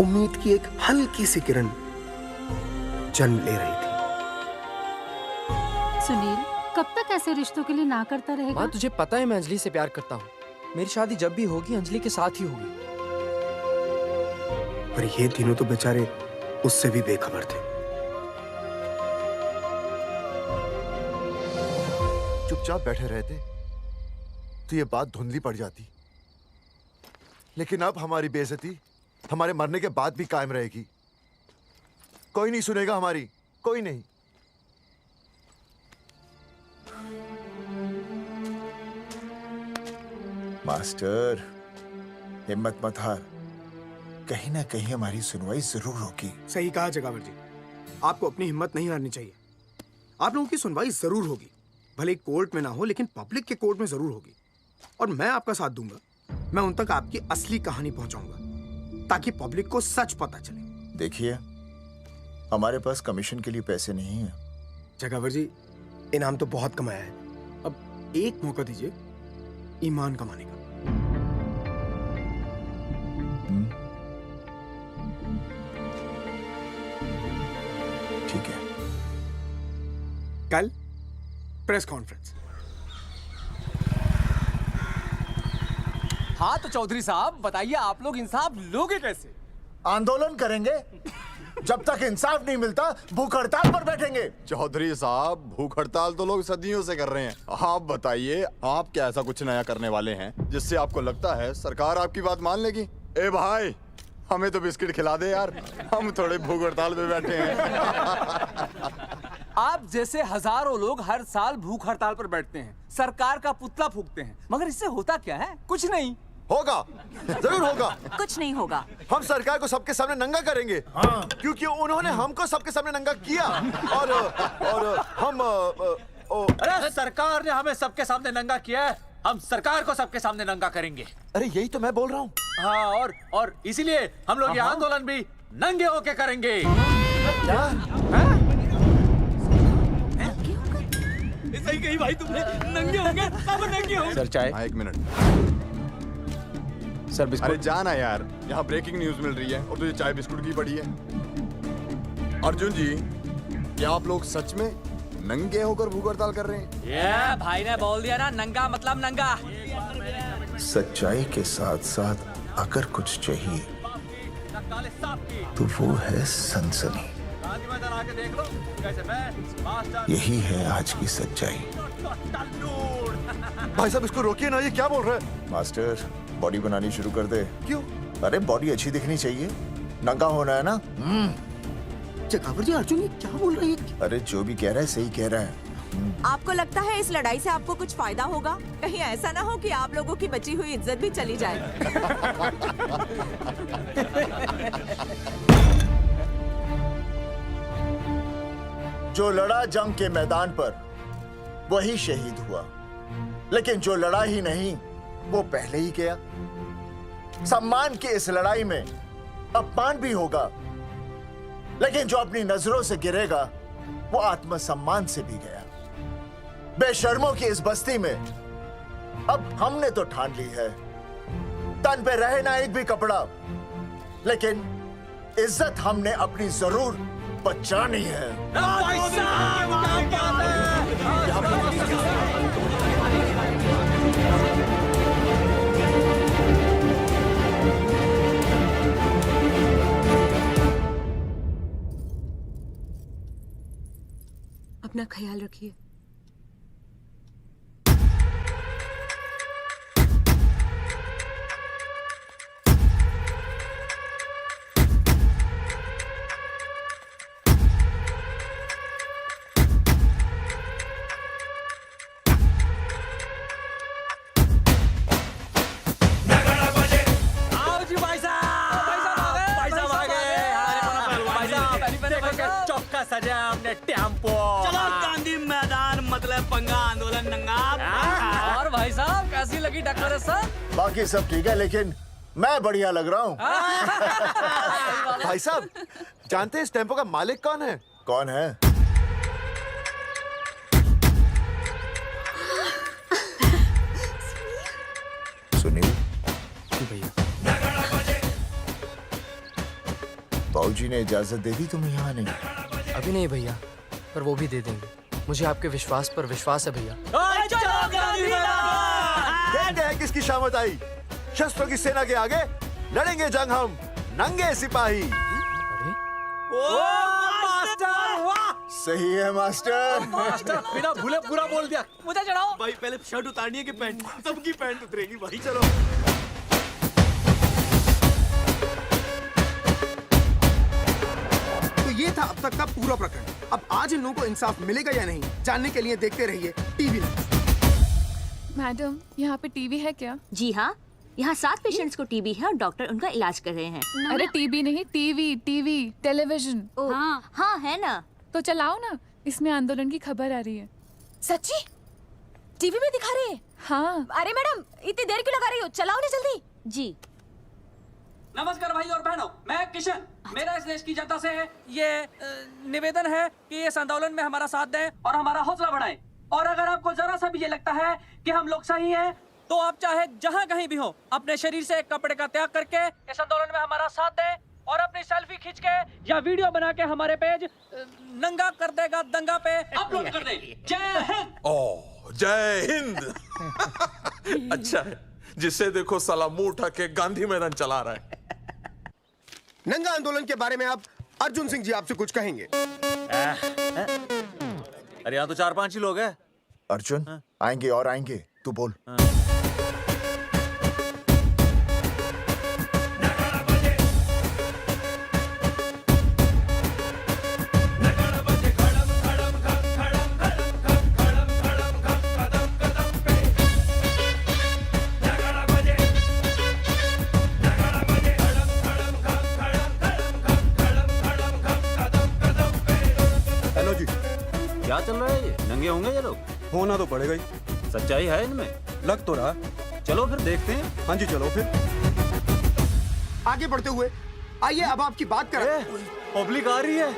उम्मीद की एक हल्की सी किरण जन्म ले रही थी। सुनील, कब तक ऐसे रिश्तों के लिए ना करता रहेगा? माँ, तुझे पता है मैं अंजलि से प्यार करता हूँ। मेरी शादी जब भी होगी अंजलि के साथ ही होगी। पर ये तीनों तो बेचारे उससे भी बेखबर थे। चुपचाप बैठे रहते तो ये बात धुंधली पड़ जाती, लेकिन अब हमारी बेइज्जती हमारे मरने के बाद भी कायम रहेगी। कोई नहीं सुनेगा हमारी, कोई नहीं। मास्टर, हिम्मत मत हार, कहीं ना कहीं हमारी सुनवाई जरूर होगी। सही कहा जगावर जी, आपको अपनी हिम्मत नहीं हारनी चाहिए। आप लोगों की सुनवाई जरूर होगी, भले कोर्ट में ना हो लेकिन पब्लिक के कोर्ट में जरूर होगी। और मैं आपका साथ दूंगा। मैं उन तक आपकी असली कहानी पहुंचाऊंगा ताकि पब्लिक को सच पता चले। देखिए, हमारे पास कमीशन के लिए पैसे नहीं है। जगावर जी, इनाम तो बहुत कमाया है, अब एक मौका दीजिए ईमान कमाने का। ठीक है, कल प्रेस कॉन्फ्रेंस। हाँ तो चौधरी साहब बताइए, आप लोग इंसाफ लोगे कैसे? आंदोलन करेंगे। जब तक इंसाफ नहीं मिलता भूख हड़ताल पर बैठेंगे। चौधरी साहब, भूख हड़ताल तो लोग सदियों से कर रहे हैं। आप बताइए, आप क्या ऐसा कुछ नया करने वाले हैं जिससे आपको लगता है सरकार आपकी बात मान लेगी? ए भाई, हमें तो बिस्किट खिला दे यार, हम थोड़े भूख हड़ताल पे बैठे हैं। आप जैसे हजारों लोग हर साल भूख हड़ताल पर बैठते हैं, सरकार का पुतला फूंकते हैं, मगर इससे होता क्या है? कुछ नहीं होगा, जरूर होगा। कुछ नहीं होगा। हम सरकार को सबके सामने नंगा करेंगे। हाँ। क्योंकि उन्होंने हमको सबके सामने नंगा किया और हम अरे सरकार ने हमें सबके सामने नंगा किया है, हम सरकार को सबके सामने नंगा करेंगे। अरे यही तो मैं बोल रहा हूँ। हाँ, और इसीलिए हम लोग ये आंदोलन भी नंगे होके करेंगे। क्या? सही कही भाई तुमने, नंगे होंगे, अब नंगे होंगे। सर चाय। हाँ, 1 मिनट सर। बिस्कुट। अरे जाना यार, यहाँ ब्रेकिंग न्यूज मिल रही है और तुझे चाय बिस्कुट की पड़ी है। अर्जुन जी, क्या आप लोग सच में नंगे होकर भूख हड़ताल कर रहे हैं? ये भाई ने बोल दिया ना, नंगा मतलब नंगा। सच्चाई के साथ साथ अगर कुछ चाहिए तो वो है सनसनी। यही है आज की सच्चाई। भाई साहब, इसको रोकिए ना, ये क्या बोल रहा है? मास्टर, बॉडी बनानी शुरू कर दे। क्यों? अरे बॉडी अच्छी दिखनी चाहिए, नंगा होना है ना। जगावर जी, अर्जुन ये क्या बोल रही है? अरे जो भी कह रहा है सही कह रहा है। आपको लगता है इस लड़ाई से आपको कुछ फायदा होगा? कहीं ऐसा ना हो कि आप लोगों की बची हुई इज्जत भी चली जाए। जो लड़ा जंग के मैदान पर वही शहीद हुआ, लेकिन जो लड़ा ही नहीं वो पहले ही गया। सम्मान की इस लड़ाई में अपमान भी होगा, लेकिन जो अपनी नजरों से गिरेगा वो आत्मसम्मान से भी गया। बेशर्मों की इस बस्ती में अब हमने तो ठान ली है, तन पे रहे ना एक भी कपड़ा, लेकिन इज्जत हमने अपनी जरूर बचानी है। अपना ख्याल रखिए। सजा हमने टेम्पो। चलो गांधी मैदान, मतलब पंगा आंदोलन नंगा। और भाई साहब कैसी लगी टक्कर है सर? बाकी सब ठीक है, लेकिन मैं बढ़िया लग रहा हूँ। भाई साहब, जानते हैं इस टेम्पो का मालिक कौन है? कौन है? सुनील। भैया, बाबूजी ने इजाजत दे दी तुम्हें यहाँ आने? अभी नहीं भैया, पर वो भी दे देंगे। मुझे आपके विश्वास पर विश्वास है भैया। देखते हैं किसकी शामत आई। शस्त्रों की सेना के आगे लड़ेंगे जंग हम, नंगे सिपाही। सही है मास्टर। मास्टर बिना भूले पूरा बोल दिया। मुझे चढ़ाओ भाई, पहले शर्ट उतारनी है कि पैंट? सबकी पैंट उतरेगी भाई। चलो ये था अब तक का पूरा प्रकरण। अब आज इन लोगों को इंसाफ मिलेगा या नहीं, जानने के लिए देखते रहिए टीवी न्यूज़। मैडम, यहाँ पे टीवी है क्या? जी हाँ, यहाँ 7 पेशेंट्स को टीबी है और डॉक्टर उनका इलाज कर रहे हैं। अरे टीबी नहीं, टीवी, टेलीविजन। हाँ हाँ है ना। तो चलाओ ना, इसमें आंदोलन की खबर आ रही है। सच्ची? टीवी में दिखा रहे हैं? हाँ। अरे मैडम इतनी देर क्यों लगा रही हो, चलाओ ना जल्दी। जी नमस्कार भाई और बहनों, मैं किशन। मेरा इस देश की जनता से ये निवेदन है कि इस आंदोलन में हमारा साथ दें और हमारा हौसला बढ़ाएं। और अगर आपको जरा सा भी ये लगता है कि हम लोग सही हैं, तो आप चाहे जहां कहीं भी हो अपने शरीर से एक कपड़े का त्याग करके इस आंदोलन में हमारा साथ दें और अपनी सेल्फी खींच के या वीडियो बना के हमारे पेज नंगा कर देगा दंगा पे अपलोड कर दें। जय हिंद। ओह जय हिंद। अच्छा है, जिसे देखो साला मुंह उठा के गांधी मैदान चला रहा है। नंगा आंदोलन के बारे में आप अर्जुन सिंह जी आपसे कुछ कहेंगे। अरे यहाँ तो 4-5 ही लोग हैं। अर्जुन आएंगे और आएंगे, तू बोल। हेलो जी, क्या चल रहा है ये? नंगे होंगे ये लोग? होना तो पड़ेगा ही। सच्चाई है इनमें? लग तो रहा। चलो फिर देखते हैं। हाँ जी चलो फिर। आगे बढ़ते हुए आइए अब आपकी बात करें। पब्लिक आ रही है।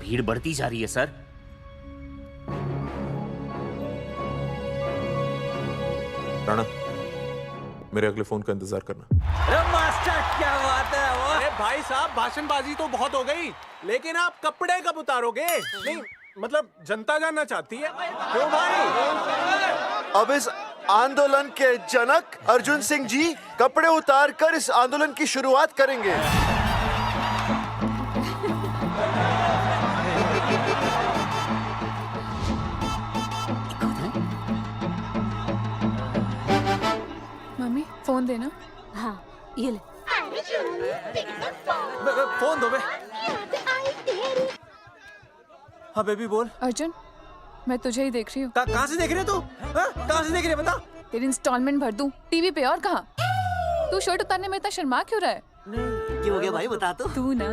भीड़ बढ़ती जा रही है सर। राणा, मेरे अगले फोन का इंतजार करना। अरे मास्टर क्या बात है वो? अरे भाई साहब, भाषणबाजी तो बहुत हो गई, लेकिन आप कपड़े कब उतारोगे? नहीं मतलब जनता जानना चाहती है। क्यों भाई? अब इस आंदोलन के जनक अर्जुन सिंह जी कपड़े उतार कर इस आंदोलन की शुरुआत करेंगे। मम्मी फोन देना। हाँ ये ले। फोन दो बे। हाँ बेबी बोल। अर्जुन मैं तुझे ही देख रही हूँ। कहाँ से देख रही है तू? कहाँ से देख रही है बता? तेरी इंस्टॉलमेंट भर दूं टीवी पे और कहाँ? तू शर्ट उतारने में इतना शर्मा क्यों रहा है? क्या हो गया भाई, बता तो। तू ना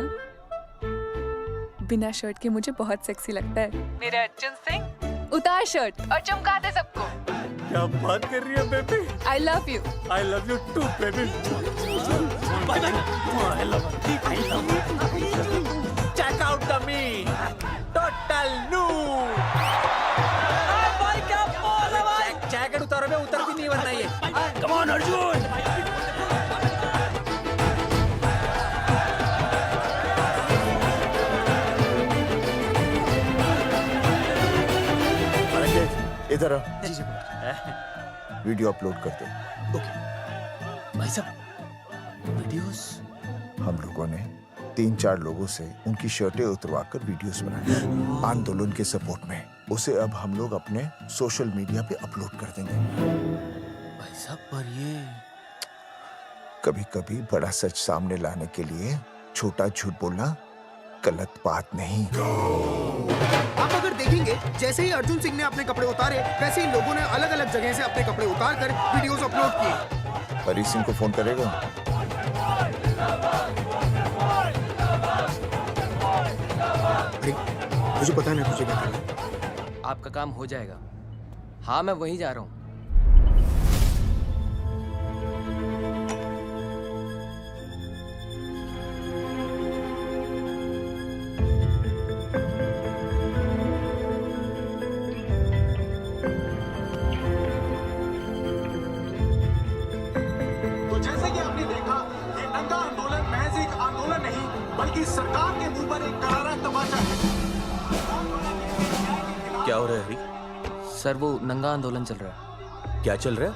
बिना शर्ट के मुझे बहुत सेक्सी लगता है। मेरे अर्जुन सिंह उतार शर्ट और चमका दे सबको। क्या बात कर रही है baby? I love you. I love you too baby. Bye bye. I love you। Check out the me, total new। भाई क्या बोल है भाई? जैकेट उतारो बे, उतर भी नहीं बनना ये। Come on Arjun. इधर आ। वीडियो अपलोड कर दो। भाई साहब वीडियोस? हम लोगों ने 3-4 लोगों से उनकी शर्टें उतरवाकर वीडियोस बनाए आंदोलन के सपोर्ट में। उसे अब हम लोग अपने सोशल मीडिया पे अपलोड कर देंगे। भाई साहब पर ये कभी कभी बड़ा सच सामने लाने के लिए छोटा झूठ बोलना गलत बात नहीं। आप अगर देखेंगे जैसे ही अर्जुन सिंह ने अपने कपड़े उतारे, वैसे ही लोगों ने अलग अलग जगह से अपने कपड़े उतार कर वीडियोस अपलोड किए। हरी सिंह को फोन करेगा? मुझे पता नहीं मुझे क्या करना है। आपका काम हो जाएगा। हाँ मैं वहीं जा रहा हूँ। तो जैसे कि आपने देखा, ये नंगा आंदोलन महज एक आंदोलन नहीं, बल्कि सरकार के मुंह पर एक करारा तमाचा है। क्या हो रहा है हरी? सर वो नंगा आंदोलन चल रहा है। क्या चल रहा है?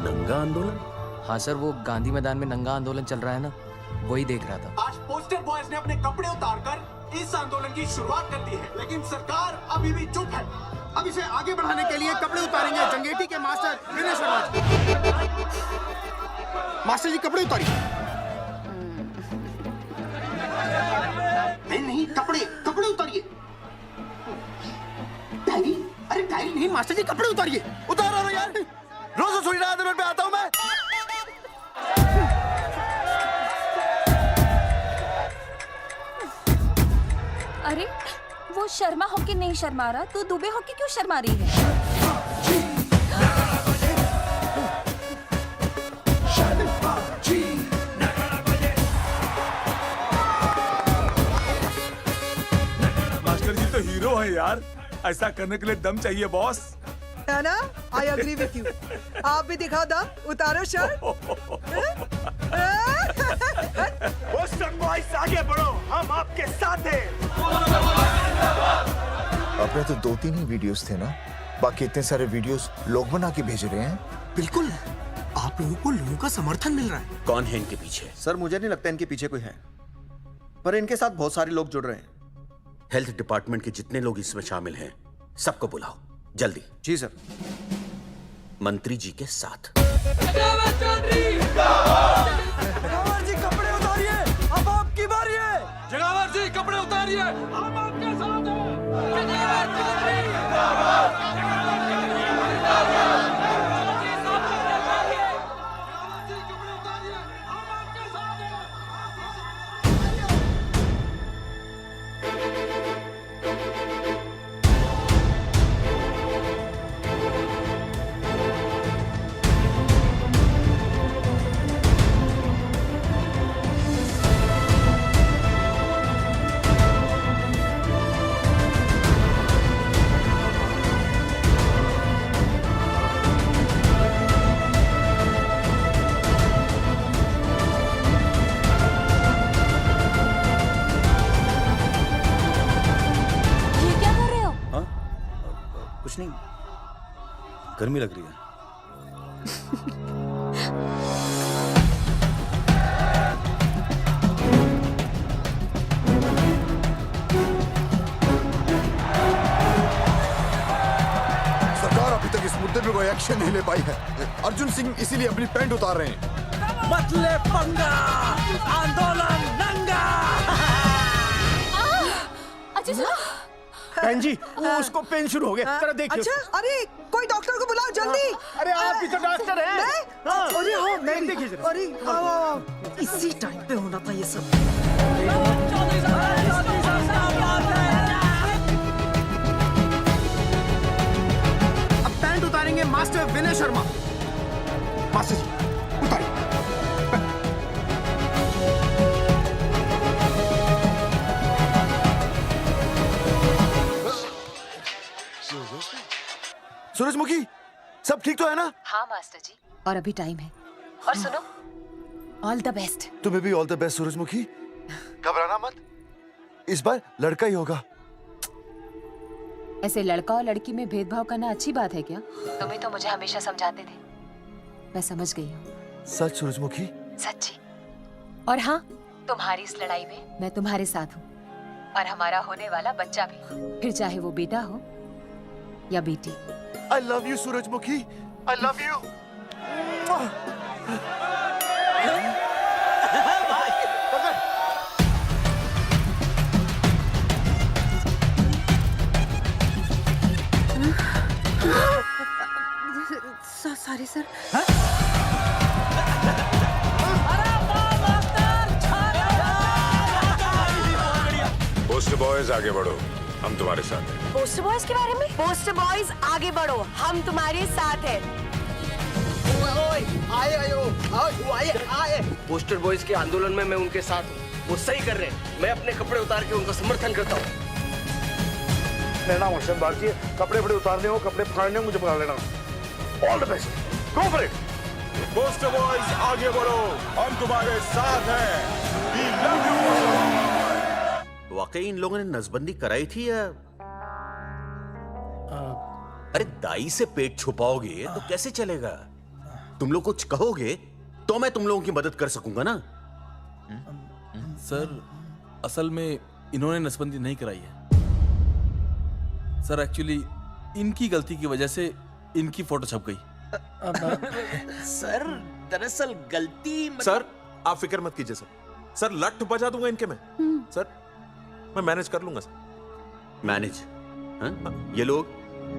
नंगा आंदोलन? हाँ सर वो गांधी मैदान में नंगा आंदोलन चल रहा है ना, वही देख रहा था। आज पोस्टर बॉयज ने अपने कपड़े उतारकर इस आंदोलन की शुरुआत कर दी है, लेकिन सरकार अभी भी चुप है। अब इसे आगे बढ़ाने के लिए कपड़े उतारेंगे जंगेटी के मास्टर विनय शर्मा जी। मास्टर जी कपड़े उतारिए। नहीं कपड़े उतारिए। मास्टर जी कपड़े उतारिए। उतारो ना यार, रोज थोड़ी ना आधे मिनट में आता हूँ मैं। अरे वो शर्मा होके नहीं शर्मा रहा, तू दुबे होके क्यों शर्मा रही है? मास्टर जी तो हीरो है यार, ऐसा करने के लिए दम चाहिए बॉस। है ना? I agree with you. आप भी दिखाओ दम, उतारो शर्ट। बॉयज आगे बढ़ो, हम आपके साथ हैं। अपने तो 2-3 ही वीडियोस थे ना, बाकी इतने सारे वीडियोस लोग बना के भेज रहे हैं। बिल्कुल, आप लोगों को लोगों का समर्थन मिल रहा है। कौन है इनके पीछे? सर मुझे नहीं लगता इनके पीछे कोई है, पर इनके साथ बहुत सारे लोग जुड़ रहे हैं। हेल्थ डिपार्टमेंट के जितने लोग इसमें शामिल हैं, सबको बुलाओ जल्दी। जी सर। मंत्री जी के साथ। जगावर जी कपड़े उतारिए, अब आपकी बारी है। जगावर जी कपड़े उतारिए, हम आपके साथ हैं। कुछ नहीं, गर्मी लग रही है। सरकार अभी तक इस मुद्दे पे कोई एक्शन नहीं ले पाई है। अर्जुन सिंह इसीलिए अपनी पैंट उतार रहे हैं। मत ले पंगा, आंदोलन नंगा। बहन जी, वो उसको पेन शुरू हो गया, जरा देखिए। अच्छा, अरे कोई डॉक्टर को बुलाओ जल्दी। अरे आप भी तो डॉक्टर हैं। अरे हाँ, मैं देखिए जरा। अरे आओ, इसी टाइम पे होना था ये सब। अब पैंट उतारेंगे मास्टर विनय शर्मा। मास्टर जी उतारिए। सूरजमुखी, सब ठीक तो है ना? हाँ मास्टर जी, और अभी टाइम है। और सुनो, ऑल द बेस्ट। तुम्हें भी ऑल द बेस्ट सूरजमुखी। घबराना मत, इस बार लड़का ही होगा। ऐसे लड़का और लड़की में भेदभाव करना अच्छी बात है क्या? तुम ही तो मुझे हमेशा समझाते थे। मैं समझ गई हूँ। सच सूरजमुखी? सच्ची। और हाँ, तुम्हारी इस लड़ाई में मैं तुम्हारे साथ हूँ, और हमारा होने वाला बच्चा भी, फिर चाहे वो बेटा हो या बेटी। I love you, सूरजमुखी। I love you. Sorry sir. Post boys आगे बढ़ो, हम तुम्हारे साथ हैं। पोस्टर बॉयज के बारे में? पोस्टर बॉयज आगे बढ़ो, हम तुम्हारे साथ हैं। आए। पोस्टर बॉयज के आंदोलन में मैं उनके साथ हूँ, वो सही कर रहे हैं। मैं अपने कपड़े उतार के उनका समर्थन करता हूँ। मेरा नाम हर्षद भारती है। कपड़े उतारने हो, कपड़े फाड़ने हो, मुझे पकड़ लेना। All the best, go for it. Poster boys आगे बढ़ो, हम तुम्हारे साथ हैं। We love you। वाकई इन लोगों ने नसबंदी कराई थी या? अरे दाई से पेट छुपाओगे तो कैसे चलेगा? तुम लोग कुछ कहोगे तो मैं तुम लोगों की मदद कर सकूंगा ना। सर, असल में इन्होंने नसबंदी नहीं कराई है सर। एक्चुअली इनकी गलती की वजह से इनकी फोटो छप गई। सर दरअसल गलती सर आप फिक्र मत कीजिए सर। सर लट बजा दूंगा इनके में। सर मैं मैनेज कर लूंगा सर। मैनेज? हाँ? ये लोग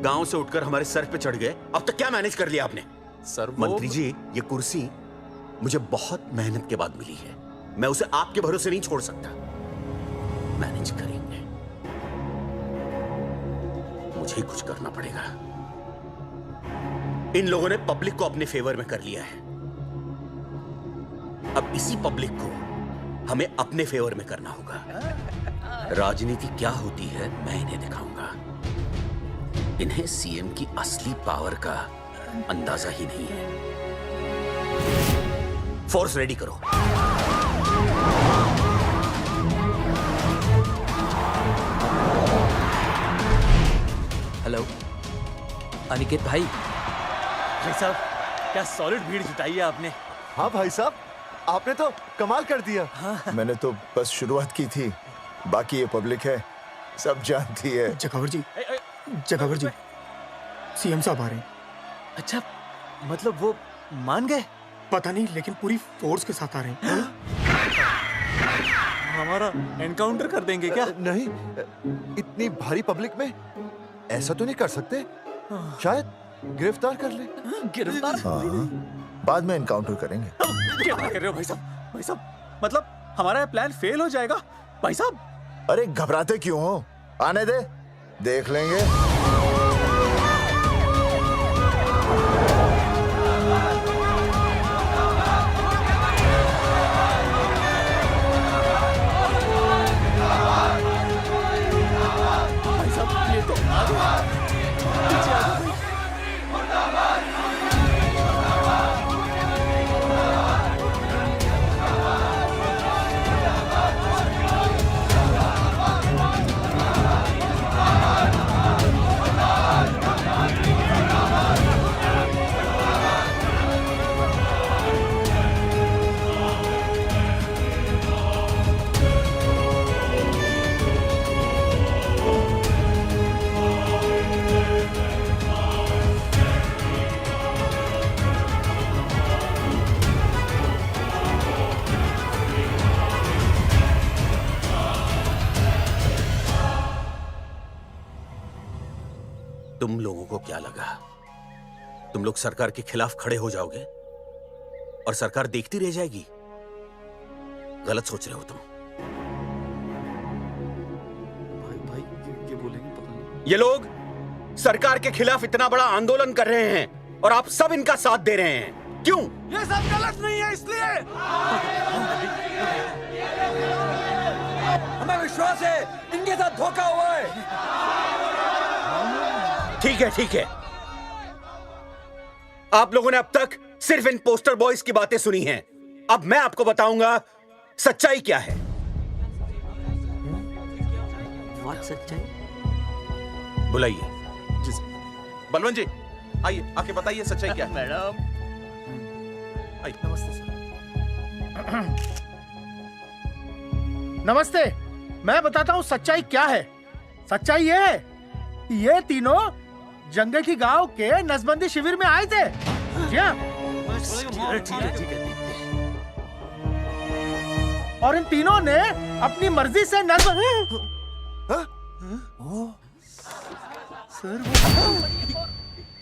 गांव से उठकर हमारे सर पे चढ़ गए। अब तक क्या मैनेज कर लिया आपने? सर मंत्री जी, ये कुर्सी मुझे बहुत मेहनत के बाद मिली है, मैं उसे आपके भरोसे नहीं छोड़ सकता। मैनेज करेंगे, मुझे ही कुछ करना पड़ेगा। इन लोगों ने पब्लिक को अपने फेवर में कर लिया है, अब इसी पब्लिक को हमें अपने फेवर में करना होगा। राजनीति क्या होती है मैं इन्हें दिखाऊंगा। इन्हें सीएम की असली पावर का अंदाजा ही नहीं है। फोर्स रेडी करो। हेलो अनिकेत भाई। भाई साहब, क्या सॉलिड भीड़ जुटाई है आपने। हाँ भाई साहब, आपने तो कमाल कर दिया। मैंने तो बस शुरुआत की थी, बाकी ये पब्लिक है, सब जानती है। जगावर जी, जगावर जी, सीएम साहब आ रहे हैं। अच्छा, मतलब वो मान गए? पता नहीं, लेकिन पूरी फोर्स के साथ आ रहे हैं। हमारा एनकाउंटर कर देंगे क्या? नहीं, इतनी भारी पब्लिक में ऐसा तो नहीं कर सकते। शायद गिरफ्तार कर ले। गिरफ्तार? हाँ, बाद में एनकाउंटर करेंगे। क्या बात कर रहे हो भाई साहब? भाई साहब, मतलब हमारा प्लान फेल हो जाएगा भाई साहब? अरे घबराते क्यों हो, आने दे, देख लेंगे। भाई साहब, ये तो आ गया। पीछे आ जाओ। तुम लोगों को क्या लगा तुम लोग सरकार के खिलाफ खड़े हो जाओगे और सरकार देखती रह जाएगी? गलत सोच रहे हो तुम। भाई ये बोलेंगे पता नहीं। ये लोग सरकार के खिलाफ इतना बड़ा आंदोलन कर रहे हैं और आप सब इनका साथ दे रहे हैं, क्यों? ये सब गलत नहीं है, इसलिए हमें विश्वास है इनके साथ धोखा हुआ है। ठीक है, ठीक है। आप लोगों ने अब तक सिर्फ इन पोस्टर बॉयज की बातें सुनी हैं। अब मैं आपको बताऊंगा सच्चाई क्या है। सच्चाई? बुलाइए। बलवंत जी, आइए, आके बताइए सच्चाई क्या है। मैडम, नमस्ते सर। नमस्ते, मैं बताता हूँ सच्चाई क्या है। सच्चाई ये है, ये तीनों जंगेठी गांव के नसबंदी शिविर में आए थे। जी हाँ। ठीक है। और इन तीनों ने अपनी मर्जी से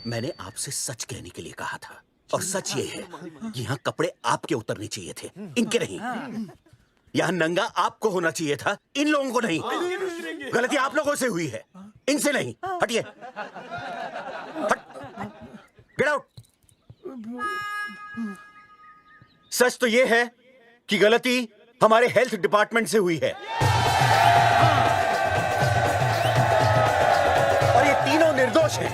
मैंने आपसे सच कहने के लिए कहा था, और सच ये है कि यहाँ कपड़े आपके उतरने चाहिए थे, इनके नहीं। यहाँ नंगा आपको होना चाहिए था, इन लोगों को नहीं। गलती आप लोगों से हुई है, इनसे नहीं। हटिए, गेट आउट। सच तो ये है कि गलती हमारे हेल्थ डिपार्टमेंट से हुई है, और ये तीनों निर्दोष हैं।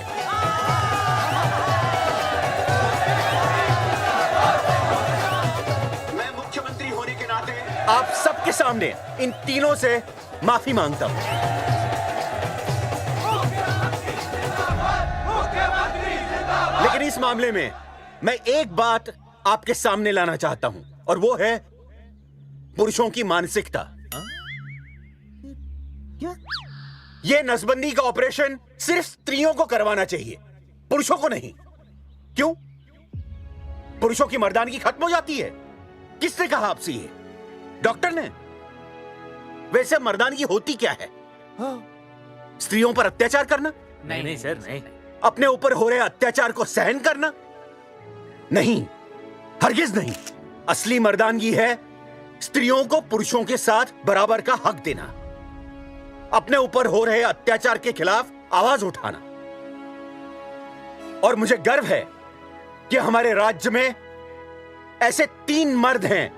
मैं मुख्यमंत्री होने के नाते आप सबके सामने इन तीनों से माफी मांगता हूं। लेकिन इस मामले में मैं एक बात आपके सामने लाना चाहता हूं, और वो है पुरुषों की मानसिकता। ये नसबंदी का ऑपरेशन सिर्फ स्त्रियों को करवाना चाहिए, पुरुषों को नहीं। क्यों? पुरुषों की मर्दानगी खत्म हो जाती है? किसने कहा आपसे ये? डॉक्टर ने? वैसे मर्दानगी होती क्या है? स्त्रियों पर अत्याचार करना, नहीं सर नहीं। अपने ऊपर हो रहे अत्याचार को सहन करना? नहीं, हरगिज नहीं। असली मर्दानगी है स्त्रियों को पुरुषों के साथ बराबर का हक देना, अपने ऊपर हो रहे अत्याचार के खिलाफ आवाज उठाना। और मुझे गर्व है कि हमारे राज्य में ऐसे 3 मर्द हैं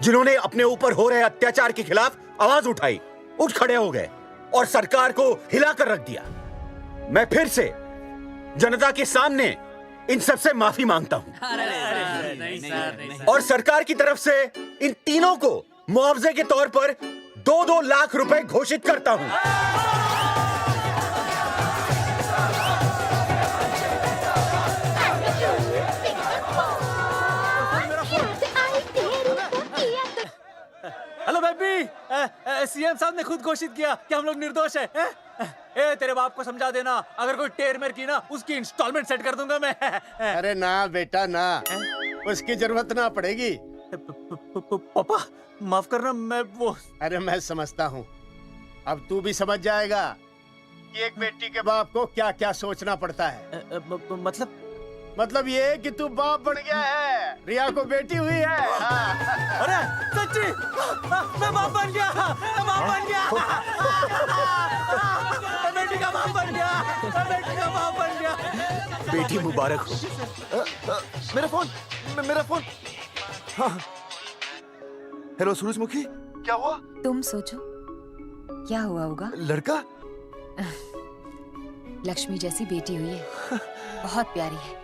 जिन्होंने अपने ऊपर हो रहे अत्याचार के खिलाफ आवाज उठाई, उठ खड़े हो गए और सरकार को हिलाकर रख दिया। मैं फिर से जनता के सामने इन सबसे माफी मांगता हूं और सरकार की तरफ से इन तीनों को मुआवजे के तौर पर 2-2 लाख रुपए घोषित करता हूं। हेलो बेबी, सीएम साहब ने खुद घोषित किया कि हम लोग निर्दोष हैं। ए तेरे बाप को समझा देना, अगर कोई टेर मेर की ना उसकी इंस्टॉलमेंट सेट कर दूंगा मैं। अरे ना बेटा ना, उसकी जरूरत ना पड़ेगी। पापा माफ करना, मैं वो। अरे मैं समझता हूँ, अब तू भी समझ जाएगा कि एक बेटी के बाप को क्या क्या सोचना पड़ता है। मतलब ये कि तू बाप बन गया है, रिया को बेटी हुई है। अरे सच्ची, मैं बाप बन गया, मैं बाप बन गया, मैं बेटी का बाप बन गया, मैं बेटी का बाप बन गया। बेटी मुबारक हो। मेरा फोन। हाँ। हेलो सूरजमुखी, क्या हुआ? तुम सोचो क्या हुआ होगा। लड़का? लक्ष्मी जैसी बेटी हुई है, बहुत प्यारी है,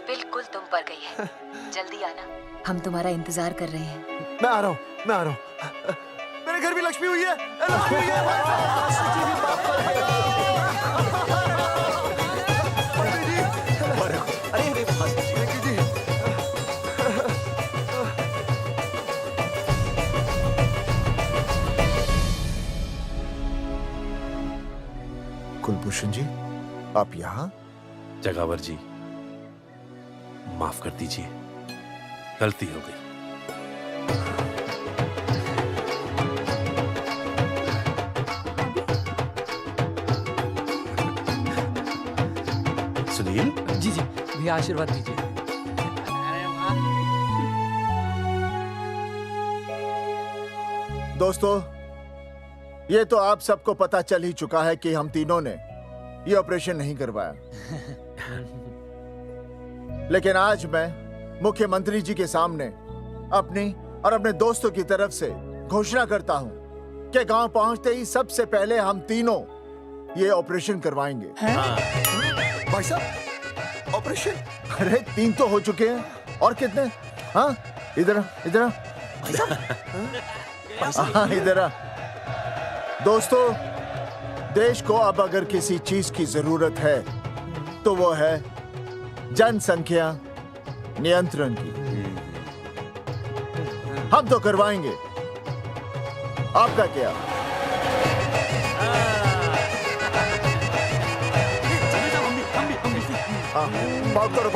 बिल्कुल तुम पर गई है। जल्दी आना, हम तुम्हारा इंतजार कर रहे हैं। मैं आ रहा हूँ। मेरे घर भी लक्ष्मी हुई है। कुलभूषण जी, आप यहाँ? जगावर जी, माफ कर दीजिए, गलती हो गई। सुनील जी भैया आशीर्वाद दीजिए। दोस्तों, ये तो आप सबको पता चल ही चुका है कि हम तीनों ने ये ऑपरेशन नहीं करवाया। लेकिन आज मैं मुख्यमंत्री जी के सामने अपनी और अपने दोस्तों की तरफ से घोषणा करता हूं कि गांव पहुंचते ही सबसे पहले हम तीनों ये ऑपरेशन करवाएंगे। भाई साहब, ऑपरेशन? अरे 3 तो हो चुके हैं, और कितने? हाँ, इधर हाँ, इधर। दोस्तों, देश को अब अगर किसी चीज की जरूरत है तो वो है जनसंख्या नियंत्रण की। हम तो करवाएंगे, आपका क्या? पाउट करो।